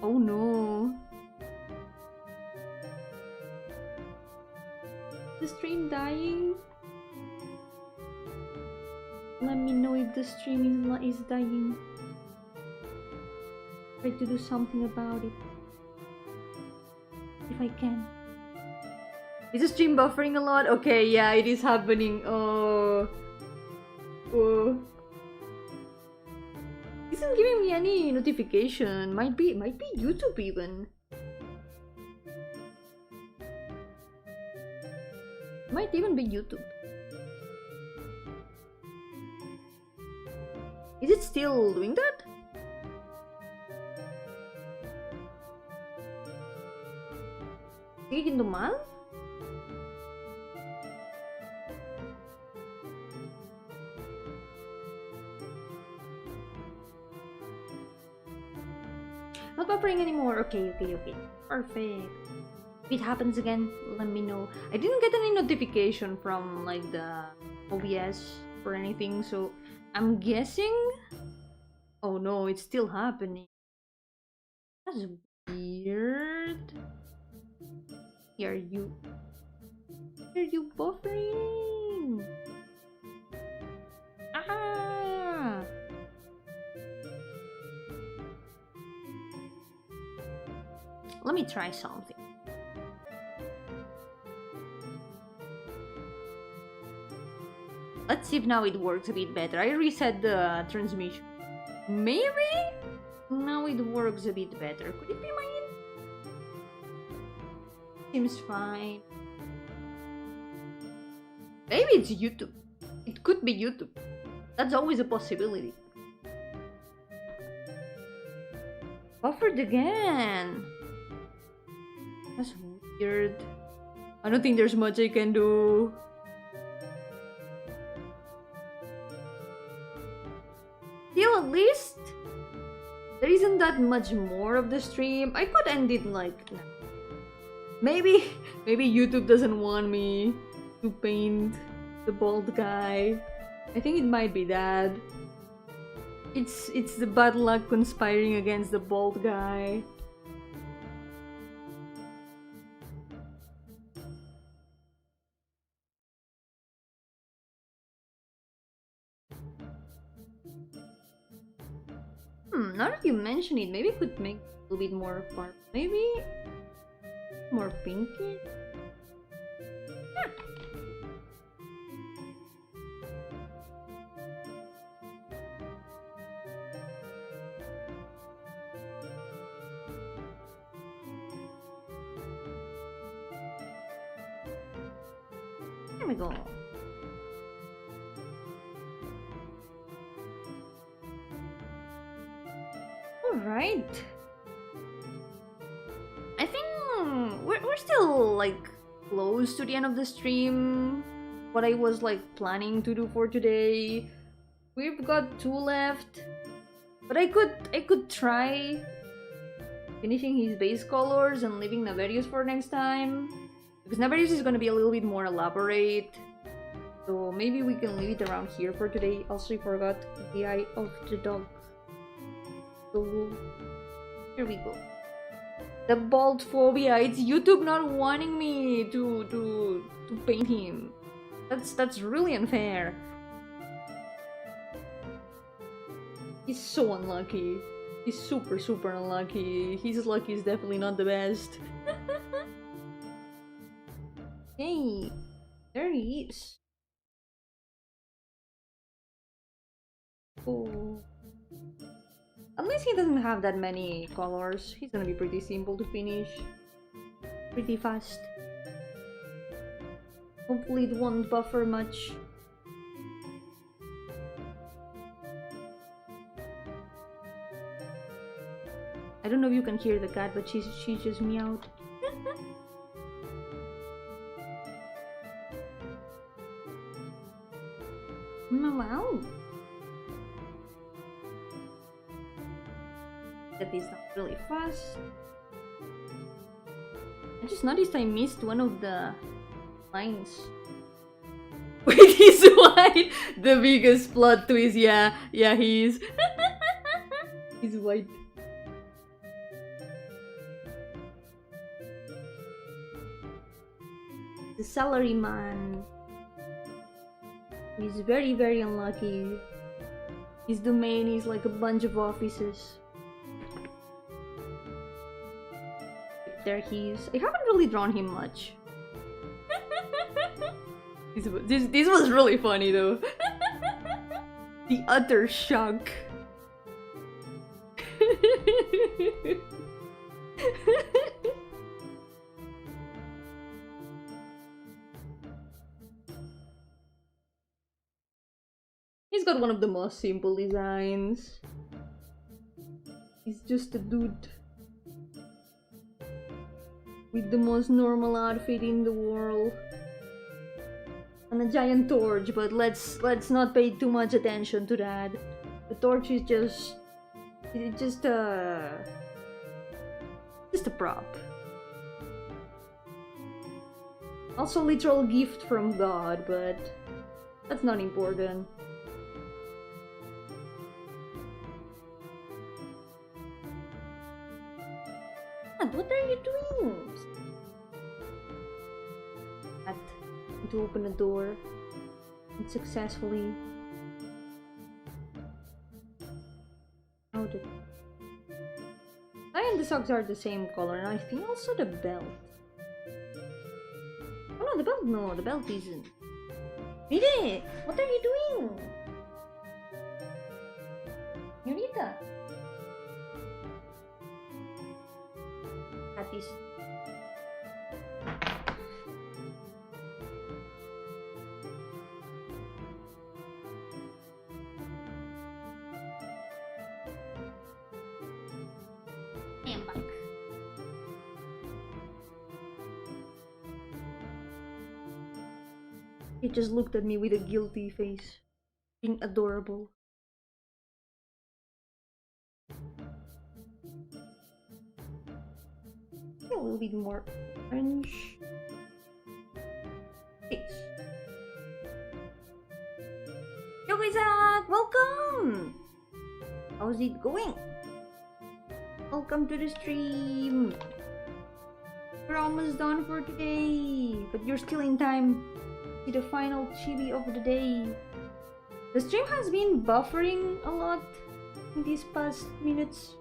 Oh no. The stream dying? Let me know if the stream is dying. Try to do something about it. If I can. Is the stream buffering a lot? Okay, yeah, it is happening. Oh. Oh. Isn't giving me any notification. Might be YouTube even. Might even be YouTube. Is it still doing that? ¿Sigue yendo mal? Not buffering anymore. Okay. Perfect. If it happens again, let me know. I didn't get any notification from like the OBS or anything, so I'm guessing. Oh no, it's still happening. That's weird. Are you buffering? Ah! Let me try something. Let's see if now it works a bit better. I reset the transmission. Maybe now it works a bit better. Could it be my end? Seems fine. Maybe it's YouTube. It could be YouTube. That's always a possibility. Buffered again. That's weird. I don't think there's much I can do. Still, at least there isn't that much more of the stream. I could end it like maybe YouTube doesn't want me to paint the bald guy. I think it might be that. It's the bad luck conspiring against the bald guy. Now that you mention it, maybe I could make a little bit more purple. Maybe more pinky? Yeah. There we go. Alright. I think we're still like close to the end of the stream. What I was like planning to do for today. We've got 2 left. But I could try finishing his base colors and leaving Navarius for next time. Because Navarius is gonna be a little bit more elaborate. So maybe we can leave it around here for today. Also, I forgot the eye of the dog. So here we go. The bald phobia. It's YouTube not wanting me to paint him. That's really unfair. He's so unlucky. He's super, super unlucky. His luck is definitely not the best. Hey, there he is. Oh. Unless he doesn't have that many colors, he's gonna be pretty simple to finish. Pretty fast. Hopefully it won't buffer much. I don't know if you can hear the cat, but she's just meowed. Wow. That is not really fast. I just noticed I missed one of the lines. Wait, he's white! The biggest plot twist, yeah, he is. He's white. The salaryman. He's very, very unlucky. His domain is like a bunch of offices. There he is. I haven't really drawn him much. This was really funny though. The utter shock. He's got one of the most simple designs. He's just a dude with the most normal outfit in the world and a giant torch, but let's not pay too much attention to that. The torch is just a prop. Also literal gift from God, but that's not important. What are you doing? Had to open a door unsuccessfully. How did I and the socks are the same color, and I think also the belt. Oh no, the belt no, the belt isn't. Mire, what are you doing? Yurita. That is. I am back. He just looked at me with a guilty face, being adorable. A little bit more orange. Thanks. Yo guys, welcome! How's it going? Welcome to the stream. We're almost done for today, but you're still in time to the final chibi of the day. The stream has been buffering a lot in these past minutes.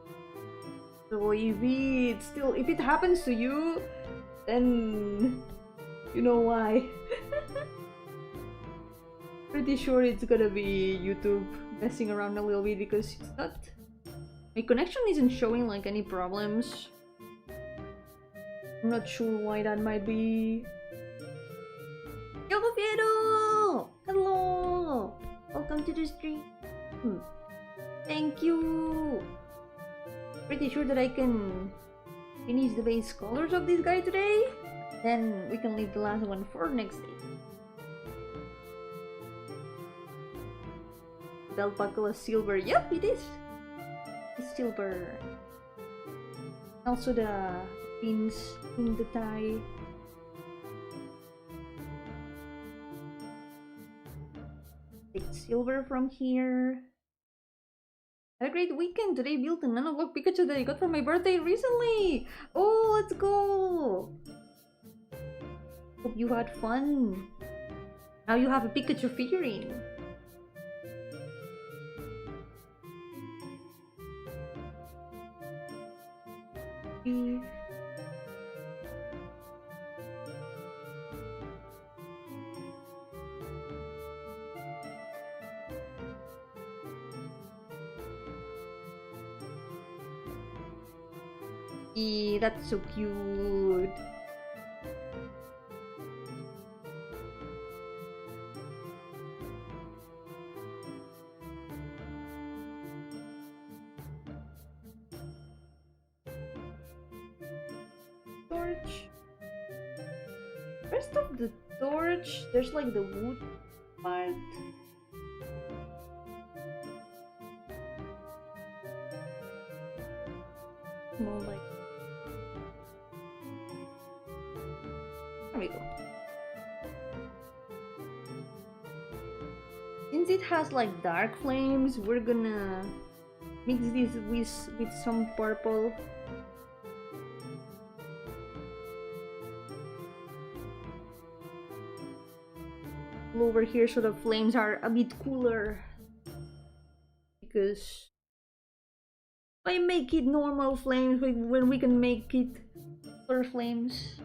So if it happens to you, then you know why. Pretty sure it's gonna be YouTube messing around a little bit because it's not. My connection isn't showing like any problems. I'm not sure why that might be. Yo, Fiero! Hello! Welcome to the stream. Thank you! Pretty sure that I can finish the base colors of this guy today. Then we can leave the last one for next day. Belt buckle is silver. Yep, it is. It's silver. Also the pins in the tie. Take silver from here. Had a great weekend. Today built a nanoblock Pikachu that I got for my birthday recently. Oh, let's go. Hope you had fun. Now you have a Pikachu figurine. That's so cute. Torch. Rest of the torch, there's like the wood part. More like. There we go. Since it has like dark flames, we're gonna mix this with some purple. Over here so the flames are a bit cooler, because why make it normal flames when we can make it cooler flames?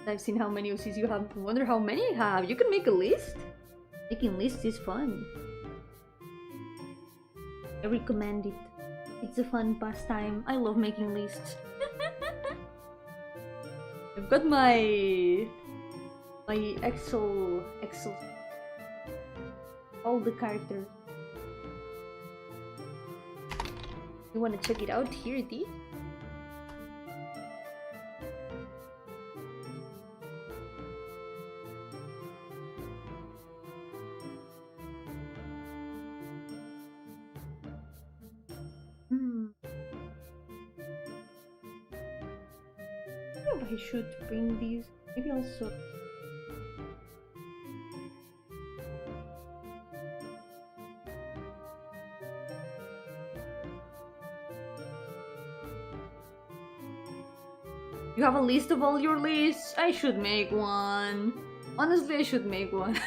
I've seen how many OCs you have. I wonder how many I have. You can make a list. Making lists is fun. I recommend it. It's a fun pastime. I love making lists. I've got my Excel all the characters. You wanna check it out? Here it is. I should bring these. Maybe also. You have a list of all your lists? I should make one. Honestly, I should make one.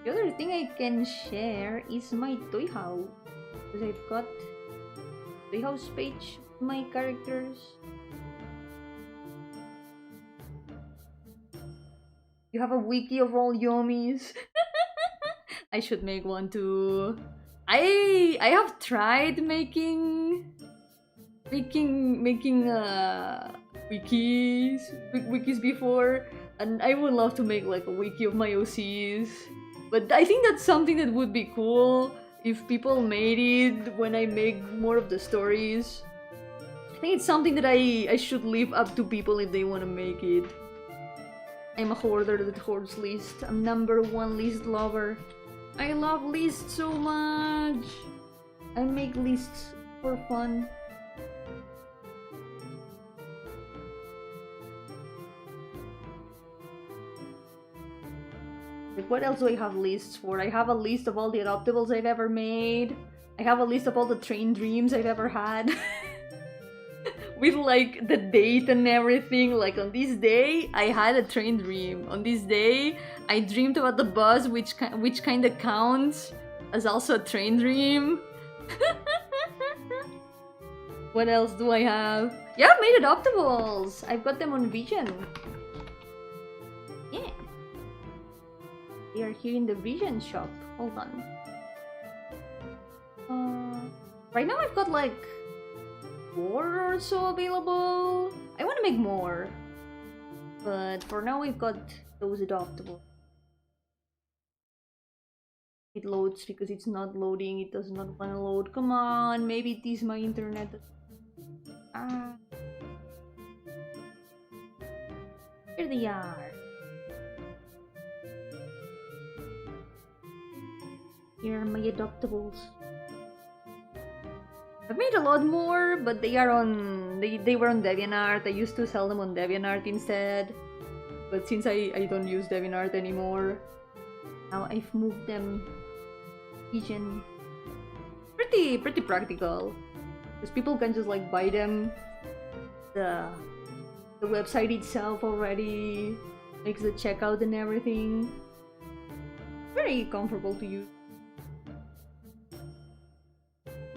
The other thing I can share is my toy house, because I've got the house page, my characters. You have a wiki of all Yomis. I should make one too. I have tried making wikis before, and I would love to make like a wiki of my OCs. But I think that's something that would be cool if people made it when I make more of the stories. I think it's something that I should leave up to people if they want to make it. I'm a hoarder that hoards lists. I'm #1 list lover. I love lists so much. I make lists for fun. Like, what else do I have lists for? I have a list of all the adoptables I've ever made. I have a list of all the train dreams I've ever had. With like the date and everything. Like, on this day, I had a train dream. On this day, I dreamed about the bus, which kind of counts as also a train dream. What else do I have? Yeah, I've made adoptables. I've got them on Vision. Yeah. They are here in the Vision shop. Hold on. Right now I've got like 4 or so available. I want to make more, but for now we've got those adoptable. It loads because it's not loading. It does not want to load. Come on, maybe it is my internet. Ah, here they are. Here are my adoptables. I've made a lot more, but they are on they were on DeviantArt. I used to sell them on DeviantArt instead, but since I don't use DeviantArt anymore, now I've moved them Vision. Pretty practical, because people can just like buy them. The website itself already makes the checkout and everything. Very comfortable to use.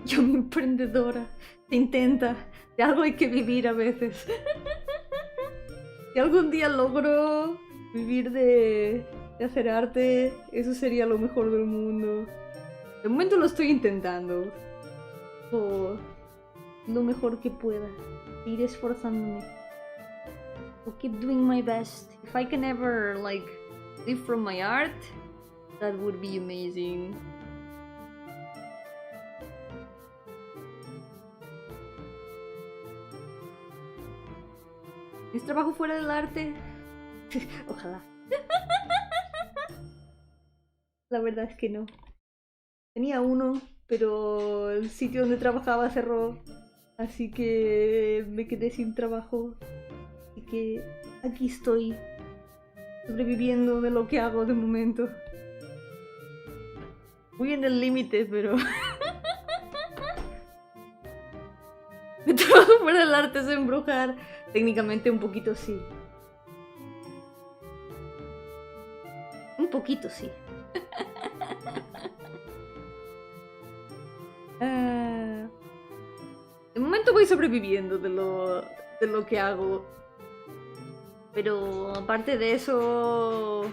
Yo mi emprendedora. Se intenta. De algo hay que vivir a veces. Si algún día logro vivir de hacer arte, eso sería lo mejor del mundo. De momento lo estoy intentando. O lo mejor que pueda. Ir esforzándome. I'll keep doing my best. If I can ever, like, live from my art, that would be amazing. ¿Es trabajo fuera del arte? Ojalá. La verdad es que no. Tenía uno, pero el sitio donde trabajaba cerró. Así que me quedé sin trabajo. Así que aquí estoy. Sobreviviendo de lo que hago de momento. Muy en el límite, pero... Mi trabajo fuera del arte es embrujar. Técnicamente un poquito sí. Un poquito sí. De momento voy sobreviviendo de lo que hago. Pero aparte de eso,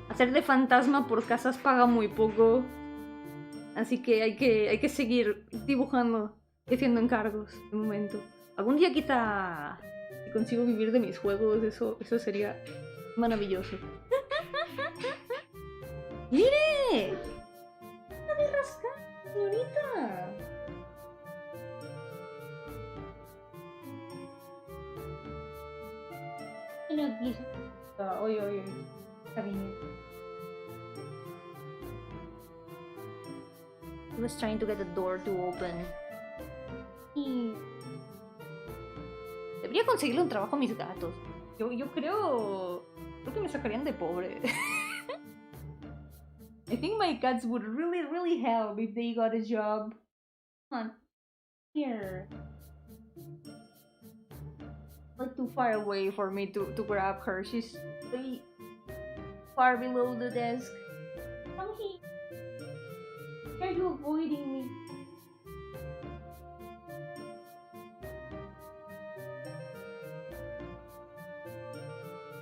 hacer de fantasma por casas paga muy poco. Así que hay que seguir dibujando y haciendo encargos de momento. Algún día quizá, si consigo vivir de mis juegos, eso sería maravilloso. ¡Mire! ¡Deja de rascar, señorita! Oye. Está bien. I was trying to get the door to open. Y... debería conseguirle un trabajo a mis gatos. Yo creo que me sacarían de pobre. I think my cats would really help if they got a job. Come on. Here. Like too far away for me to grab her. She's way far below the desk. Come here. Why are you avoiding me?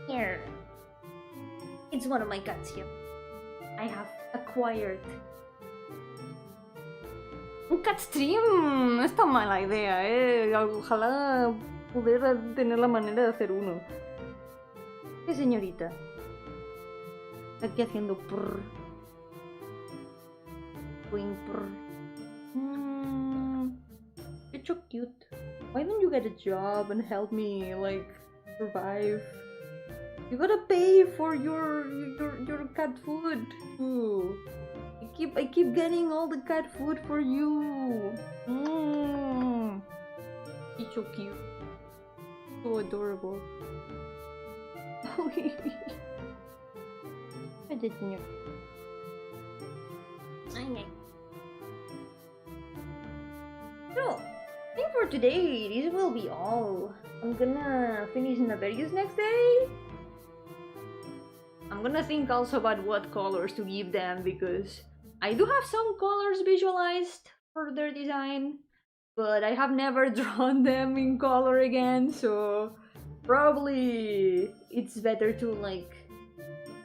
Here. It's one of my cats here. I have acquired. Un cat stream. No es tan mala idea, Ojalá pudiera tener la manera de hacer uno. ¿Qué señorita? Aquí haciendo prrr. Going prrr. You're so cute. Why don't you get a job and help me, like, survive? You gotta pay for your cat food too. I keep getting all the cat food for you. He's so cute. So adorable. So, I think for today this will be all. I'm gonna finish in the videos next day. I'm gonna think also about what colors to give them, because I do have some colors visualized for their design, but I have never drawn them in color again, so probably it's better to, like,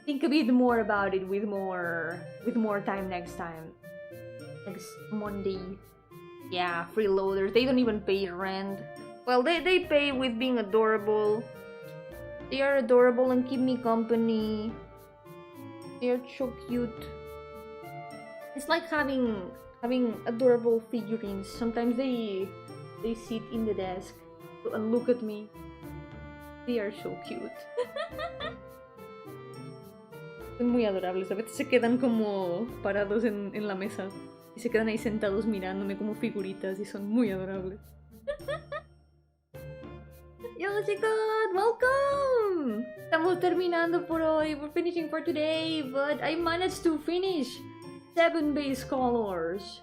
think a bit more about it with more time next time. Next Monday. Yeah, freeloaders, they don't even pay rent. Well, they pay with being adorable. They are adorable and keep me company. They are so cute. It's like having adorable figurines. Sometimes they sit in the desk and look at me. They are so cute. Son muy adorables. A veces se quedan como parados en la mesa y se quedan ahí sentados mirándome como figuritas y son muy adorables. Yo chicos, welcome! Estamos terminando por hoy. We're finishing for today, but I managed to finish 7 base colors.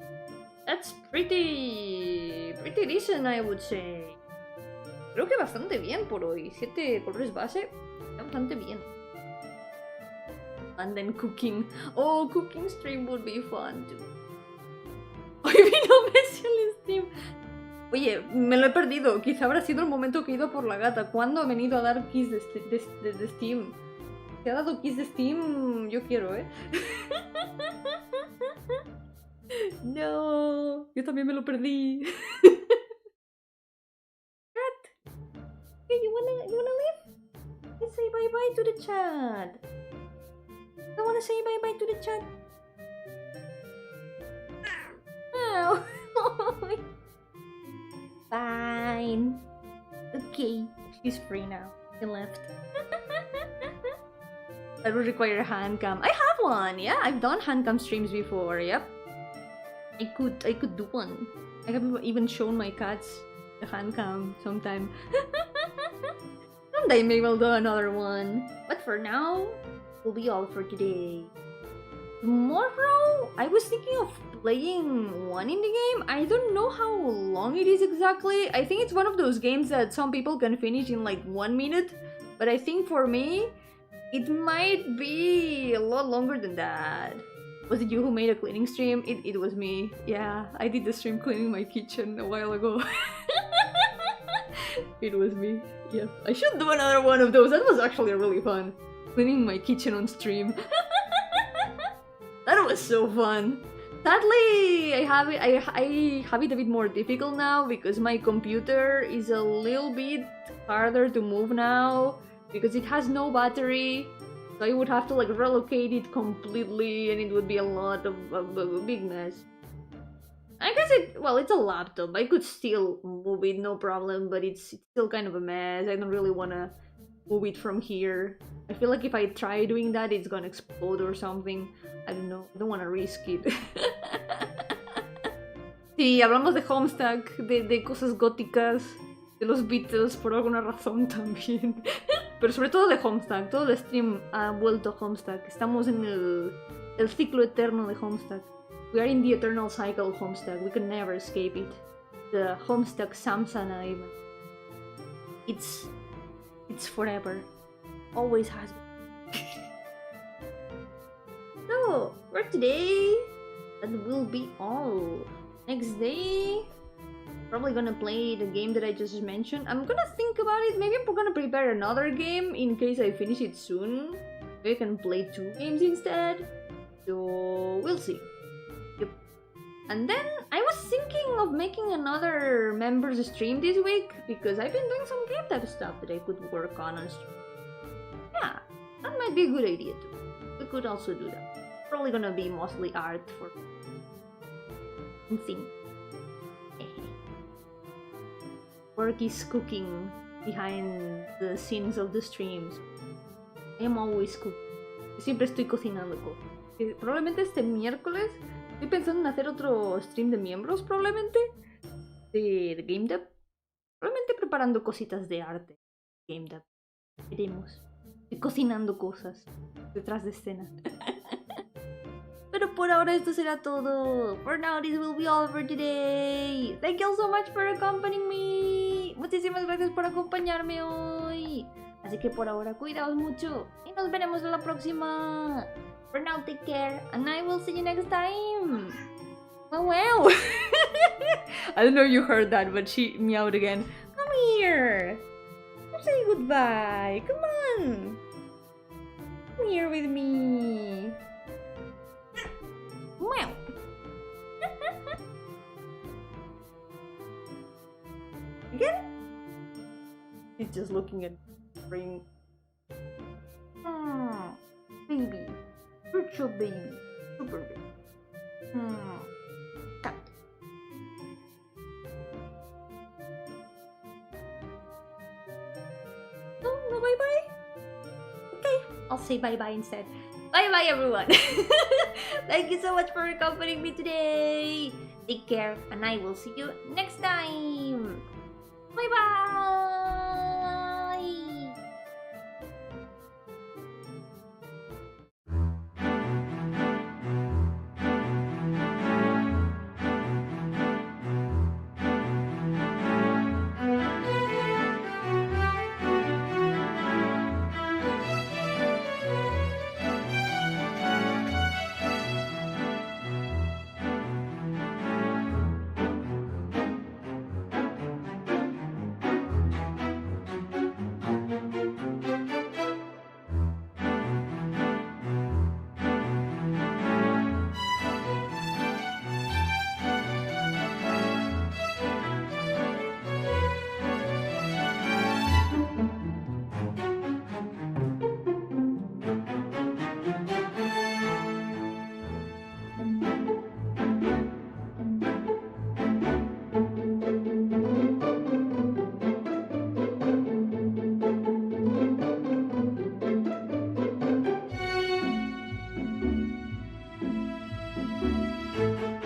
That's pretty decent, I would say. Creo que bastante bien por hoy. 7 colores base, bastante bien. And then cooking. Oh, cooking stream would be fun too. Hoy vino Messi al stream. Oye, me lo he perdido. Quizá habrá sido el momento que he ido por la gata. ¿Cuándo ha venido a dar keys de Steam? ¿Te ha dado keys de Steam? Yo quiero, ¿eh? No, yo también me lo perdí. Cat, hey, you wanna leave? Let's say bye bye to the chat. I wanna say bye bye to the chat. Oh. Fine. Okay, she's free now. She left. That would require a hand cam. I have one. Yeah, I've done hand cam streams before. Yep. I could do one. I have even shown my cats the hand cam sometime. Someday maybe I'll do another one. But for now, will be all for today. Tomorrow, I was thinking of playing one in the game. I don't know how long it is exactly. I think it's one of those games that some people can finish in like 1 minute. But I think for me, it might be a lot longer than that. Was it you who made a cleaning stream? It was me. Yeah, I did the stream cleaning my kitchen a while ago. It was me. Yep. I should do another one of those. That was actually really fun. Cleaning my kitchen on stream. That was so fun. Sadly, I have it a bit more difficult now because my computer is a little bit harder to move now because it has no battery. So I would have to like relocate it completely and it would be a lot of a big mess. I guess it's a laptop. I could still move it, no problem, but it's still kind of a mess. I don't really want to move it from here. I feel like if I try doing that, it's gonna explode or something. I don't know. I don't want to risk it. Sí, hablamos de Homestuck, de cosas góticas, de los Beatles por alguna razón también. Pero sobre todo de Homestuck. Todo el stream ha vuelto a Homestuck. Estamos en el ciclo eterno de Homestuck. We are in the eternal cycle of Homestuck. We can never escape it. The Homestuck Samsana even. It's forever. Always has been. So, for today, that will be all. Next day, probably gonna play the game that I just mentioned. I'm gonna think about it. Maybe I'm gonna prepare another game in case I finish it soon. Maybe I can play 2 games instead. So, we'll see. Yep. And then, I was thinking of making another members stream this week because I've been doing some game dev stuff that I could work on stream. Yeah, that might be a good idea too. We could also do that. Probably gonna be mostly art for something. Work is cooking behind the scenes of the streams. I am always cooking. Siempre estoy cocinando cosas. Probablemente este miércoles estoy pensando en hacer otro stream de miembros, probablemente. De Game Dev. Probablemente preparando cositas de arte. Game Dev. Veremos. Estoy cocinando cosas detrás de escena. Pero por ahora esto será todo. For now, this will be all for today. Thank you all so much for accompanying me. Muchísimas gracias por acompañarme hoy. Así que por ahora, cuidaos mucho. Y nos veremos en la próxima. For now, take care. And I will see you next time. Oh, wow. I don't know if you heard that, but she meowed again. Come here. Say goodbye. Come on. Come here with me. Meow. Again? He's just looking at the ring. Baby. Virtual baby. Super baby. Cat. No bye-bye? Okay, I'll say bye-bye instead. Bye-bye, everyone. Thank you so much for accompanying me today. Take care, and I will see you next time. Bye-bye. Bye.